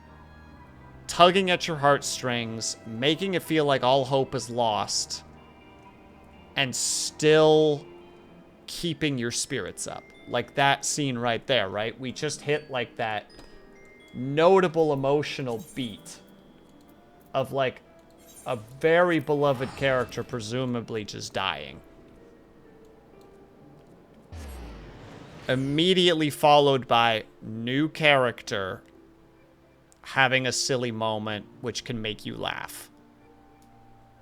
tugging at your heartstrings, making it feel like all hope is lost, and still keeping your spirits up. Like that scene right there, right? We just hit like that notable emotional beat of like a very beloved character presumably just dying. Immediately followed by new character having a silly moment which can make you laugh.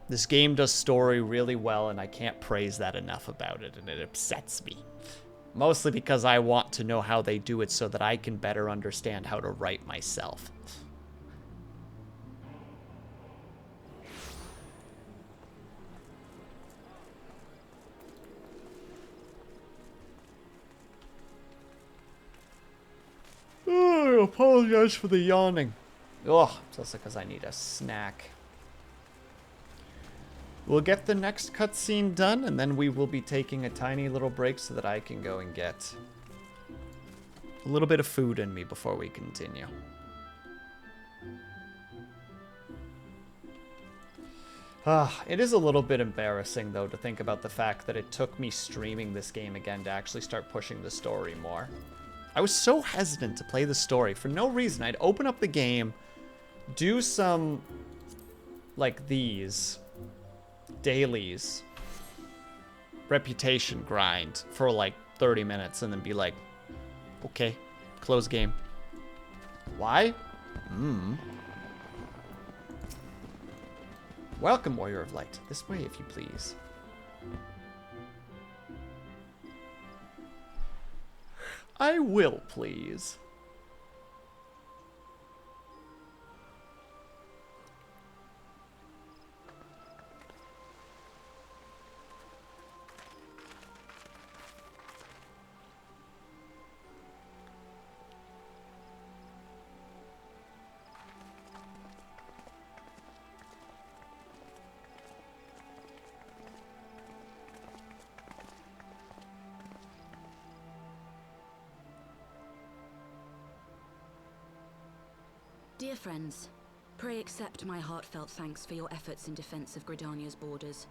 This game does story really well, and I can't praise that enough about it, and it upsets me. Mostly because I want to know how they do it so that I can better understand how to write myself. Oh, I apologize for the yawning. Ugh, it's also because I need a snack. We'll get the next cutscene done, and then we will be taking a tiny little break so that I can go and get a little bit of food in me before we continue. It is a little bit embarrassing, though, to think about the fact that it took me streaming this game again to actually start pushing the story more. I was so hesitant to play the story for no reason. I'd open up the game, do some, like these, dailies, reputation grind for like 30 minutes, and then be like, okay, close game. Why? Welcome, Warrior of Light. This way, if you please. I will, please. Dear friends, pray accept my heartfelt thanks for your efforts in defense of Gridania's borders.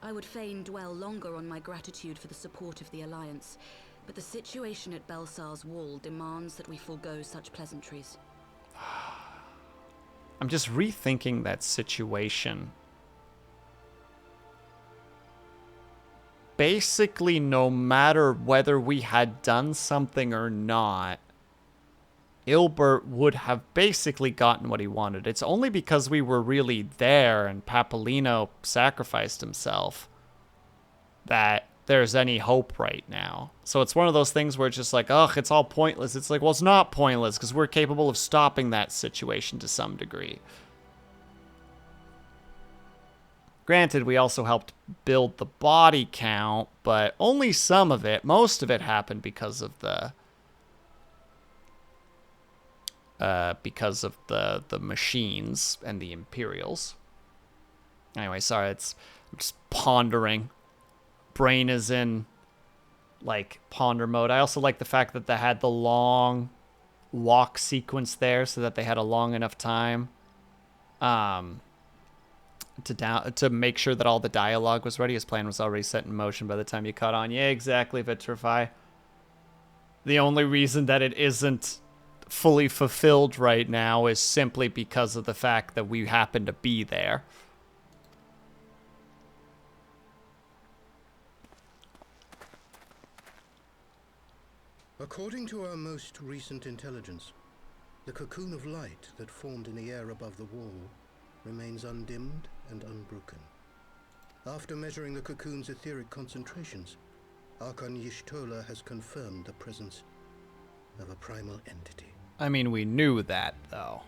I would fain dwell longer on my gratitude for the support of the Alliance, but the situation at Belsar's Wall demands that we forego such pleasantries. I'm just rethinking that situation. Basically, no matter whether we had done something or not, Ilbert would have basically gotten what he wanted. It's only because we were really there and Papolino sacrificed himself that there's any hope right now. So it's one of those things where it's just like, ugh, it's all pointless. It's like, well, it's not pointless because we're capable of stopping that situation to some degree. Granted, we also helped build the body count, but only some of it. Most of it happened because of the machines and the Imperials. Anyway, sorry, I'm just pondering. Brain is in, like, ponder mode. I also like the fact that they had the long walk sequence there so that they had a long enough time to make sure that all the dialogue was ready. His plan was already set in motion by the time you caught on. Yeah, exactly, Vitrify. The only reason that it isn't fully fulfilled right now is simply because of the fact that we happen to be there. According to our most recent intelligence, the cocoon of light that formed in the air above the wall remains undimmed and unbroken. After measuring the cocoon's etheric concentrations, Archon Y'shtola has confirmed the presence of a primal entity. I mean, we knew that, though.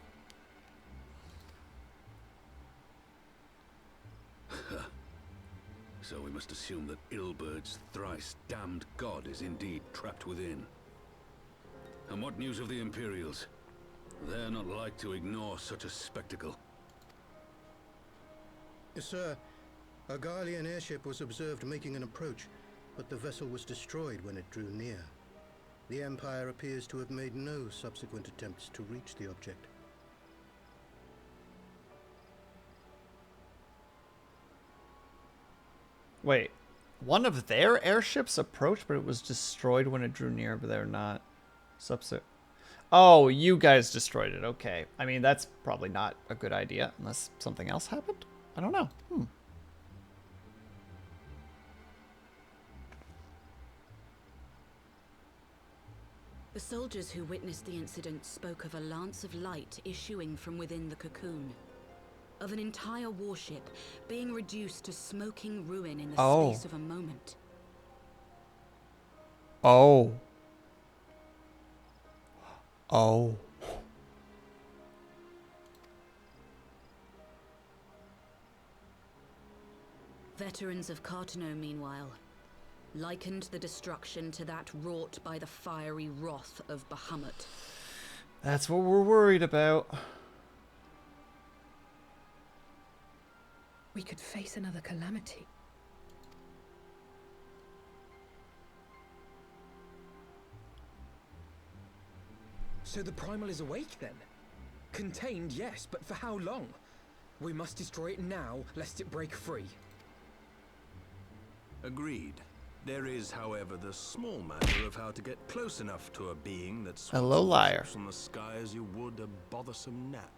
So we must assume that Ilbert's thrice damned god is indeed trapped within. And what news of the Imperials? They're not like to ignore such a spectacle. Sir, a Garlean airship was observed making an approach, but the vessel was destroyed when it drew near. The Empire appears to have made no subsequent attempts to reach the object. Wait, one of their airships approached, but it was destroyed when it drew near, but they're not Oh, you guys destroyed it. Okay. I mean, that's probably not a good idea unless something else happened. I don't know. The soldiers who witnessed the incident spoke of a lance of light issuing from within the cocoon. Of an entire warship being reduced to smoking ruin in the space of a moment. Oh. Veterans of Cartano, meanwhile, likened the destruction to that wrought by the fiery wrath of Bahamut. That's what we're worried about. We could face another calamity. So the Primal is awake then? Contained, yes, but for how long? We must destroy it now, lest it break free. Agreed. There is, however, the small matter of how to get close enough to a being that Hello, liar. from the sky as you would a bothersome gnat.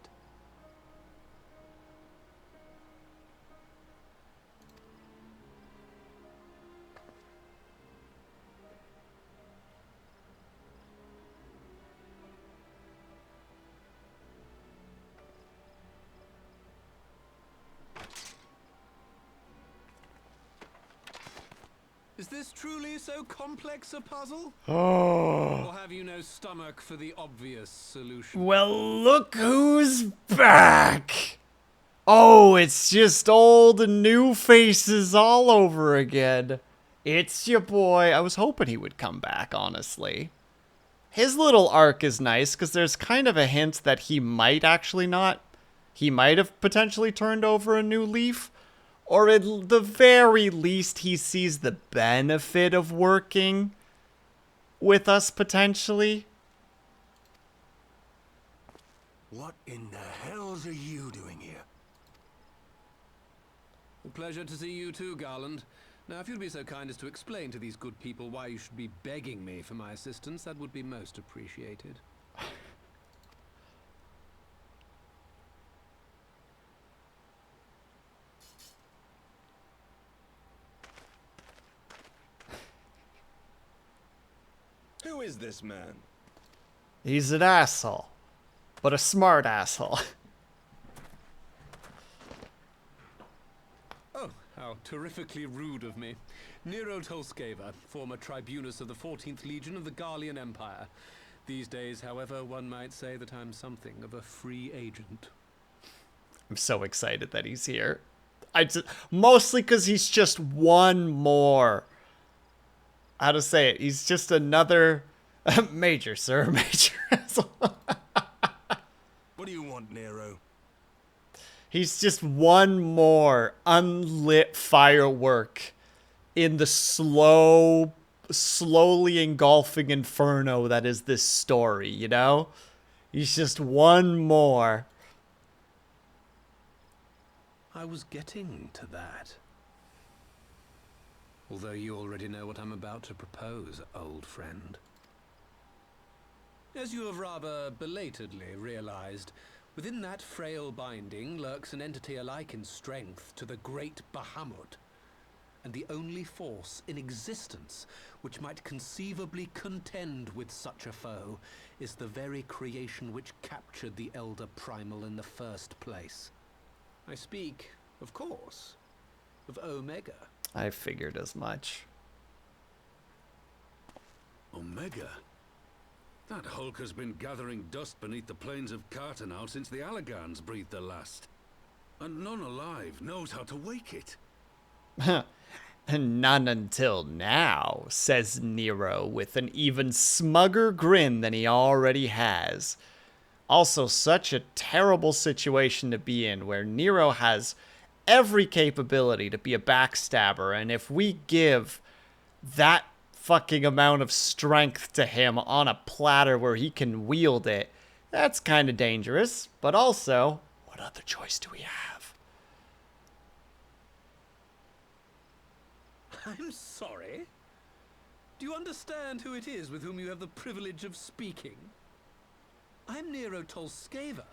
Is this truly so complex a puzzle? Oh. Or have you no stomach for the obvious solution? Well, look who's back. Oh, it's just old and new faces all over again. It's your boy. I was hoping he would come back, honestly. His little arc is nice because there's kind of a hint that he might actually not. He might have potentially turned over a new leaf. Or at the very least, he sees the benefit of working with us, potentially. What in the hells are you doing here? A pleasure to see you too, Garland. Now, if you'd be so kind as to explain to these good people why you should be begging me for my assistance, that would be most appreciated. Who is this man? He's an asshole. But a smart asshole. Oh, how terrifically rude of me. Nero Tolskeva, former tribunus of the 14th Legion of the Garlean Empire. These days, however, one might say that I'm something of a free agent. I'm so excited that he's here. Mostly because he's just one more. How to say it? He's just another major, sir. Major. What do you want, Nero? He's just one more unlit firework in the slowly engulfing inferno that is this story, you know? He's just one more. I was getting to that. Although you already know what I'm about to propose, old friend. As you have rather belatedly realized, within that frail binding lurks an entity alike in strength to the great Bahamut, and the only force in existence which might conceivably contend with such a foe is the very creation which captured the Elder Primal in the first place. I speak, of course, of Omega. I figured as much. Omega? That Hulk has been gathering dust beneath the plains of Cartanow since the Allagans breathed their last. And none alive knows how to wake it. None until now, says Nero with an even smugger grin than he already has. Also, such a terrible situation to be in, where Nero has every capability to be a backstabber, and if we give that fucking amount of strength to him on a platter where he can wield it, that's kind of dangerous. But also, what other choice do we have? I'm sorry. Do you understand who it is with whom you have the privilege of speaking? I'm Nero Tolskeva,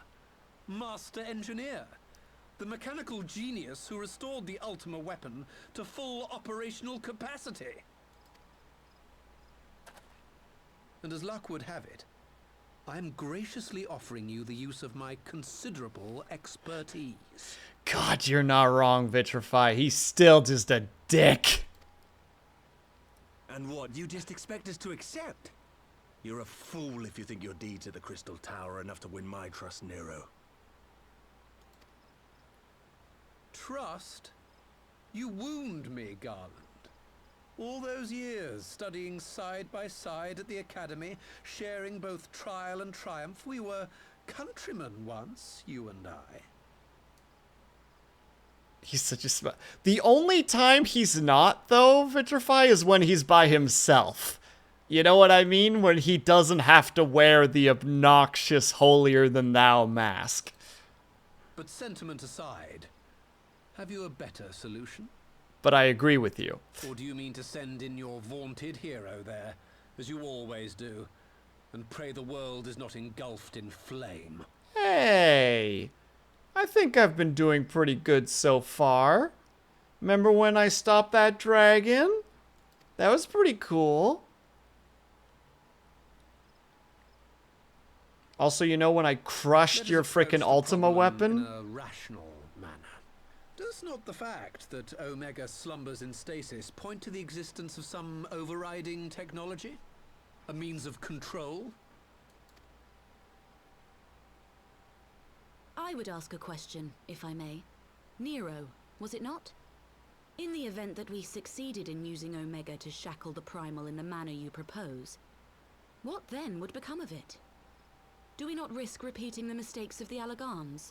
Master Engineer, the mechanical genius who restored the Ultima weapon to full operational capacity. And as luck would have it, I'm graciously offering you the use of my considerable expertise. God, you're not wrong, Vitrify. He's still just a dick. And what, you just expect us to accept? You're a fool if you think your deeds at the Crystal Tower are enough to win my trust, Nero. Trust? You wound me, Garland. All those years, studying side by side at the Academy, sharing both trial and triumph, we were countrymen once, you and I. He's such a The only time he's not, though, Vitrify, is when he's by himself. You know what I mean? When he doesn't have to wear the obnoxious holier-than-thou mask. But sentiment aside, have you a better solution? But I agree with you. Or do you mean to send in your vaunted hero there, as you always do, and pray the world is not engulfed in flame? Hey, I think I've been doing pretty good so far. Remember when I stopped that dragon? That was pretty cool. Also, you know when I crushed your frickin' Ultima weapon? In a rational manner. Does not the fact that Omega slumbers in stasis point to the existence of some overriding technology? A means of control? I would ask a question, if I may. Nero, was it not? In the event that we succeeded in using Omega to shackle the Primal in the manner you propose, what then would become of it? Do we not risk repeating the mistakes of the Allagans?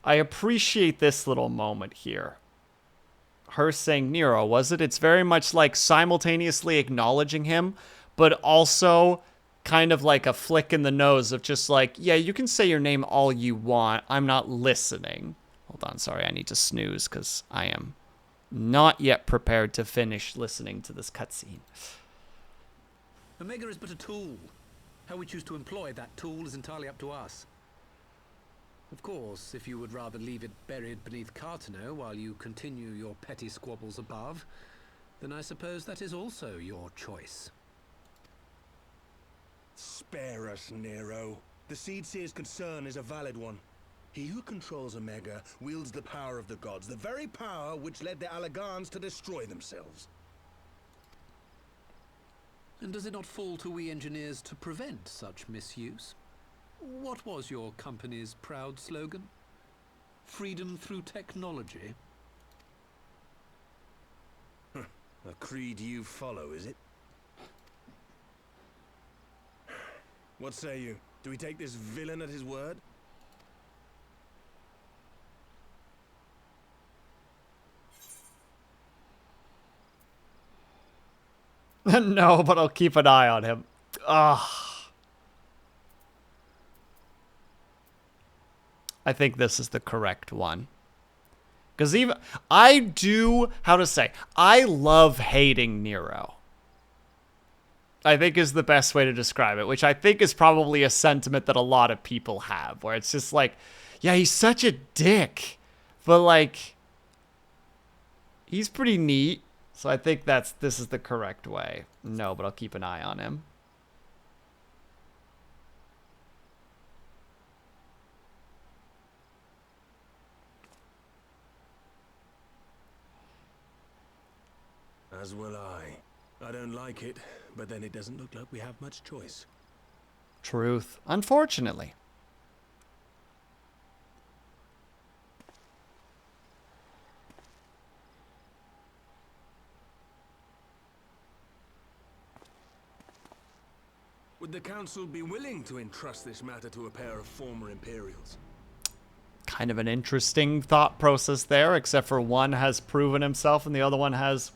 I appreciate this little moment here. Her saying Nero, was it? It's very much like simultaneously acknowledging him, but also kind of like a flick in the nose of just like, yeah, you can say your name all you want. I'm not listening. Hold on, sorry, I need to snooze because I am not yet prepared to finish listening to this cutscene. Omega is but a tool. How we choose to employ that tool is entirely up to us. Of course, if you would rather leave it buried beneath Cartano while you continue your petty squabbles above, then I suppose that is also your choice. Spare us, Nero. The Seedseer's concern is a valid one. He who controls Omega wields the power of the gods, the very power which led the Allagans to destroy themselves. And does it not fall to we engineers to prevent such misuse? What was your company's proud slogan? Freedom through technology? A creed you follow, is it? What say you? Do we take this villain at his word? No, but I'll keep an eye on him. Ugh. I think this is the correct one. Because even, I do, how to say, I love hating Nero. I think is the best way to describe it, which I think is probably a sentiment that a lot of people have, where it's just like, yeah, he's such a dick, but like, he's pretty neat. So I think this is the correct way. No, but I'll keep an eye on him. As will I. I don't like it, but then it doesn't look like we have much choice. Truth. Unfortunately. Would the Council be willing to entrust this matter to a pair of former Imperials? Kind of an interesting thought process there, except for one has proven himself and the other one has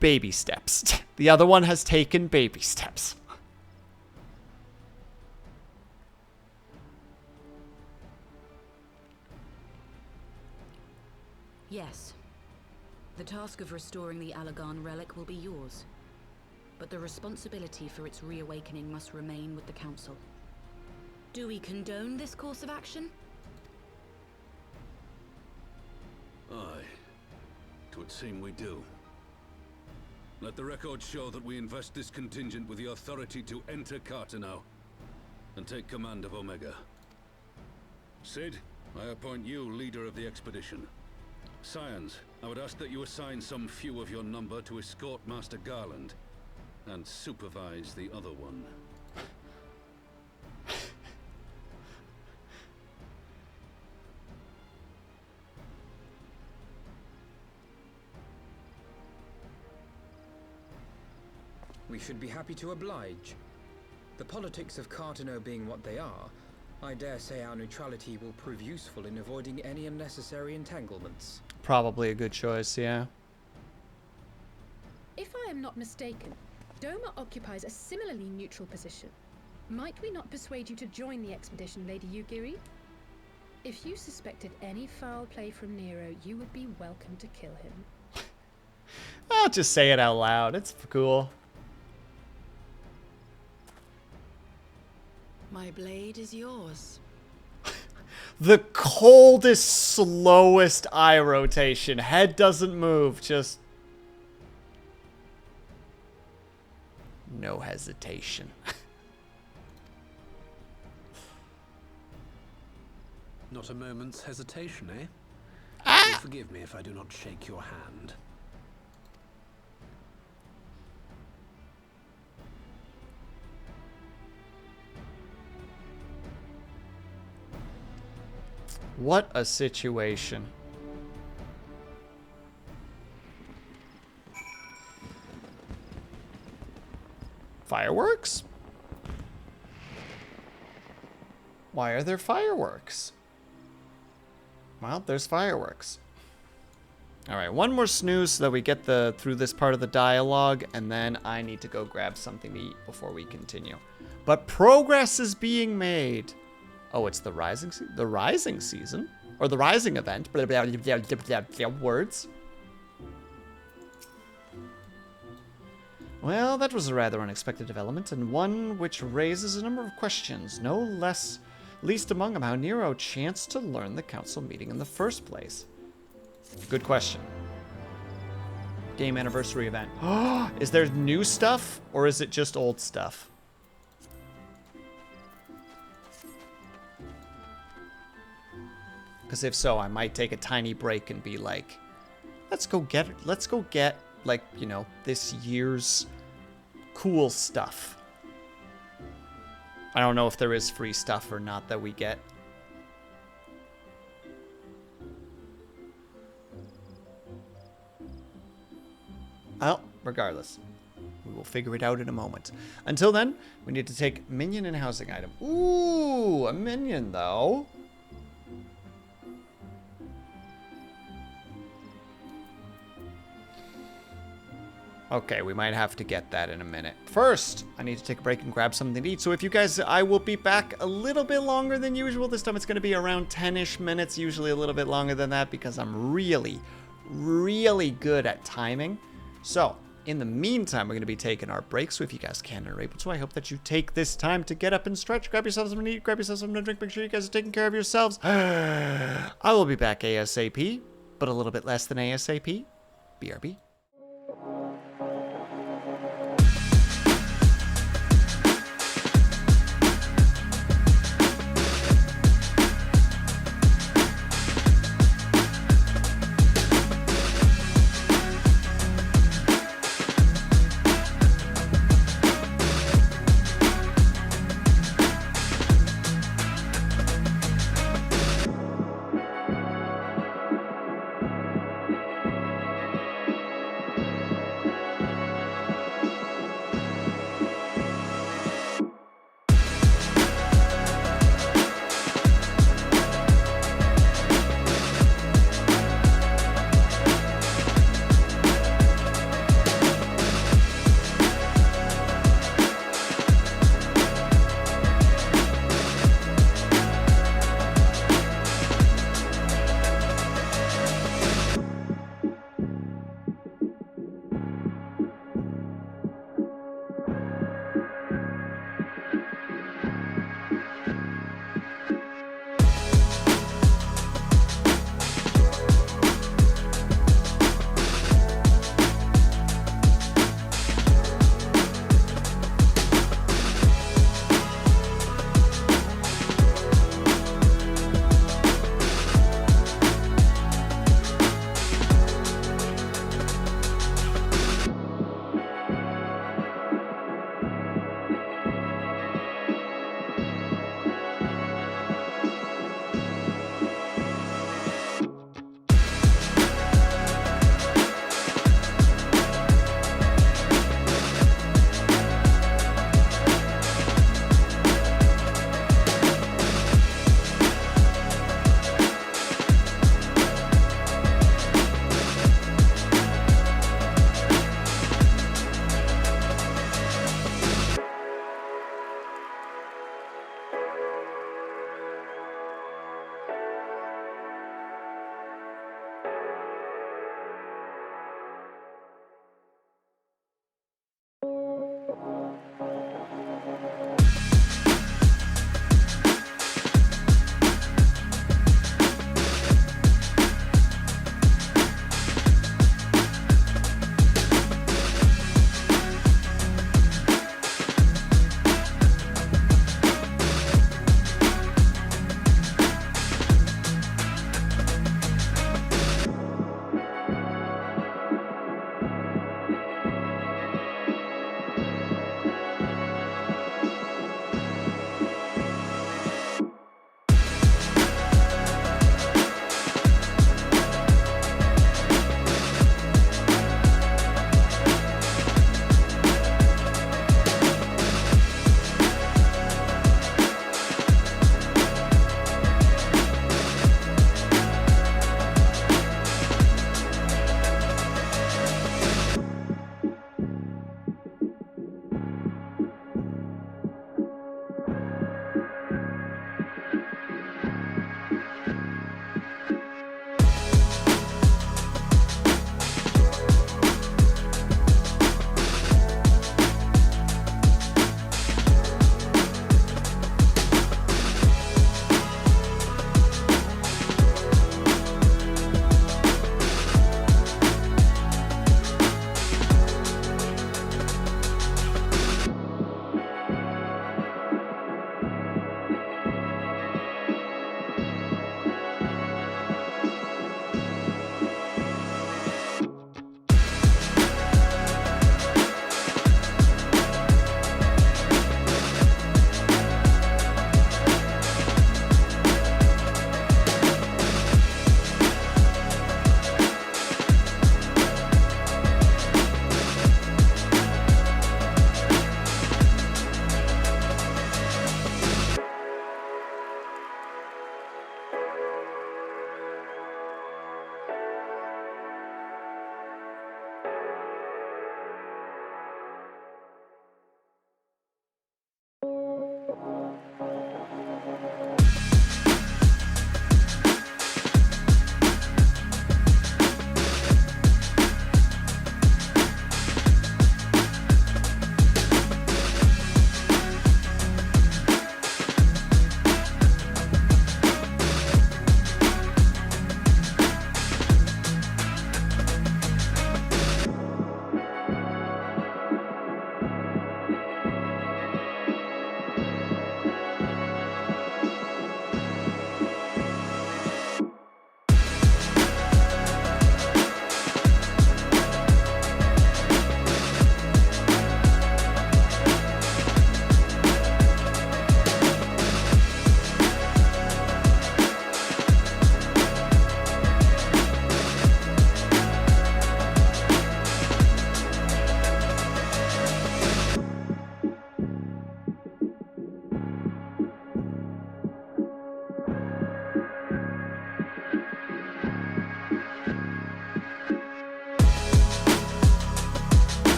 baby steps. The other one has taken baby steps. Yes. The task of restoring the Allagan relic will be yours. But the responsibility for its reawakening must remain with the Council. Do we condone this course of action? Aye. It would seem we do. Let the record show that we invest this contingent with the authority to enter Carteneau and take command of Omega. Sid, I appoint you leader of the expedition. Scions, I would ask that you assign some few of your number to escort Master Garland and supervise the other one. We should be happy to oblige. The politics of Carteneau being what they are, I dare say our neutrality will prove useful in avoiding any unnecessary entanglements. Probably a good choice, yeah. If I am not mistaken, Doma occupies a similarly neutral position. Might we not persuade you to join the expedition, Lady Yugiri? If you suspected any foul play from Nero, you would be welcome to kill him. I'll just say it out loud. It's cool. My blade is yours. The coldest, slowest eye rotation. Head doesn't move, just no hesitation. Not a moment's hesitation, eh? You'll forgive me if I do not shake your hand. What a situation. Fireworks? Why are there fireworks? Well, there's fireworks. Alright, one more snooze so that we get through this part of the dialogue, and then I need to go grab something to eat before we continue. But progress is being made. Oh, it's the rising season? Or the rising event. Words. Well, that was a rather unexpected development, and one which raises a number of questions, no least among them how Nero chanced to learn the council meeting in the first place. Good question. Game anniversary event. Is there new stuff, or is it just old stuff? Because if so, I might take a tiny break and be like, let's go get, like, you know, this year's cool stuff. I don't know if there is free stuff or not that we get. Well, regardless, we will figure it out in a moment. Until then, we need to take minion and housing item. Ooh, a minion though. Okay, we might have to get that in a minute. First, I need to take a break and grab something to eat. So if you guys, I will be back a little bit longer than usual. This time it's going to be around 10-ish minutes, usually a little bit longer than that because I'm really, really good at timing. So in the meantime, we're going to be taking our break. So if you guys can and are able to, I hope that you take this time to get up and stretch, grab yourselves something to eat, grab yourselves something to drink. Make sure you guys are taking care of yourselves. I will be back ASAP, but a little bit less than ASAP. BRB.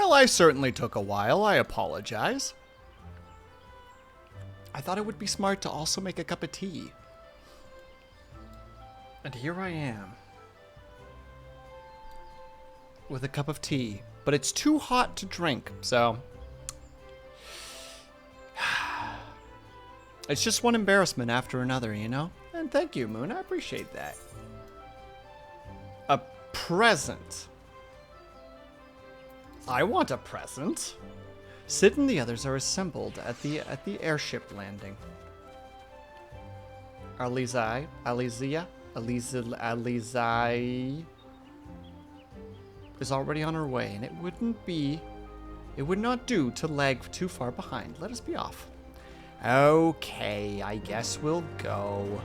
Well, I certainly took a while. I apologize. I thought it would be smart to also make a cup of tea. And here I am. With a cup of tea. But it's too hot to drink, so... It's just one embarrassment after another, you know? And thank you, Moon. I appreciate that. A present. I want a present. Sid and the others are assembled at the airship landing. Alizai is already on her way, and it would not do to lag too far behind. Let us be off. Okay, I guess we'll go.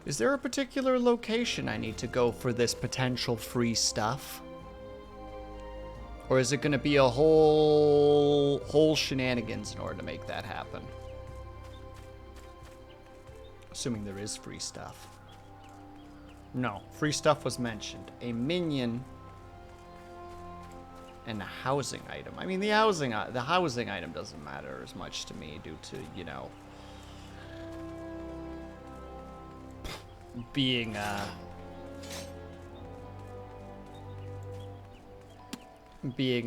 Is there a particular location I need to go for this potential free stuff? Or is it going to be a whole shenanigans in order to make that happen? Assuming there is free stuff. No, free stuff was mentioned. A minion and a housing item. I mean, the housing item doesn't matter as much to me due to, you know, being a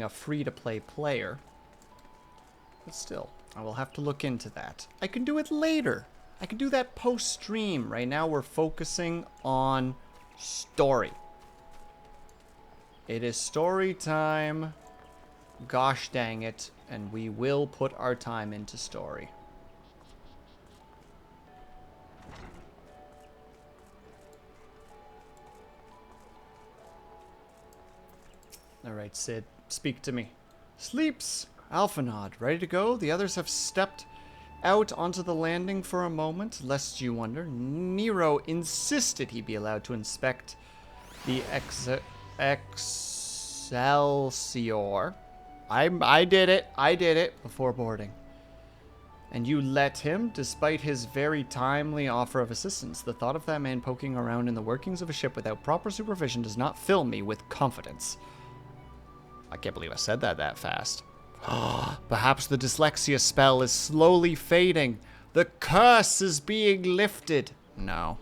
free-to-play player. But still, I will have to look into that. I can do it later. I can do that post-stream. Right now we're focusing on story. It is story time. Gosh dang it. And we will put our time into story. Alright, Sid. Speak to me. Sleeps. Alphanod. Ready to go? The others have stepped out onto the landing for a moment, lest you wonder. Nero insisted he be allowed to inspect the Excelsior. I did it before boarding. And you let him, despite his very timely offer of assistance. The thought of that man poking around in the workings of a ship without proper supervision does not fill me with confidence. I can't believe I said that fast. Perhaps the dyslexia spell is slowly fading. The curse is being lifted. No.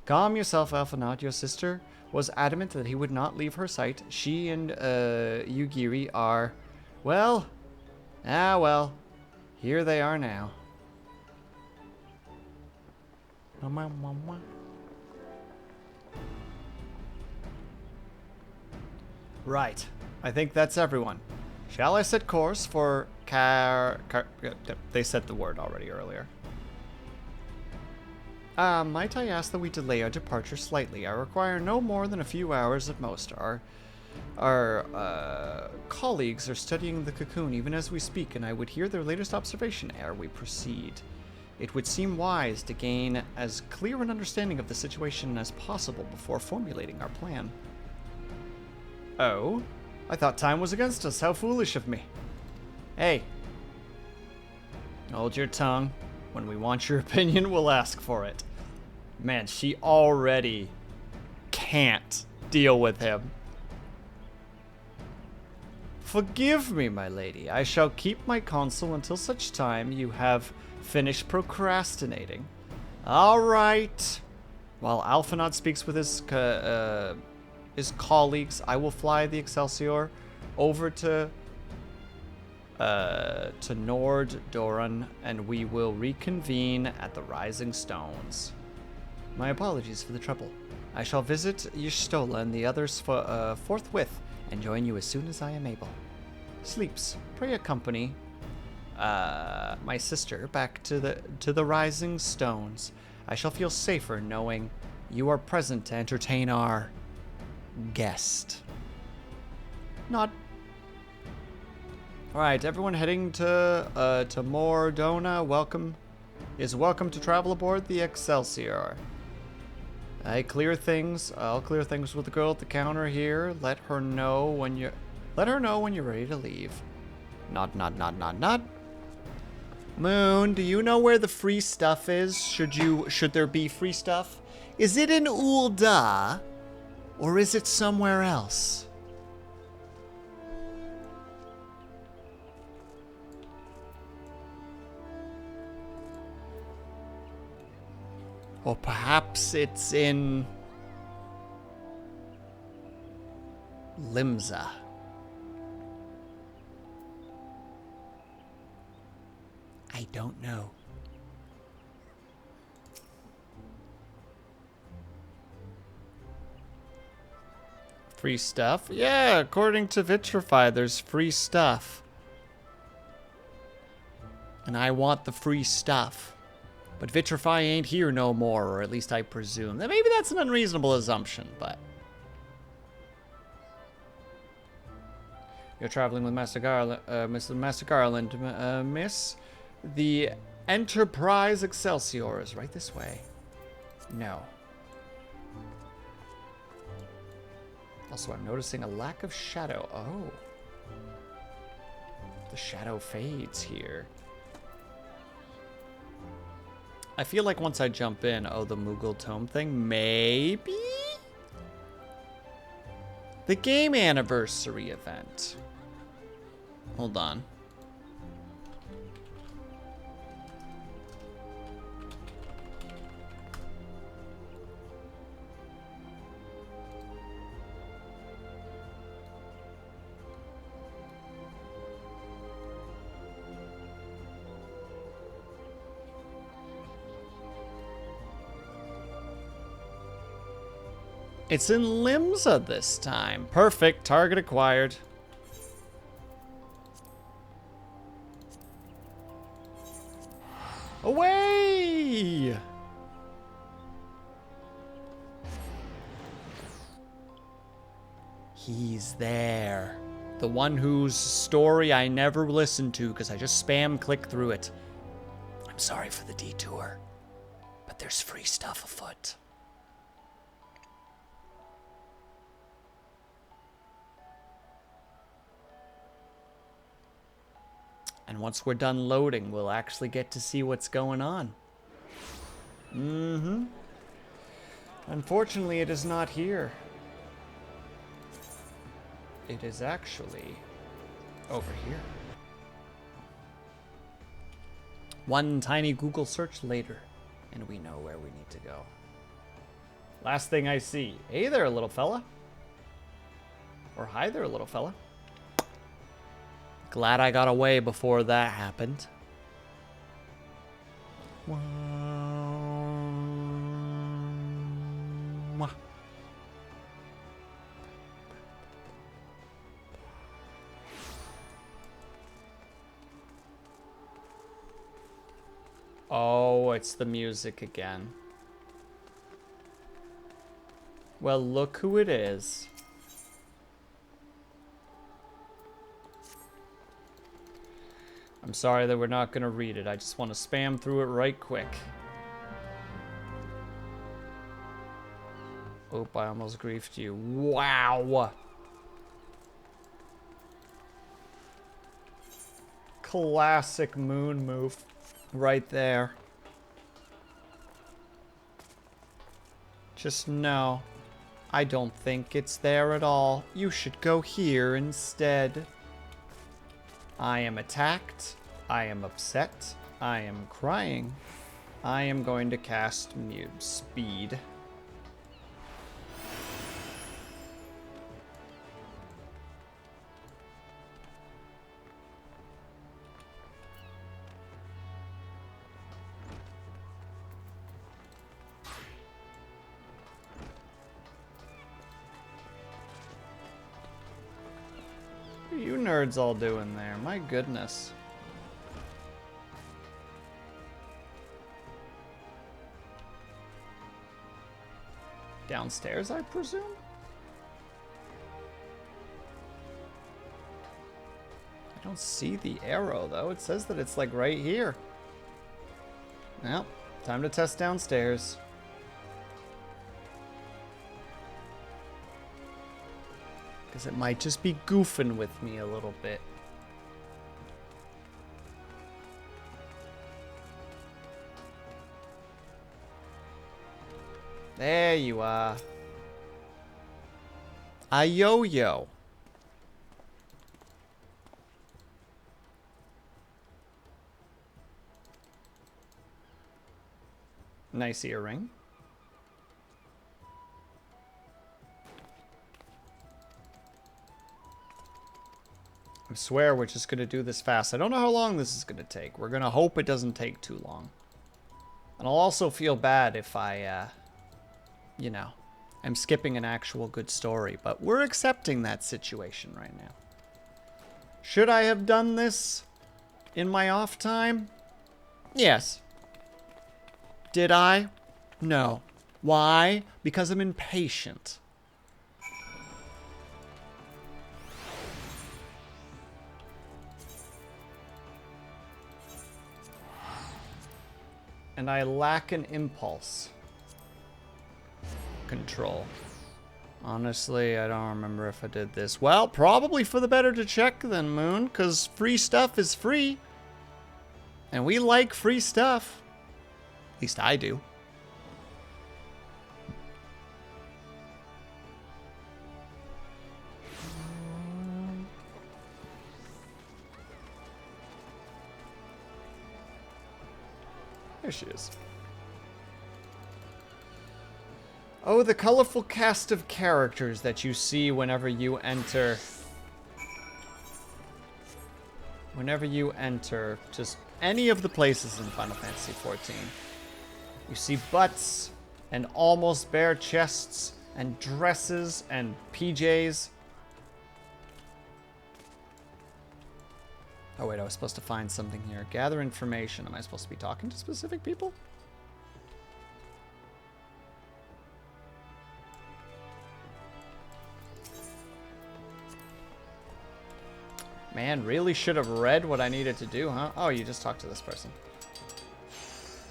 Calm yourself, Alphanod. Your sister was adamant that he would not leave her sight. She and Yugiri are, well, well, here they are now. Right. I think that's everyone. Shall I set course for they said the word already earlier. Might I ask that we delay our departure slightly? I require no more than a few hours at most. Our colleagues are studying the cocoon even as we speak, and I would hear their latest observation ere we proceed. It would seem wise to gain as clear an understanding of the situation as possible before formulating our plan. Oh? I thought time was against us. How foolish of me. Hey. Hold your tongue. When we want your opinion, we'll ask for it. Man, she already can't deal with him. Forgive me, my lady. I shall keep my counsel until such time you have finished procrastinating. All right. While Alphanod speaks with his colleagues, I will fly the Excelsior over to Nord Doran, and we will reconvene at the Rising Stones. My apologies for the trouble. I shall visit Y'shtola and the others forthwith, and join you as soon as I am able. Sleeps, pray accompany my sister back to the Rising Stones. I shall feel safer knowing you are present to entertain our guest. Not. All right, everyone heading to Mordona. Welcome to travel aboard the Excelsior. I'll clear things with the girl at the counter here. Let her know when you're ready to leave. Nod. Moon, do you know where the free stuff is? Should there be free stuff? Is it in Ul'dah? Or is it somewhere else? Or perhaps it's in Limsa. I don't know. Free stuff? Yeah, according to Vitrify, there's free stuff. And I want the free stuff. But Vitrify ain't here no more, or at least I presume. Maybe that's an unreasonable assumption, but... You're traveling with Master Garland, Master Garland, miss? The Enterprise Excelsior is right this way. No. Also, I'm noticing a lack of shadow. Oh. The shadow fades here. I feel like once I jump in, oh, the Moogle Tome thing, maybe? The game anniversary event. Hold on. It's in Limsa this time. Perfect. Target acquired. Away! He's there. The one whose story I never listened to because I just spam click through it. I'm sorry for the detour, but there's free stuff afoot. And once we're done loading, we'll actually get to see what's going on. Mm-hmm. Unfortunately, it is not here. It is actually over here. One tiny Google search later, and we know where we need to go. Last thing I see. Hey there, little fella. Or hi there, little fella. Glad I got away before that happened. Oh, it's the music again. Well, look who it is. I'm sorry that we're not going to read it. I just want to spam through it right quick. Oop, I almost griefed you. Wow. Classic moon move right there. Just no. I don't think it's there at all. You should go here instead. I am attacked. I am upset. I am crying. I am going to cast mute speed. What are you nerds all doing there? My goodness. Downstairs, I presume? I don't see the arrow, though. It says that it's, like, right here. Well, time to test downstairs. Because it might just be goofing with me a little bit. There you are. A yo-yo. Nice earring. I swear we're just going to do this fast. I don't know how long this is going to take. We're going to hope it doesn't take too long. And I'll also feel bad if I, you know, I'm skipping an actual good story. But we're accepting that situation right now. Should I have done this in my off time? Yes. Did I? No. Why? Because I'm impatient. And I lack an impulse control. Honestly, I don't remember if I did this. Well, probably for the better to check then, Moon, because free stuff is free. And we like free stuff. At least I do. There she is. Oh, the colorful cast of characters that you see whenever you enter. Whenever you enter just any of the places in Final Fantasy XIV. You see butts and almost bare chests and dresses and PJs. Oh wait, I was supposed to find something here. Gather information. Am I supposed to be talking to specific people? Man, really should have read what I needed to do, huh? Oh, you just talked to this person.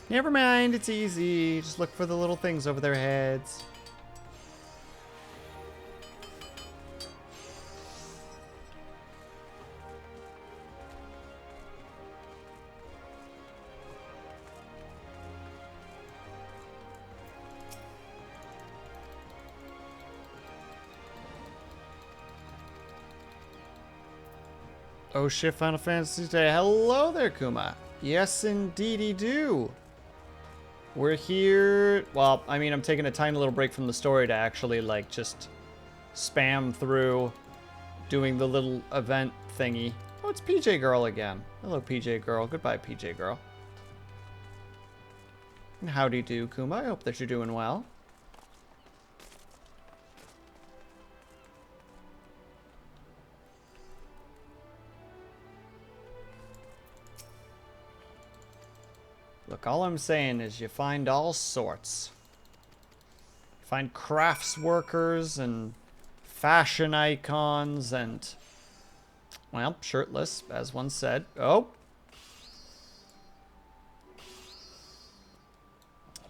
Never mind, it's easy. Just look for the little things over their heads. Oh shit, Final Fantasy Day. Hello there, Kuma. Yes, indeedy do. We're here. Well, I mean, I'm taking a tiny little break from the story to actually, like, just spam through doing the little event thingy. Oh, it's PJ Girl again. Hello, PJ Girl. Goodbye, PJ Girl. And howdy do, Kuma. I hope that you're doing well. Look, all I'm saying is you find all sorts. You find crafts workers and fashion icons and, well, shirtless, as one said. Oh.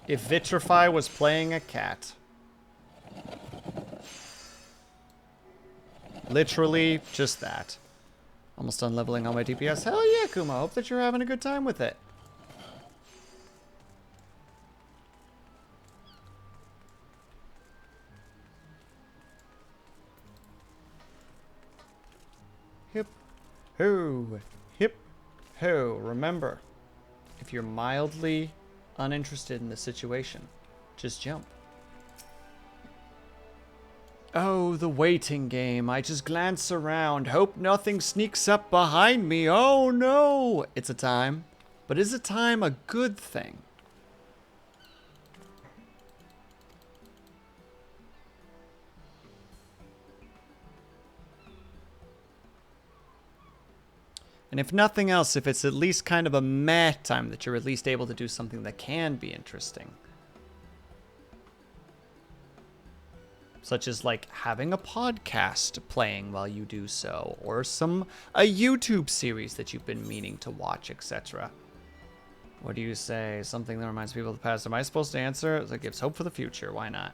If Vitrify was playing a cat. Literally just that. Almost done leveling all my DPS. Hell yeah, Kuma. Hope that you're having a good time with it. Hip, ho, hip, ho. Remember, if you're mildly uninterested in the situation, just jump. Oh, the waiting game. I just glance around, hope nothing sneaks up behind me. Oh no! It's a time. But is a time a good thing? And if nothing else, if it's at least kind of a meh time that you're at least able to do something that can be interesting. Such as like having a podcast playing while you do so, or a YouTube series that you've been meaning to watch, etc. What do you say? Something that reminds people of the past. Am I supposed to answer? That gives hope for the future. Why not?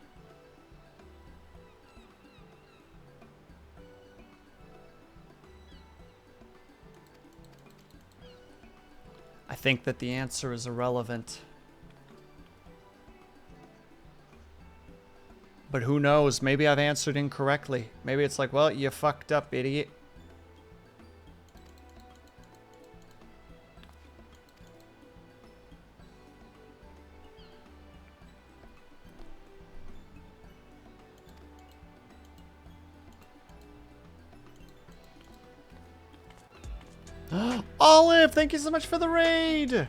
I think that the answer is irrelevant. But who knows? Maybe I've answered incorrectly. Maybe it's like, well, you fucked up, idiot. Olive, thank you so much for the raid.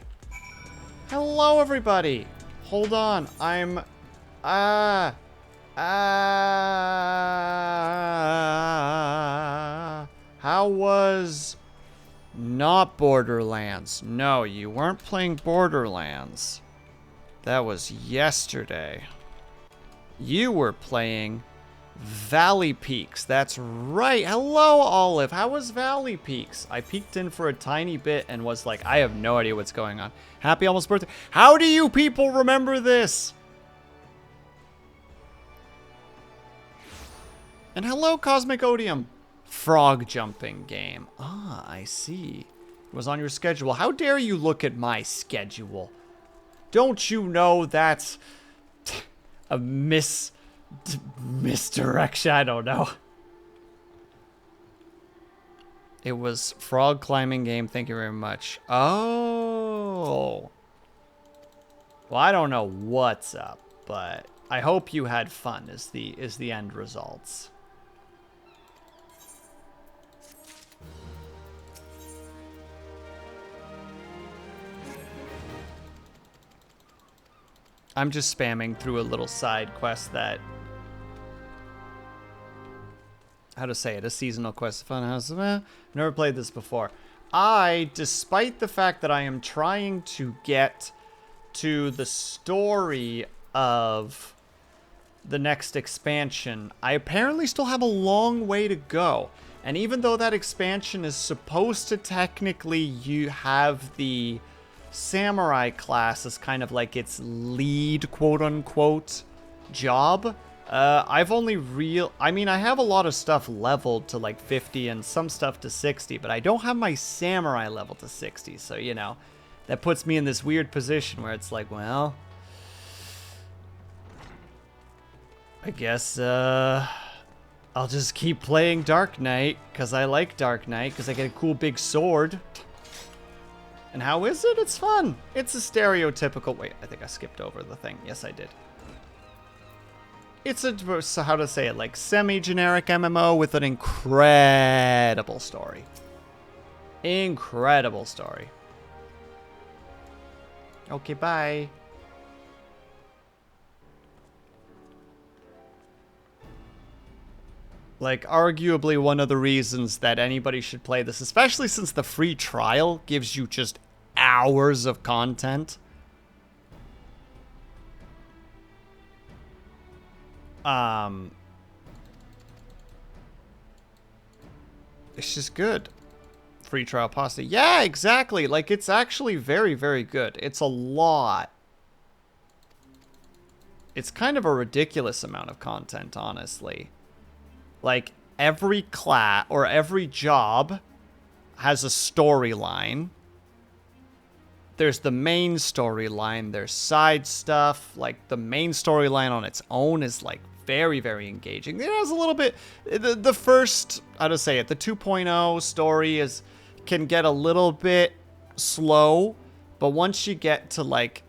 Hello, everybody. Hold on. How was not Borderlands? No, you weren't playing Borderlands. That was yesterday. You were playing Valley Peaks. That's right. Hello, Olive. How was Valley Peaks? I peeked in for a tiny bit and was like, I have no idea what's going on. Happy almost birthday. How do you people remember this? And hello, Cosmic Odium. Frog jumping game. Ah, I see. It was on your schedule. How dare you look at my schedule? Don't you know that's a misdirection? I don't know. It was frog climbing game. Thank you very much. Oh. Well, I don't know what's up, but I hope you had fun is the end results. I'm just spamming through a little side quest that, how to say it, a seasonal quest. Fun house. Never played this before. Despite the fact that I am trying to get to the story of the next expansion, I apparently still have a long way to go. And even though that expansion is supposed to technically you have the samurai class as kind of like its lead quote-unquote job, I've only I have a lot of stuff leveled to like 50 and some stuff to 60, but I don't have my samurai level to 60, so you know, that puts me in this weird position where it's like, well, I guess I'll just keep playing Dark Knight because I like Dark Knight because I get a cool big sword. And how is it? It's fun. It's a stereotypical... Wait, I think I skipped over the thing. Yes, I did. It's a, how to say it, like semi-generic MMO with an incredible story. Incredible story. Okay, bye. Like, arguably one of the reasons that anybody should play this, especially since the free trial gives you just hours of content. It's just good. Free trial pasta. Yeah, exactly. Like, it's actually very, very good. It's a lot. It's kind of a ridiculous amount of content, honestly. Like, every class or every job has a storyline. There's the main storyline. There's side stuff. Like, the main storyline on its own is, like, very, very engaging. It has a little bit... The first, how to say it, the 2.0 story can get a little bit slow. But once you get to, like...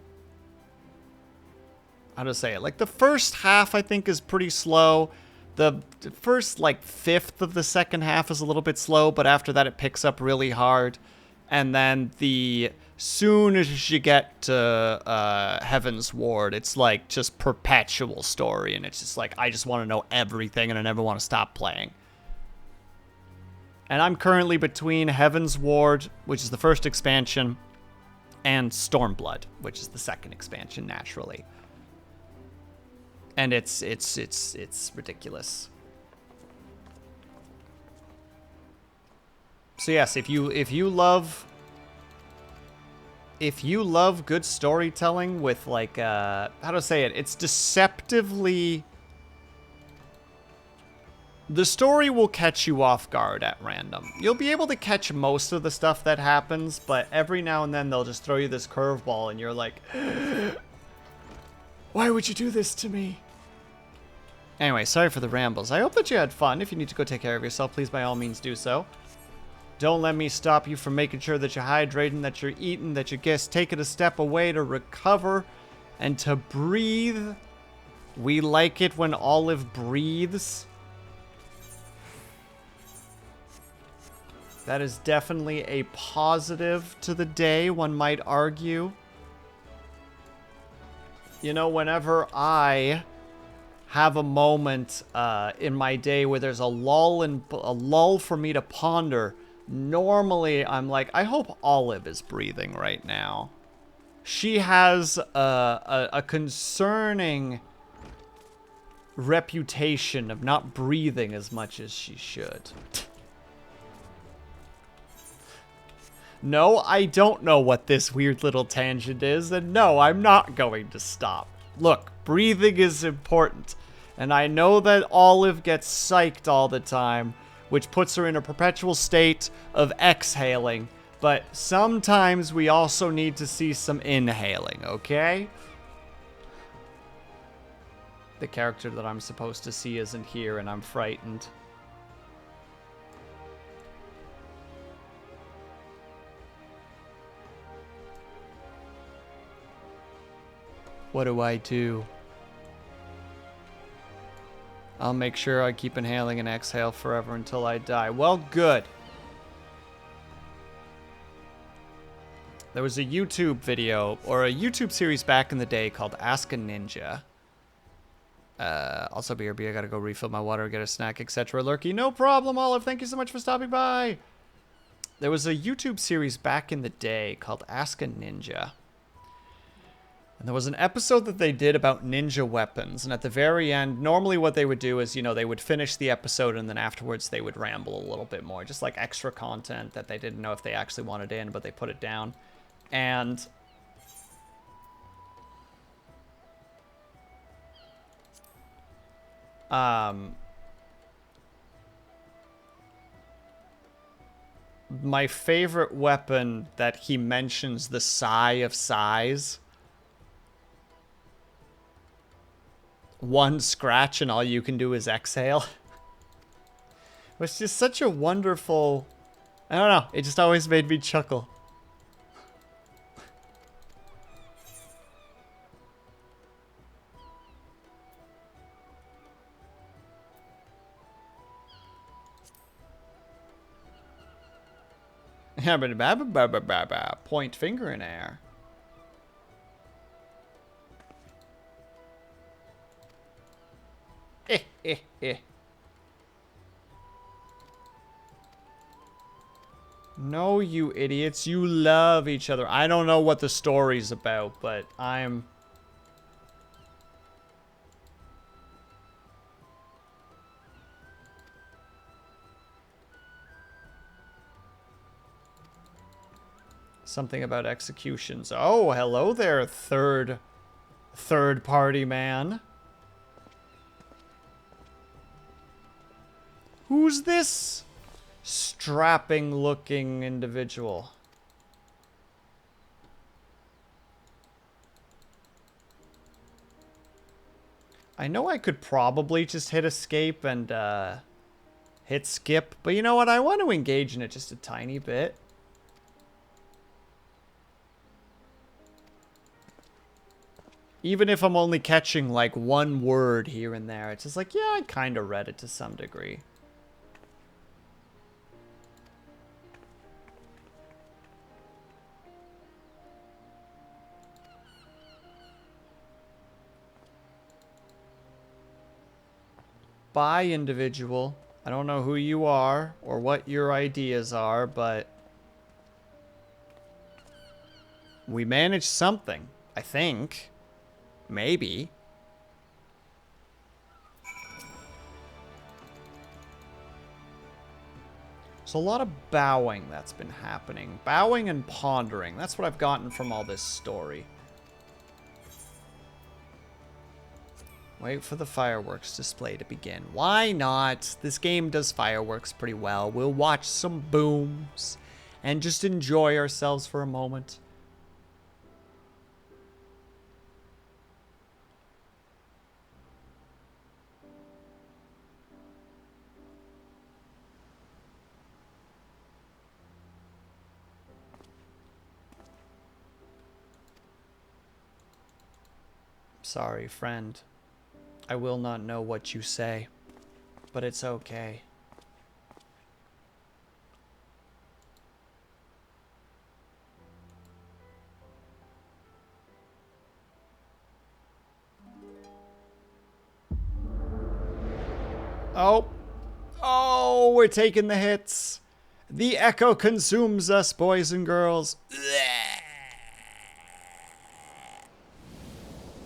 How to say it? Like, the first half, I think, is pretty slow. The first, like, fifth of the second half is a little bit slow, but after that it picks up really hard. And then soon as you get to Heaven's Ward, it's, like, just perpetual story. And it's just like, I just want to know everything and I never want to stop playing. And I'm currently between Heaven's Ward, which is the first expansion, and Stormblood, which is the second expansion, naturally. And it's ridiculous. So yes, if you love good storytelling with, like, how to say it, it's deceptively... The story will catch you off guard at random. You'll be able to catch most of the stuff that happens, but every now and then they'll just throw you this curveball and you're like, why would you do this to me? Anyway, sorry for the rambles. I hope that you had fun. If you need to go take care of yourself, please by all means do so. Don't let me stop you from making sure that you're hydrating, that you're eating, that you just taking a step away to recover and to breathe. We like it when Olive breathes. That is definitely a positive to the day, one might argue. You know, whenever I have a moment in my day where there's a lull for me to ponder, normally I'm like, I hope Olive is breathing right now. She has a concerning reputation of not breathing as much as she should. No, I don't know what this weird little tangent is, and no, I'm not going to stop. Look, breathing is important, and I know that Olive gets psyched all the time, which puts her in a perpetual state of exhaling, but sometimes we also need to see some inhaling, okay? The character that I'm supposed to see isn't here, and I'm frightened. What do I do? I'll make sure I keep inhaling and exhale forever until I die. Well, good. There was a YouTube video, or a YouTube series back in the day called Ask a Ninja. Also, BRB, I gotta go refill my water, get a snack, etc. Lurky, no problem, Olive. Thank you so much for stopping by. There was a YouTube series back in the day called Ask a Ninja. And there was an episode that they did about ninja weapons. And at the very end, normally what they would do is, you know, they would finish the episode and then afterwards they would ramble a little bit more. Just like extra content that they didn't know if they actually wanted in, but they put it down. And my favorite weapon that he mentions, the sigh of sighs. One scratch and all you can do is exhale. It was just such a wonderful... I don't know. It just always made me chuckle. Point finger in air. No, you idiots. You love each other. I don't know what the story's about, but I'm... Something about executions. Oh, hello there, third party man. Who's this strapping looking individual? I know I could probably just hit escape and hit skip, but you know what? I want to engage in it just a tiny bit. Even if I'm only catching like one word here and there, it's just like, yeah, I kind of read it to some degree. Bye, individual. I don't know who you are or what your ideas are, but we managed something, I think. Maybe. So a lot of bowing that's been happening. Bowing and pondering. That's what I've gotten from all this story. Wait for the fireworks display to begin. Why not? This game does fireworks pretty well. We'll watch some booms and just enjoy ourselves for a moment. Sorry, friend. I will not know what you say, but it's okay. Oh. Oh, we're taking the hits. The echo consumes us, boys and girls.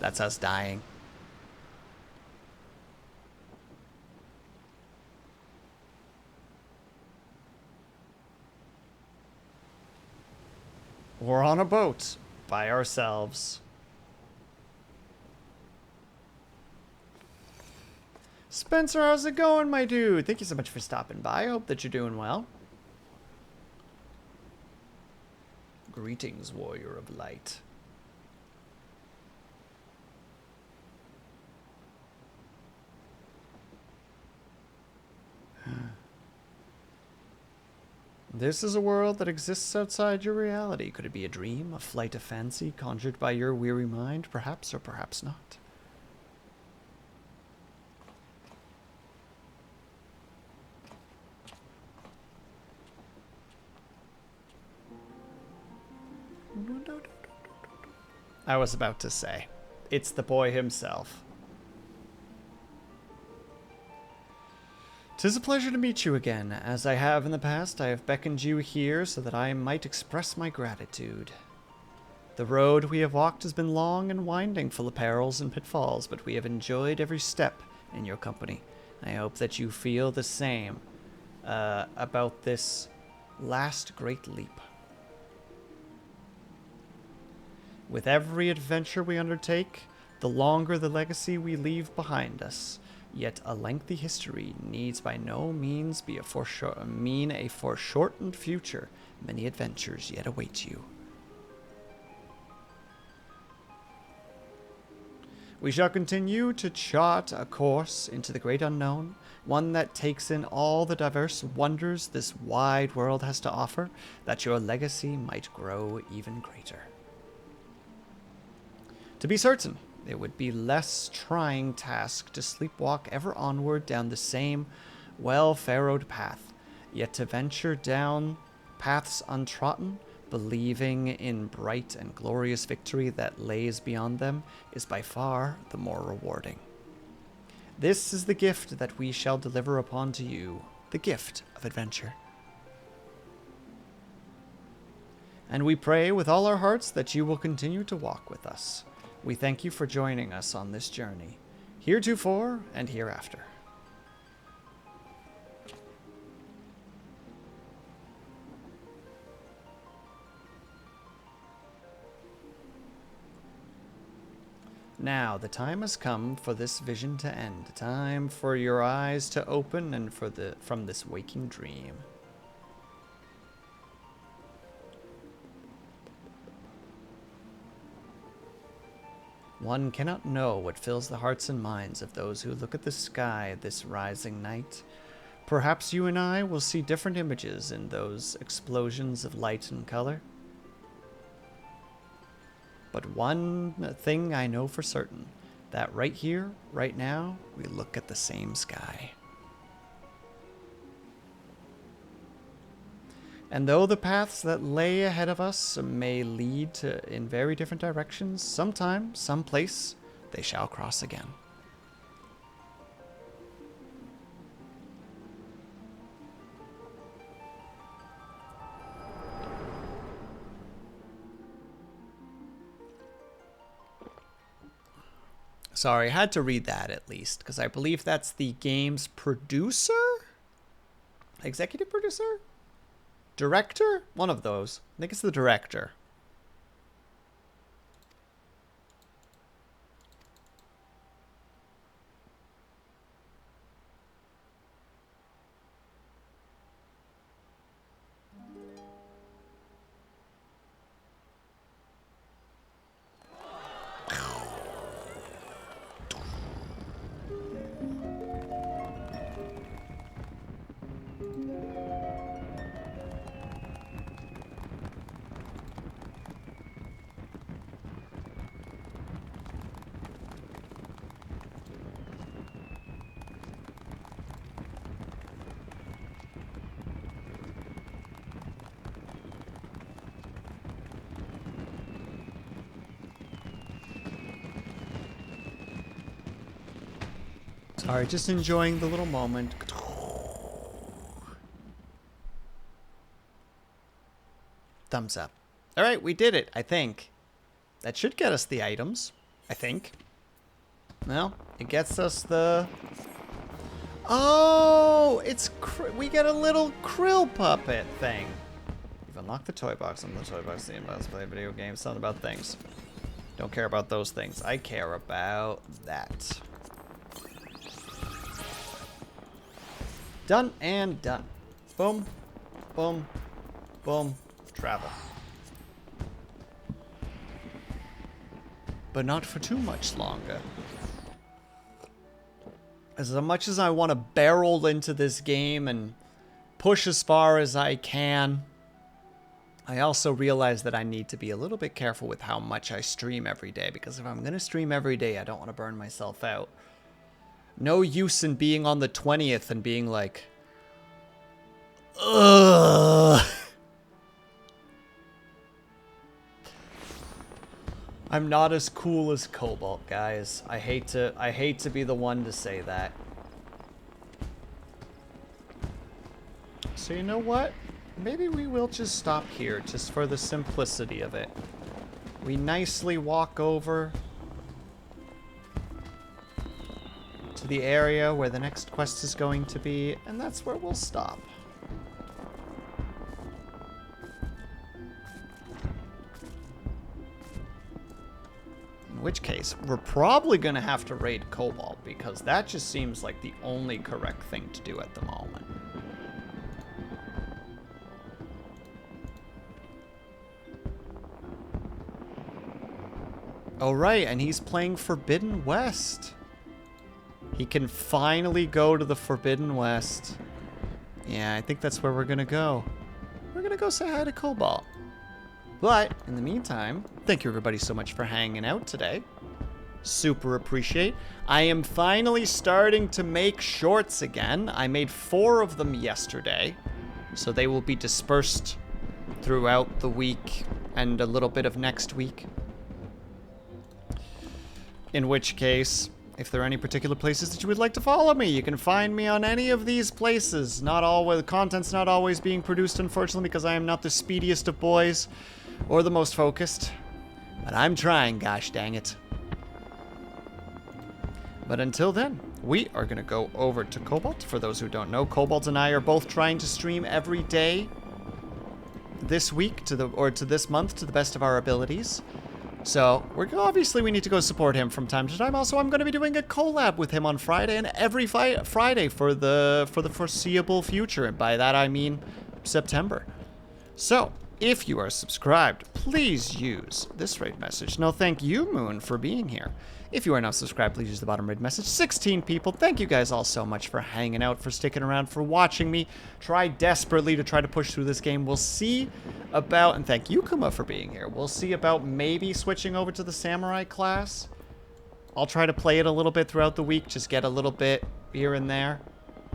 That's us dying. We're on a boat by ourselves. Spencer, how's it going, my dude? Thank you so much for stopping by. I hope that you're doing well. Greetings, warrior of light. This is a world that exists outside your reality. Could it be a dream, a flight of fancy conjured by your weary mind? Perhaps or perhaps not. I was about to say, it's the boy himself. 'Tis a pleasure to meet you again. As I have in the past, I have beckoned you here so that I might express my gratitude. The road we have walked has been long and winding, full of perils and pitfalls, but we have enjoyed every step in your company. I hope that you feel the same about this last great leap. With every adventure we undertake, the longer the legacy we leave behind us. Yet a lengthy history needs by no means be a foreshortened future. Many adventures yet await you. We shall continue to chart a course into the great unknown, one that takes in all the diverse wonders this wide world has to offer, that your legacy might grow even greater. To be certain, it would be less trying task to sleepwalk ever onward down the same well-furrowed path, yet to venture down paths untrodden, believing in bright and glorious victory that lays beyond them, is by far the more rewarding. This is the gift that we shall deliver upon to you, the gift of adventure. And we pray with all our hearts that you will continue to walk with us. We thank you for joining us on this journey, heretofore and hereafter. Now, the time has come for this vision to end. Time for your eyes to open and from this waking dream. One cannot know what fills the hearts and minds of those who look at the sky this rising night. Perhaps you and I will see different images in those explosions of light and color. But one thing I know for certain, that right here, right now, we look at the same sky. And though the paths that lay ahead of us may lead in very different directions, sometime, someplace, they shall cross again. Sorry, I had to read that at least, because I believe that's the game's producer? Executive producer? Director? One of those. I think it's the director. All right, just enjoying the little moment. Thumbs up. All right, we did it, I think. That should get us the items, I think. Well, it gets us the... Oh, it's... we get a little krill puppet thing. You've unlocked the toy box. On the toy box, the inbox, play video games, something about things. Don't care about those things. I care about that. Done and done. Boom, boom, boom. Travel. But not for too much longer. As much as I want to barrel into this game and push as far as I can, I also realize that I need to be a little bit careful with how much I stream every day, because if I'm going to stream every day, I don't want to burn myself out. No use in being on the 20th and being like, ugh. I'm not as cool as Cobalt, guys. I hate to be the one to say that. So you know what? Maybe we will just stop here, just for the simplicity of it. We nicely walk over to the area where the next quest is going to be, and that's where we'll stop. In which case, we're probably going to have to raid Cobalt, because that just seems like the only correct thing to do at the moment. Oh, right, and he's playing Forbidden West. He can finally go to the Forbidden West. Yeah, I think that's where we're going to go. We're going to go say hi to Cobalt. But, in the meantime, thank you everybody so much for hanging out today. Super appreciate. I am finally starting to make shorts again. I made 4 of them yesterday, so they will be dispersed throughout the week and a little bit of next week. In which case, if there are any particular places that you would like to follow me, you can find me on any of these places. Not always, content's not always being produced, unfortunately, because I am not the speediest of boys or the most focused. But I'm trying, gosh dang it. But until then, we are going to go over to Cobalt. For those who don't know, Cobalt and I are both trying to stream every day this week to this month to the best of our abilities. So, obviously we need to go support him from time to time. Also, I'm going to be doing a collab with him on Friday and every Friday for the foreseeable future. And by that I mean September. So, if you are subscribed, please use this raid message. No, thank you, Moon, for being here. If you are not subscribed, please use the bottom raid message. 16 people. Thank you guys all so much for hanging out, for sticking around, for watching me try desperately to try to push through this game. We'll see about, and thank you, Kuma, for being here. We'll see about maybe switching over to the Samurai class. I'll try to play it a little bit throughout the week, just get a little bit here and there.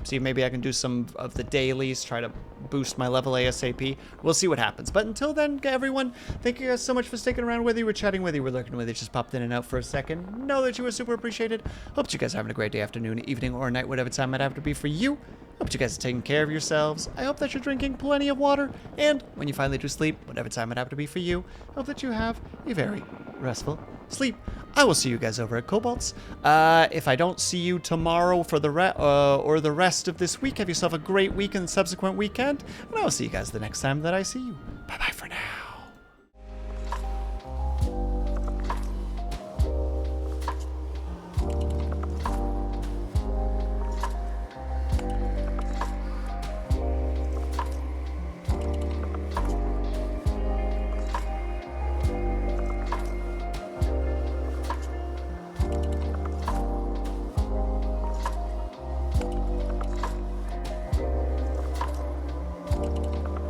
See if maybe I can do some of the dailies, try to boost my level ASAP. We'll see what happens. But until then, everyone, thank you guys so much for sticking around, whether you were chatting, whether you were lurking, whether you just popped in and out for a second. Know that you were super appreciated. Hope that you guys are having a great day, afternoon, evening, or night, whatever time it have to be for you. Hope that you guys are taking care of yourselves. I hope that you're drinking plenty of water. And when you finally do sleep, whatever time it have to be for you, hope that you have a very restful sleep. I will see you guys over at Cobalt's. If I don't see you tomorrow for the rest of this week, have yourself a great week and subsequent weekend. And I will see you guys the next time that I see you. Bye-bye for now.